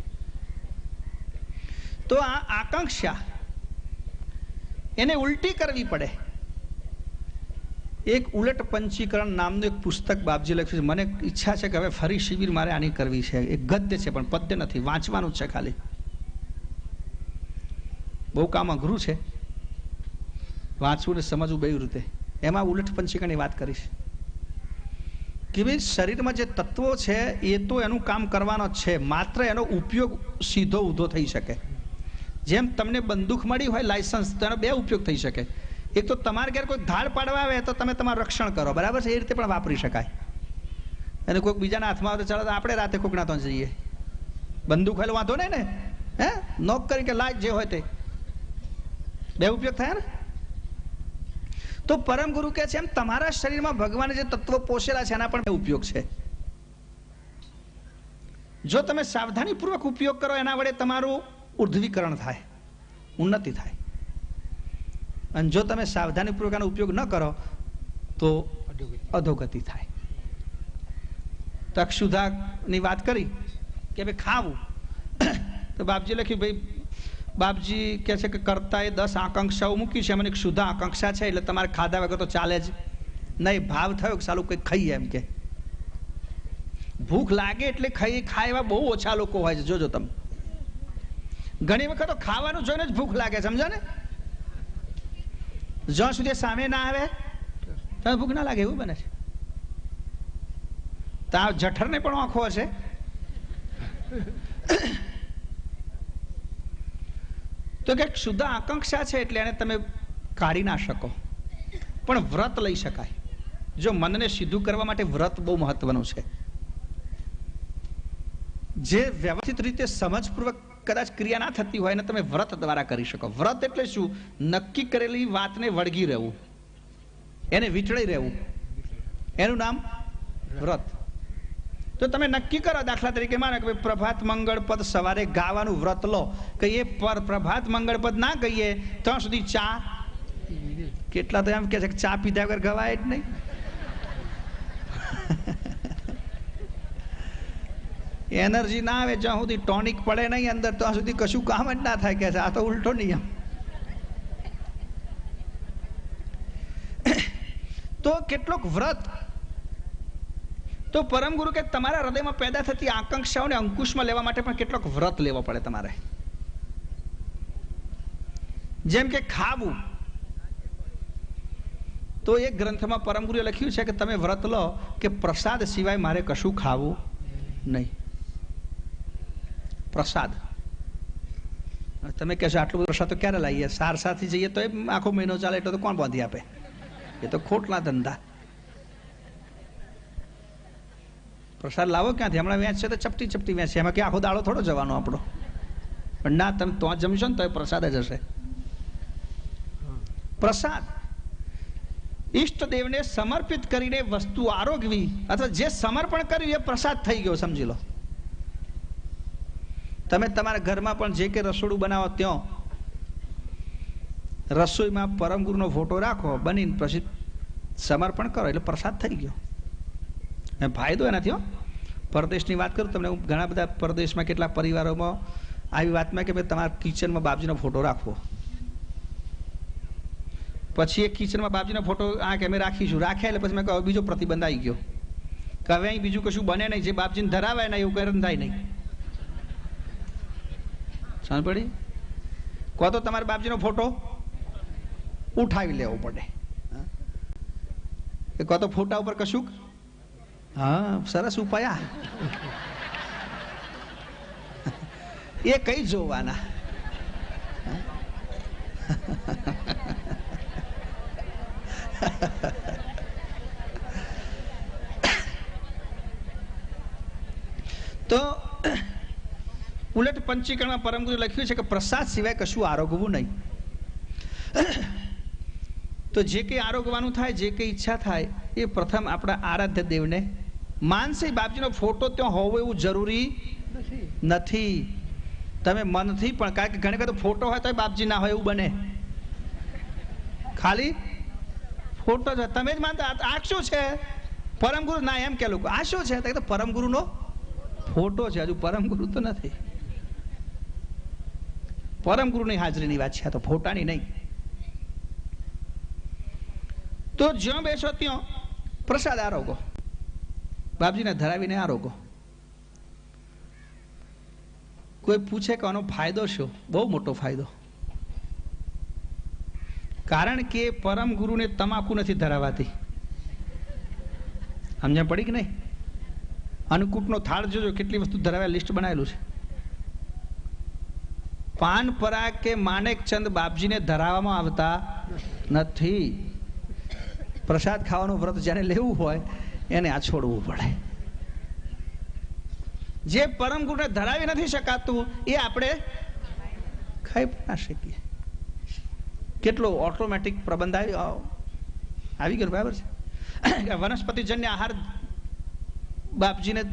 તો આ આકાંક્ષા એને ઉલટી કરવી પડે. એક ઉલટ પંચીકરણ નામનું એક પુસ્તક બાપજી લખ્યું છે. મને ઈચ્છા છે કે હવે ફરી શિબિર મારે આની કરવી છે. એક ગદ્ય છે પણ પદ્ય નથી, વાંચવાનું છે ખાલી. બહુ કામ અઘરું છે, વાંચવું ને સમજવું બે રીતે. એમાં ઉલટ પંચીકરણની વાત કરીશ કે ભાઈ શરીરમાં જે તત્વો છે એ તો એનું કામ કરવાનો જ છે, માત્ર એનો ઉપયોગ સીધો ઊંધો થઈ શકે. જેમ તમને બંદૂક મળી હોય લાયસન્સ, તો એનો બે ઉપયોગ થઈ શકે. એક તો તમારે ઘેર કોઈ ધાડ પાડવા આવે તો તમે તમારું રક્ષણ કરો, બરાબર છે, એ રીતે પણ વાપરી શકાય. અને કોઈક બીજાના હાથમાં આવે તો ચાલો આપણે રાતે કોકના તો જઈએ, બંદૂક હોય વાંધો નહીં ને, હે નોક કરી કે લાજ જે હોય તે બે ઉપયોગ થયા ને. તો પરમ ગુરુ કહે છે એમ તમારા શરીરમાં ભગવાને જે તત્વો પોષેલા છે એના પણ બે ઉપયોગ છે. જો તમે સાવધાનીપૂર્વક ઉપયોગ કરો એના વડે તમારું ઉર્ધ્વીકરણ થાય, ઉન્નતિ થાય. અને જો તમે સાવધાનીપૂર્વક આનો ઉપયોગ ન કરો તો અધોગતિ થાય. તો અક્ષુધાની વાત કરી કે ભાઈ ખાવું, તો બાપજી લખ્યું ભાઈ બાપજી કહે છે કે કરતા એ 10 આકાંક્ષાઓ મૂકી છે, મને ક્ષુધા આકાંક્ષા છે એટલે તમારે ખાધા વગર તો ચાલે જ નહીં. ભાવ થયો કે સાલું કંઈક ખાઈએ એમ કે ભૂખ લાગે એટલે ખાય એવા બહુ ઓછા લોકો હોય છે. જોજો તમે ઘણી વખત તો ખાવાનું જોઈને જ ભૂખ લાગે, સમજો ને. જ્યાં સુધી સામે ના આવે તો ભૂખ ના લાગે એવું બને છે. તો આ જઠરને પણ આંખો હશે. તો કે શુદ્ધ આકાંક્ષા છે એટલે એને તમે કાઢી ના શકો, પણ વ્રત લઈ શકાય. જો મનને સીધું કરવા માટે વ્રત બહુ મહત્વનું છે. જે વ્યવસ્થિત રીતે સમજપૂર્વક કદાચ ક્રિયા ના થતી હોય ને તમે વ્રત દ્વારા કરી શકો. વ્રત એટલે શું? નક્કી કરેલી વાતને વળગી રહેવું, એને વીંટળાઈ રહેવું, એનું નામ વ્રત. તો તમે નક્કી કરો, દાખલા તરીકે માનો કે પ્રભાત મંગળ પદ સવારે ગાવાનું વ્રત લો, કે એ પ્રભાત મંગળ પદ ના ગઈએ ત્યાં સુધી ચા, કેટલા તો એમ કે છે કે ચા પીધા વગર ગવાય જ નહીં. એનર્જી ના આવે જ્યાં સુધી ટોનિક પડે નહીં અંદર ત્યાં સુધી કશું કામ જ ના થાય. કે છે આ તો ઉલટો નિયમ. તો કેટલોક વ્રત, તો પરમ ગુરુ કે તમારા હૃદયમાં પેદા થતી આકાંક્ષાઓને અંકુશમાં લેવા માટે પણ કેટલોક વ્રત લેવો પડે તમારે. જેમ કે ખાવું, તો એક ગ્રંથમાં પરમ ગુરુએ લખ્યું છે કે તમે વ્રત લો કે પ્રસાદ સિવાય મારે કશું ખાવું નહીં. પ્રસાદ. તમે કહેશો આટલું બધું પ્રસાદ તો ક્યારે લાવીએ? સાર સાથે જઈએ તો એ આખો મહિનો ચાલે એટલે તો કોણ બાંધી આપે? એ તો ખોટના ધંધા. પ્રસાદ લાવો ક્યાંથી? હમણાં વેચ છે તો ચપટી ચપટી વેચ છે, એમાં કે આખો દાડો થોડો જવાનો આપણો. પણ ના, તમે તો જમશો ને તો એ પ્રસાદ જ હશે. પ્રસાદ ઈષ્ટદેવને સમર્પિત કરીને વસ્તુ આરોગવી અથવા જે સમર્પણ કર્યું એ પ્રસાદ થઈ ગયો, સમજી લો. તમે તમારા ઘરમાં પણ જે કે રસોડું બનાવો ત્યાં રસોઈમાં પરમ ગુરુનો ફોટો રાખો, બનીને પછી સમર્પણ કરો એટલે પ્રસાદ થઈ ગયો. ફાયદો એનાથી. પરદેશની વાત કરું તમને, હું ઘણા બધા પરદેશમાં કેટલા પરિવારોમાં આવી વાતમાં કે ભાઈ તમારા કિચનમાં બાપજીનો ફોટો રાખવો. પછી એક કિચનમાં બાપજીનો ફોટો આ કે અમે રાખીશું, રાખ્યા એટલે પછી મેં કહ્યું બીજો પ્રતિબંધ આવી ગયો કે હવે અહીં બીજું કશું બને નહીં, જે બાપજીને ધરાવાય ને એવું કઈ થાય નહીં. સમજ પડી? કહો તો તમારે બાપજીનો ફોટો ઉઠાવી લેવો પડે. કહો તો ફોટા ઉપર કશું. હા, સરસ ઉપાય. એ કઈ જોવાના? તો ઉલટ પંચીકરણમાં પરમ ગુરુ લખ્યું છે કે પ્રસાદ સિવાય કશું આરોગવું નહીં. તો જે કંઈ આરોગવાનું થાય, જે કંઈ ઈચ્છા થાય એ પ્રથમ આપણા આરાધ્ય દેવને માનસે. બાપજીનો ફોટો ત્યાં હોવો એવું જરૂરી નથી. તમે મનથી પણ, કારણ કે ઘણી વખત ફોટો હોય તો બાપજી ના હોય એવું બને. ખાલી ફોટો જ તમે જ માનતા આ શું છે? પરમ ગુરુ ના એમ કે લોકો આ શું છે? તો પરમ ગુરુનો ફોટો છે, હજુ પરમ ગુરુ તો નથી. પરમ ગુરુની હાજરીની વાત છે, આ તો ફોટાની નહીં. તો જ્યાં બેસો ત્યાં પ્રસાદ આરોગો, બાપજીને ધરાવીને આરોગો. કોઈ પૂછે કે આનો ફાયદો શું? બહુ મોટો ફાયદો. કારણ કે પરમ ગુરુને તમાકુ નથી ધરાવાતી. સમજણ પડી કે નહીં? અન્નકૂટનો થાળ જોજો કેટલી વસ્તુ ધરાવે, લિસ્ટ બનાવેલું છે. પાન પરાગ કે માણેકચંદ બાપજીને ધરાવવામાં આવતા નથી. પ્રસાદ ખાવાનું વ્રત જેને લેવું હોય એને આ છોડવું પડે. જે પરમ ગુરુને ધરાવી નથી શકાતું એ આપણે ખાઈ ના શકીએ. કેટલો ઓટોમેટિક પ્રબંધ આવી ગયો, બરાબર છે? વનસ્પતિજન્ય આહાર બાપજીને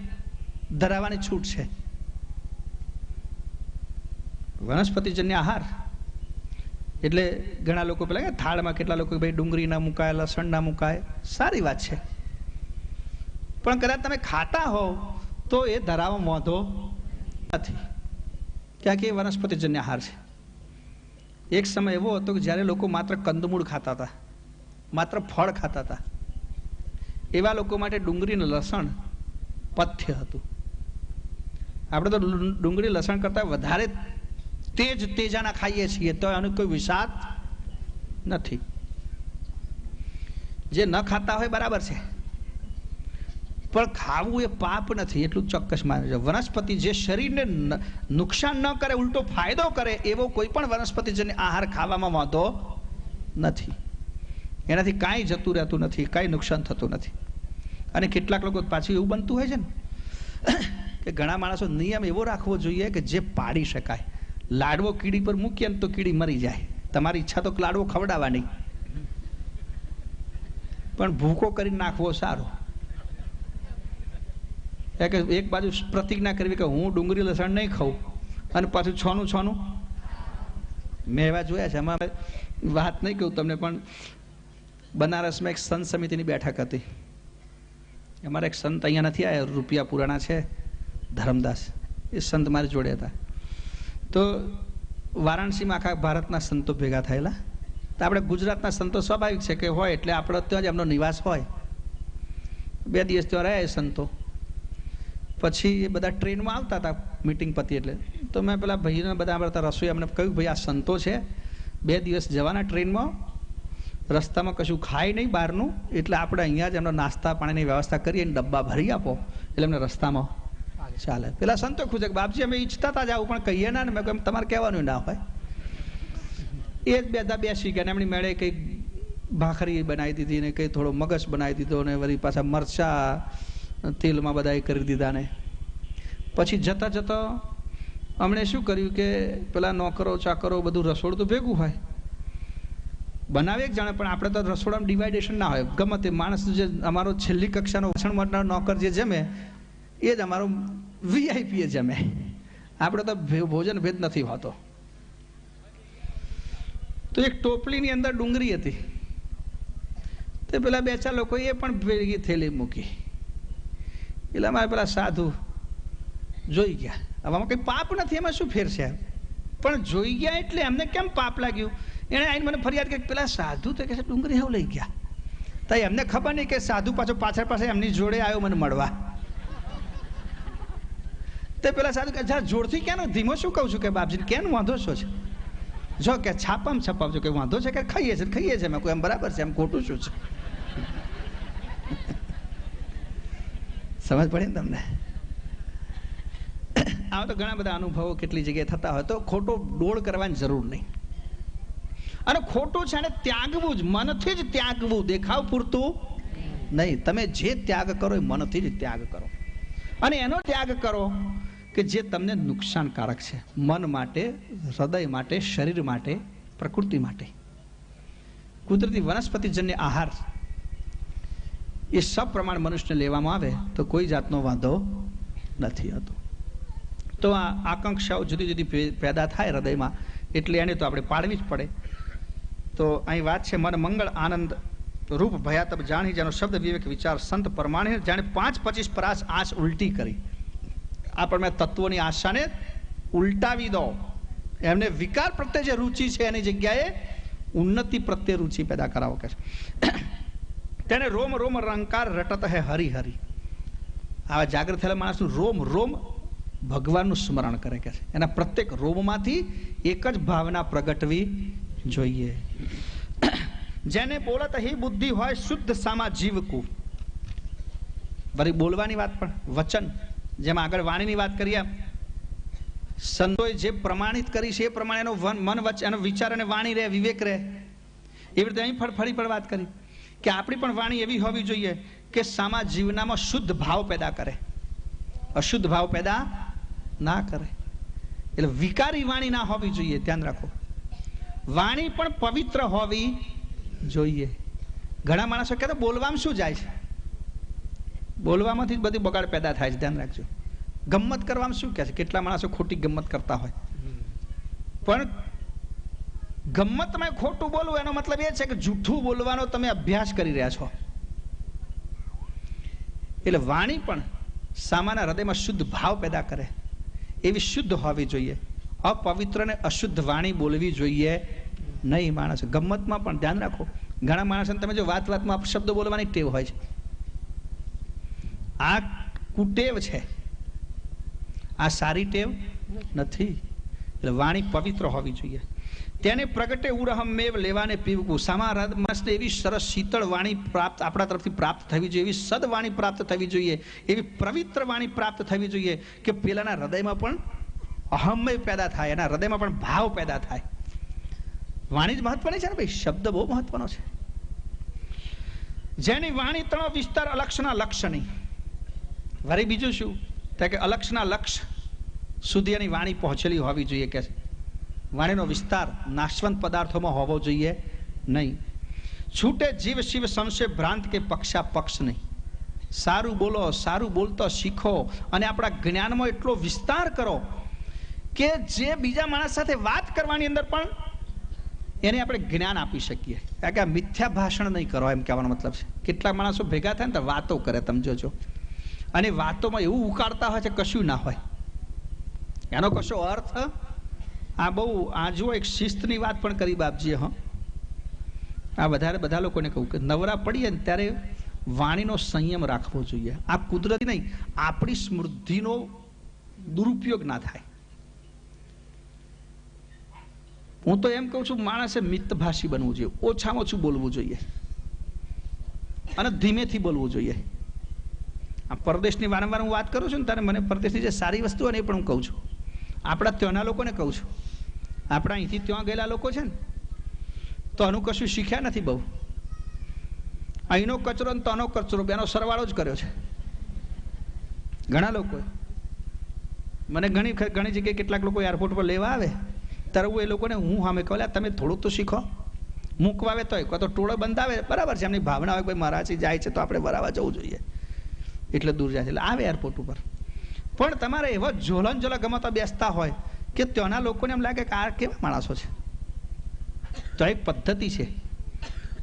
ધરાવવાની છૂટ છે. વનસ્પતિજન્ય આહાર એટલે ઘણા લોકો પેલા કે થાળમાં કેટલા લોકો ભાઈ ડુંગળી ના મુકાય, લસણ ના મુકાય, સારી વાત છે, પણ કદાચ તમે ખાતા હોવ તો એ ધરાવવામાં વાંધો નથી, ક્યાં કે એ વનસ્પતિજન્ય આહાર છે. એક સમય એવો હતો કે જ્યારે લોકો માત્ર કંદમૂળ ખાતા હતા, માત્ર ફળ ખાતા હતા, એવા લોકો માટે ડુંગળી અને લસણ પથ્ય હતું. આપણે તો ડુંગળી લસણ કરતાં વધારે તેજાના ખાઈએ છીએ તો એનું કોઈ વિષાદ નથી. જે ન ખાતા હોય બરાબર છે, પણ ખાવું એ પાપ નથી એટલું ચોક્કસ માને છે. વનસ્પતિ જે શરીરને નુકસાન ન કરે, ઉલટો ફાયદો કરે, એવો કોઈ પણ વનસ્પતિજન્ય આહાર ખાવામાં વાંધો નથી. એનાથી કાંઈ જતું રહેતું નથી, કાંઈ નુકસાન થતું નથી. અને કેટલાક લોકો પાછું એવું બનતું હોય છે ને કે ઘણા માણસો નિયમ એવો રાખવો જોઈએ કે જે પાડી શકાય. લાડવો કીડી પર મૂકીએ ને તો કીડી મરી જાય. તમારી ઈચ્છા તો લાડવો ખવડાવવાની, પણ ભૂકો કરીને નાખવો સારો. કે એક બાજુ પ્રતિજ્ઞા કરવી કે હું ડુંગળી લસણ નહીં ખાઉં, અને પાછું છોનું મેં એવા જોયા છે. અમારે વાત નહીં કહું તમને, પણ બનારસમાં એક સંત સમિતિની બેઠક હતી. અમારા એક સંત અહીંયા નથી આવ્યા, રૂપિયા પુરાણા છે, ધરમદાસ, એ સંત મારી જોડે હતા. તો વારાણસીમાં આખા ભારતના સંતો ભેગા થયેલા. તો આપણે ગુજરાતના સંતો સ્વાભાવિક છે કે હોય એટલે આપણે ત્યાં જ એમનો નિવાસ હોય. 2 દિવસ ત્યાં રહ્યા એ સંતો. પછી એ બધા ટ્રેનમાં આવતા હતા મિટિંગ પતી એટલે. તો મેં પેલા ભાઈને બધા બધા રસોઈ અમને કહ્યું, ભાઈ આ સંતો છે, 2 દિવસ જવાના ટ્રેનમાં, રસ્તામાં કશું ખાય નહીં બહારનું, એટલે આપણે અહીંયા જ એમનો નાસ્તા પાણીની વ્યવસ્થા કરીએ, ડબ્બા ભરી આપો એટલે એમને રસ્તામાં ચાલે. પેલા સંતો ખુજે કે બાપજી અમે ઈચ્છતા હતા જવું, પણ કહીએ ના ને. મેં કહ્યું તમારે કહેવાનું ના હોય. એ જ બેઠા બેસી ગયા ને એમની મેળે કંઈક ભાખરી બનાવી દીધી ને કંઈ થોડો મગજ બનાવી દીધો ને વળી પાછા મરચા તેલમાં બધા એ કરી દીધા ને પછી જતા જતા અમણે શું કર્યું કે પેલા નોકરો ચાકરો બધું રસોડું તો ભેગું હોય, બનાવે એક જાણે, પણ આપણે તો રસોડામાં ડિવાઇડેશન ના હોય. ગમે તે માણસ જે અમારો છેલ્લી કક્ષાનો વાસણ માટનાર નોકર જે જમે એ જ અમારો વીઆઈપી એ જમે. આપણે તો ભોજન ભેદ નથી હોતો. તો એક ટોપલીની અંદર ડુંગળી હતી, તે પેલા 2-4 લોકો એ પણ ભેગી થેલી મૂકી. એટલે અમારે પેલા સાધુ જોઈ ગયા. હવે આમાં કંઈ પાપ નથી, એમાં શું ફેર છે? પણ જોઈ ગયા એટલે એમને કેમ પાપ લાગ્યું? એણે આવીને મને ફરિયાદ કરી, પેલા સાધુ તો કે છે ડુંગળી એવું લઈ ગયા. તો એમને ખબર નહીં કે સાધુ પાછળ પાસે એમની જોડે આવ્યો મને મળવા. તે પેલા સાધુ કે જા જોડથી ક્યાંનો ધીમો શું કહું છું કે બાપજીને ક્યાંનો વાંધો શું છે? જો કે છાપામાં છપાવજો કે વાંધો છે કે ખાઈએ છે મેં કોઈ એમ બરાબર છે, એમ ખોટું શું છે? સમજ પડે ને તમને? આવા તો ઘણા બધા અનુભવો કેટલી જગ્યાએ થતા હોય. તો ખોટો ડોળ કરવાની જરૂર નહીં. અને ખોટું છે ને ત્યાગવું જ, મનથી જ ત્યાગવું, દેખાવ પૂરતું નહીં. તમે જે ત્યાગ કરો એ મનથી જ ત્યાગ કરો, અને એનો ત્યાગ કરો કે જે તમને નુકસાનકારક છે, મન માટે, હૃદય માટે, શરીર માટે, પ્રકૃતિ માટે. કુદરતી વનસ્પતિજન્ય આહાર એ સપ્રમાણ મનુષ્યને લેવામાં આવે તો કોઈ જાતનો વાંધો નથી હોતો. તો આ આકાંક્ષાઓ જુદી જુદી પેદા થાય હૃદયમાં, એટલે એને તો આપણે પાડવી જ પડે. તો અહીં વાત છે, મન મંગળ આનંદ રૂપ ભયાતબ જાણી, જેનો શબ્દ વિવેક વિચાર સંત પરમાણે જાણે 5-25 પરાસ આશ ઉલટી કરી. આ પણ મેં તત્વોની આશાને ઉલટાવી દો, એમને વિકાર પ્રત્યે જે રુચિ છે એની જગ્યાએ ઉન્નતિ પ્રત્યે રુચિ પેદા કરાવો કે છે. તેને રોમ રોમ રંકાર રટત હે હરિ હરિ. આવા જાગૃત થયેલા માણસનું રોમ રોમ ભગવાનનું સ્મરણ કરે કે છે. એના પ્રત્યેક રોમમાંથી એક જ ભાવના પ્રગટવી જોઈએ. જેને બોલત હી બુદ્ધિ હોય શુદ્ધ સામા જીવકું. વળી બોલવાની વાત પણ વચન, જેમ આગળ વાણીની વાત કરીએ, સંતોએ જે પ્રમાણિત કરી છે એ પ્રમાણે એનો મન વચ્ચે એનો વિચાર અને વાણી રહે, વિવેક રહે. એવી રીતે અહીં ફરી પણ વાત કરી કે આપણી પણ વાણી એવી હોવી જોઈએ કે સામા જીવનામાં શુદ્ધ ભાવ પેદા કરે, અશુદ્ધ ભાવ પેદા ના કરે. એટલે વિકારી વાણી ના હોવી જોઈએ, ધ્યાન રાખો. વાણી પણ પવિત્ર હોવી જોઈએ. ઘણા માણસો કહેતા બોલવામાં શું જાય છે? બોલવામાંથી જ બધી બગાડ પેદા થાય છે, ધ્યાન રાખજો. ગમ્મત કરવામાં શું કહે છે? કેટલા માણસો ખોટી ગમ્મત કરતા હોય, પણ ગમ્મતમાં ખોટું બોલવું એનો મતલબ એ છે કે જૂઠું બોલવાનો તમે અભ્યાસ કરી રહ્યા છો. એટલે વાણી પણ સામાન્ય હૃદયમાં શુદ્ધ ભાવ પેદા કરે એવી શુદ્ધ હોવી જોઈએ. અપવિત્ર ને અશુદ્ધ વાણી બોલવી જોઈએ નહીં. માણસ ગમ્મતમાં પણ ધ્યાન રાખો. ઘણા માણસોને તમે જો વાતમાં અપશબ્દો બોલવાની ટેવ હોય છે. આ કુટેવ છે, આ સારી ટેવ નથી. એટલે વાણી પવિત્ર હોવી જોઈએ. તેને પ્રગટે ઉરહમ મેવ લેવાને પીવવું. સામા માણસને એવી સરસ શીતળ વાણી પ્રાપ્ત આપણા તરફથી પ્રાપ્ત થવી જોઈએ, એવી સદવાણી પ્રાપ્ત થવી જોઈએ, એવી પવિત્ર વાણી પ્રાપ્ત થવી જોઈએ કે પેલાના હૃદયમાં પણ અહમય પેદા થાય, એના હૃદયમાં પણ ભાવ પેદા થાય. વાણી જ મહત્વની છે ને ભાઈ, શબ્દ બહુ મહત્વનો છે. જેની વાણી તણો વિસ્તાર અલક્ષના લક્ષની. વળી બીજું શું કે અલક્ષના લક્ષ સુધી એની વાણી પહોંચેલી હોવી જોઈએ. કે વાણીનો વિસ્તાર નાશવંત પદાર્થોમાં હોવો જોઈએ નહીં. છૂટે જીવ શિવ સંશય ભ્રાંત કે પક્ષા પક્ષ નહીં. સારું બોલો, સારું બોલતો શીખો અને આપણા જ્ઞાનમાં એટલો વિસ્તાર કરો કે જે બીજા માણસ સાથે વાત કરવાની અંદર પણ એને આપણે જ્ઞાન આપી શકીએ. કારણ કે આ મિથ્યા ભાષણ નહીં કરો, એમ કહેવાનો મતલબ છે. કેટલાક માણસો ભેગા થાય ને તો વાતો કરે, તમે જોજો, અને વાતોમાં એવું ઉકાળતા હોય છે કશું ના હોય, એનો કશો અર્થ. આ બહુ આ જુઓ એક શિસ્તની વાત પણ કરી બાપજીએ. આ વધારે બધા લોકોને કહું કે નવરા પડીએ ને ત્યારે વાણીનો સંયમ રાખવો જોઈએ. આ કુદરતી નહીં, આપણી સ્મૃતિનો દુરુપયોગ ના થાય. હું તો એમ કહું છું માણસે મિતભાષી બનવું જોઈએ, ઓછામાં ઓછું બોલવું જોઈએ અને ધીમેથી બોલવું જોઈએ. આ પરદેશની વારંવાર હું વાત કરું છું ને ત્યારે મને પરદેશની જે સારી વસ્તુ હોય ને એ પણ હું કહું છું. આપણા ત્યાંના લોકોને કહું છું. આપણા અહીંથી ત્યાં ગયેલા લોકો છે ને તો આનું કશું શીખ્યા નથી બહુ. અહીંનો કચરો ને તોનો કચરો બેનો સરવાળો જ કર્યો છે ઘણા લોકોએ. મને ઘણી જગ્યાએ કેટલાક લોકો એરપોર્ટ પર લેવા આવે ત્યારે હું એ લોકોને સામે કહું, તમે થોડુંક તો શીખો. મૂકવા આવે તોય તો ટોળો બંધાવે, બરાબર છે, એમની ભાવના હોય ભાઈ મહારાજથી જાય છે તો આપણે બરાબર જવું જોઈએ એટલે દૂર જાય છે. એટલે આવે એરપોર્ટ ઉપર પણ તમારે એવો ઝોલન ગમતો બેસતા હોય કે ત્યાંના લોકોને એમ લાગે કે આ કેવા માણસો છે. તો એક પદ્ધતિ છે.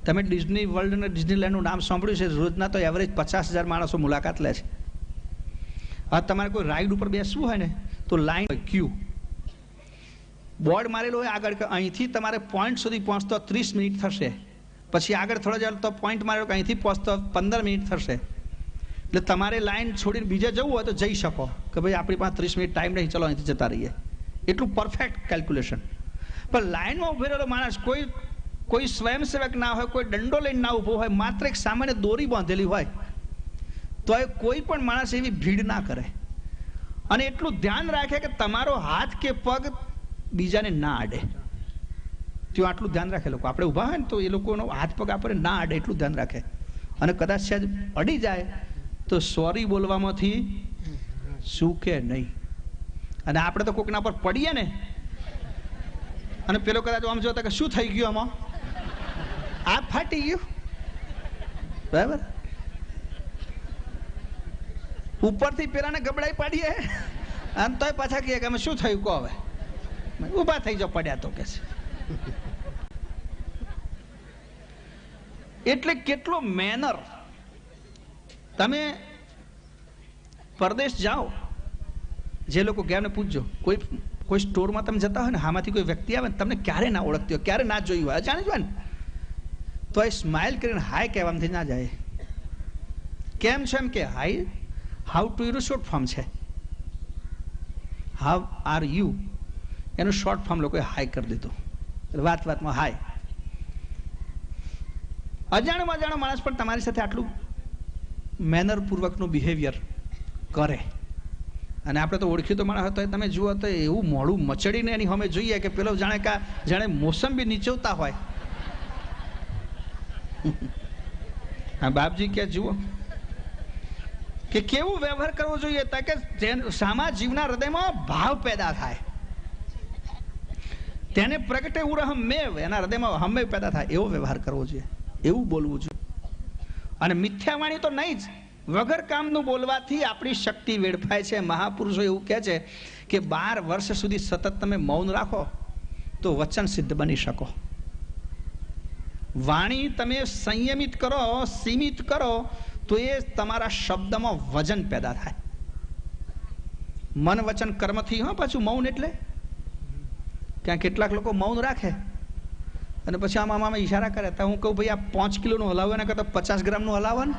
તમે ડિઝની વર્લ્ડ અને ડિઝનીલેન્ડનું નામ સાંભળ્યું છે. રોજના તો એવરેજ 50,000 માણસો મુલાકાત લે છે. હવે તમારે કોઈ રાઈડ ઉપર બેસવું હોય ને તો લાઈન ક્યુ બોર્ડ મારેલું હોય આગળ કે અહીંથી તમારે પોઈન્ટ સુધી પહોંચતો 30 મિનિટ થશે. પછી આગળ થોડા જાય તો પોઈન્ટ મારેલો કે અહીંથી પહોંચતો 15 મિનિટ થશે. એટલે તમારે લાઈન છોડીને બીજે જવું હોય તો જઈ શકો કે ભાઈ આપણી પાસે 30 મિનિટ ટાઈમ નહીં, ચલો અહીંથી જતા રહીએ. એટલું પરફેક્ટ કેલ્ક્યુલેશન. પણ લાઈનમાં ઉભો રહેલો માણસ કોઈ સ્વયંસેવક ના હોય, કોઈ દંડો લઈને ના ઊભો હોય, માત્ર એક સામાન્ય દોરી બાંધેલી હોય તો એ કોઈ પણ માણસ એવી ભીડ ના કરે અને એટલું ધ્યાન રાખે કે તમારો હાથ કે પગ બીજાને ના અડે. ત્યાં આટલું ધ્યાન રાખે લોકો. આપણે ઊભા હોય ને તો એ લોકોનો હાથ પગ આપણે ના અડે એટલું ધ્યાન રાખે. અને કદાચ સહેજ અડી જાય તો સોરી બોલવામાંથી ચૂકે નહીં. અને આપણે તો કોકના પર પડીએ ને અને પેલો કદાચ આમ જોતા કે શું થઈ ગયું આમાં, આ ફાટી ગયું, બરાબર, ઉપરથી પેલાને ગબડાઈ પાડીએ અને તોય પાછા કહે કે અમે શું થયું કહો, હવે ઊભા થઈ જાઓ પડ્યા તો કે છે. એટલે કેટલો મેનર. તમે પરદેશ જાઓ, જે લોકો ગયા ને પૂછજો, કોઈ સ્ટોરમાં તમે જતા હોય ને આમાંથી કોઈ વ્યક્તિ આવે ને તમને ક્યારે ના ઓળખતી હોય, ક્યારે ના જોયું હોય, અજાણી જ હોય ને તો એ સ્માઇલ કરીને હાય કહેવાથી ના જાય. કેમ છે એમ કે hi, how do you short form છે, હાઉ આર યુ એનું શોર્ટ ફોર્મ લોકોએ હાય કરી દીધું. એટલે વાતમાં હાય. અજાણો માણસ પણ તમારી સાથે આટલું મેનર પૂર્વકનું બિહેવિયર કરે અને આપણે તો ઓળખી તો માણસ હતો તમે જુઓ તો એવું મોડું મચડીને એની સામે જોઈએ કે પેલો જાણે મોસંબી નીચવતા હોય. હા બાપજી કે જુઓ કે કેવું વ્યવહાર કરવો જોઈએ તાકે સામા જીવના હૃદયમાં ભાવ પેદા થાય. તેને પ્રગટે ઉરહમ મેવ, એના હૃદયમાં હમે પેદા થાય એવો વ્યવહાર કરવો જોઈએ, એવું બોલવું જોઈએ. અને મિથ્યા વાણી તો નહીં જ, વગર કામનું બોલવાથી આપણી શક્તિ વેડફાય છે. મહાપુરુષો એવું કહે છે કે 12 વર્ષ સુધી સતત તમે મૌન રાખો તો વચન સિદ્ધ બની શકો. વાણી તમે સંયમિત કરો, સીમિત કરો તો એ તમારા શબ્દમાં વજન પેદા થાય. મન વચન કર્મથી. પાછું મૌન એટલે ક્યાં કેટલાક લોકો મૌન રાખે અને પછી આમાં ઈશારા કરે. તો હું કહું ભાઈ આ 5 કિલોનું હલાવો એના કરતાં 50 ગ્રામનું હલાવો ને,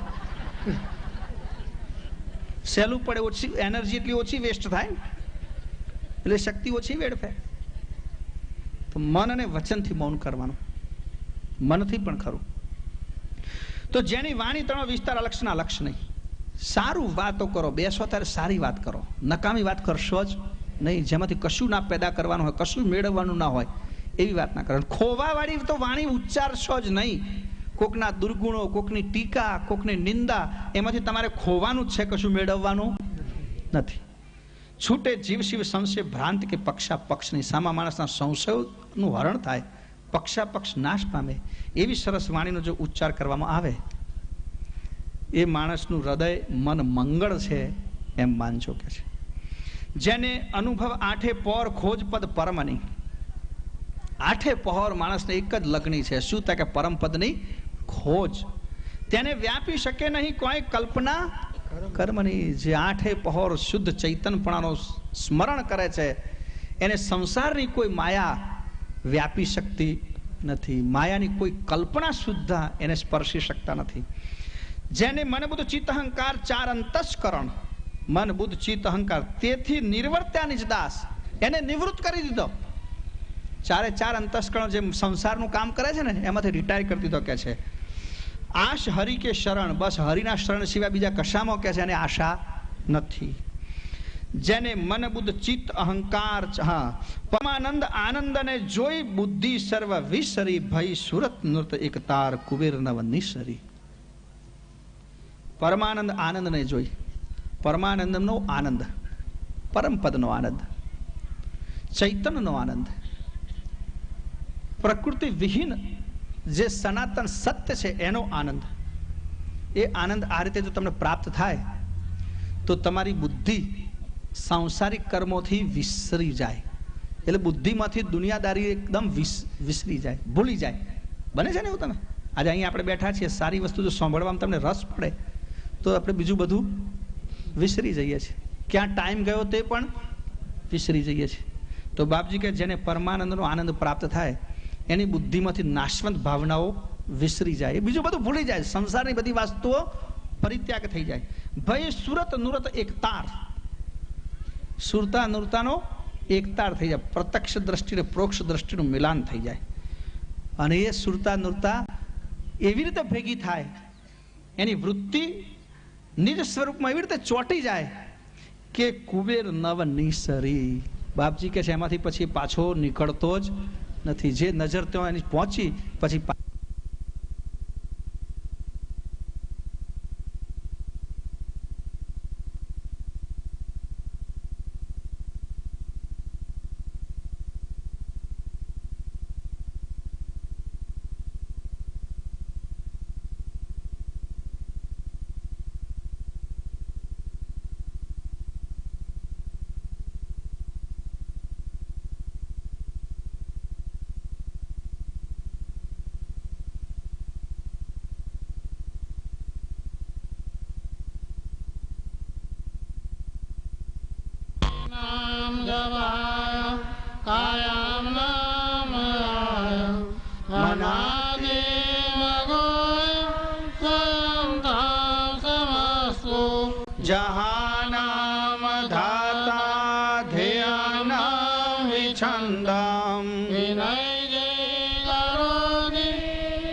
સહેલું પડે, ઓછી એનર્જી એટલી ઓછી વેસ્ટ થાય એટલે શક્તિ ઓછી વેડફે. તો મન અને વચનથી મૌન કરવાનું, મનથી પણ ખરું. તો જેની વાણી ત્રણ વિસ્તાર અલક્ષના લક્ષ નહીં. સારું વાતો કરો, બેસો ત્યારે સારી વાત કરો, નકામી વાત કરશો જ નહીં, જેમાંથી કશું ના પેદા કરવાનું હોય, કશું મેળવવાનું ના હોય એવી વાત ના કરો. ખોવાવાળી તો વાણી ઉચ્ચારશો જ નહીં. કોકના દુર્ગુણો, કોકની ટીકા, કોકની નિંદા, એમાંથી તમારે ખોવાનું જ છે, કશું મેળવવાનું નથી. છૂટે જીવ શિવ સંશય ભ્રાંત કે પક્ષા પક્ષ નહીં. સામા માણસના સંશયનું હરણ થાય, પક્ષા પક્ષ નાશ પામે એવી સરસ વાણીનો જો ઉચ્ચાર કરવામાં આવે એ માણસનું હૃદય મન મંગળ છે એમ માનજો કે છે. જેને અનુભવ આઠે પહોર ખોજ પદ પરમની. આઠે પહોર માણસને એક જ લગ્ની છે. શું થાય કે પરમપદની ખોજ. તેને વ્યાપી શકે નહીં કોઈ કલ્પના કર્મની. જે આઠે પહોર શુદ્ધ ચૈતનપણાનો સ્મરણ કરે છે એને સંસારની કોઈ માયા વ્યાપી શકતી નથી. માયાની કોઈ કલ્પના સુદ્ધા એને સ્પર્શી શકતા નથી. જેને મન બુદ્ધ ચિત્ત અહંકાર ચાર અંતસ્કરણ, મન બુદ્ધ ચિત્ત અહંકાર તેથી નિર્વર્ત્યા નિજ દાસ, એને નિવૃત્ત કરી દીધો. ચારે ચાર અંતસ્કરણ જે સંસારનું કામ કરે છે ને એમાંથી રિટાયર કરી દીધો કે છે. આશ હરિ કે શરણ, બસ હરિના શરણ સિવાય બીજા કશામાં કે છે એને આશા નથી. જેને મન બુદ્ધ ચિત્ત અહંકાર પરમાનંદ આનંદ ને જોઈ બુદ્ધિ સર્વ વિસરી, ભય સુરત નૃત એક તાર કુબેર નવ નિસરી. પરમાનંદ આનંદ ને જોઈ, પરમાનંદ નો આનંદ, પરમપદ નો આનંદ, ચૈતન્ય નો આનંદ, પ્રકૃતિ વિહીન જે સનાતન સત્ય છે એનો આનંદ. એ આનંદ આ રીતે જો તમને પ્રાપ્ત થાય તો તમારી બુદ્ધિ સાંસારિક કર્મોથી વિસરી જાય. એટલે બુદ્ધિમાંથી દુનિયાદારી એકદમ વિસરી જાય, ભૂલી જાય. બને છે ને એવું? તમે આજે અહીંયા આપણે બેઠા છીએ, સારી વસ્તુ જો સાંભળવામાં તમને રસ પડે તો આપણે બીજું બધું વિસરી જઈએ છીએ. ક્યાં ટાઈમ ગયો તે પણ વિસરી જઈએ છીએ. તો બાપજી કે જેને પરમાનંદનો આનંદ પ્રાપ્ત થાય એની બુદ્ધિમાંથી નાશવંત ભાવનાઓ વિસરી જાય, એ બીજું બધું ભૂલી જાય, સંસારની બધી વસ્તુઓ પરિત્યાગ થઈ જાય. ભય સુરત નુરત એક તાર, સુરતા નુરતાનો એક તાર થઈ જાય. પ્રત્યક્ષ દ્રષ્ટિ ને પ્રોક્ષ દ્રષ્ટિનું મિલાન થઈ જાય. અને એ સુરતા નુરતા એવી રીતે ભેગી થાય, એની વૃત્તિ નિજ સ્વરૂપમાં એવી રીતે ચોંટી જાય કે કુબેર નવ નિસરી. બાપજી કે છે એમાંથી પછી પાછો નીકળતો જ નથી. જે નજર ત્યાં એની પહોંચી પછી કાયમ નામ મનાદે મગોય સ્વયં ધામ સમસ્તુ જહાનામ ધાતા ધ્યાનામ વિછંદમ વિનય જે કરોતિ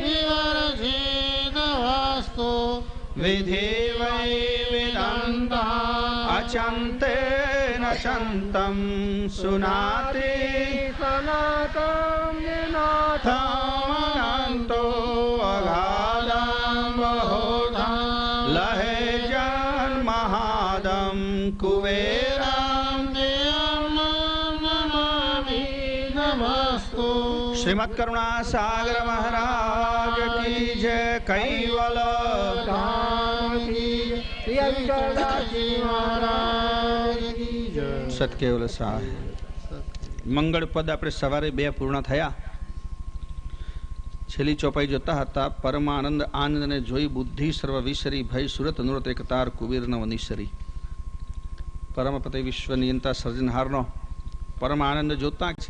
વિવર્જિત વસ્તુ વિધિ વૈ વિદંતા અચંતે નચંતમ સુનાતિ સનાતમ નાથમનંતો અગાધમ બહોધા લહે જન્મહાદમ કુબેરામ નમામિ નમસ્તુ શ્રીમદ કરુણા સાગર મહારાજ કી જય. કૈવલ સતકેવલ સાહેબ. મંગળ પદ આપણે સવારે 2 પૂર્ણ થયા. છેલ્લી ચોપાઈ જોતા હતા. પરમાનંદ આનંદને જોઈ બુદ્ધિ સર્વ વિસરી, ભય સુરત નુરત એક તાર કુબીર નવ નિસરી. પરમપતિ વિશ્વ નિયંતા સર્જનહારનો પરમ આનંદ જોતા જ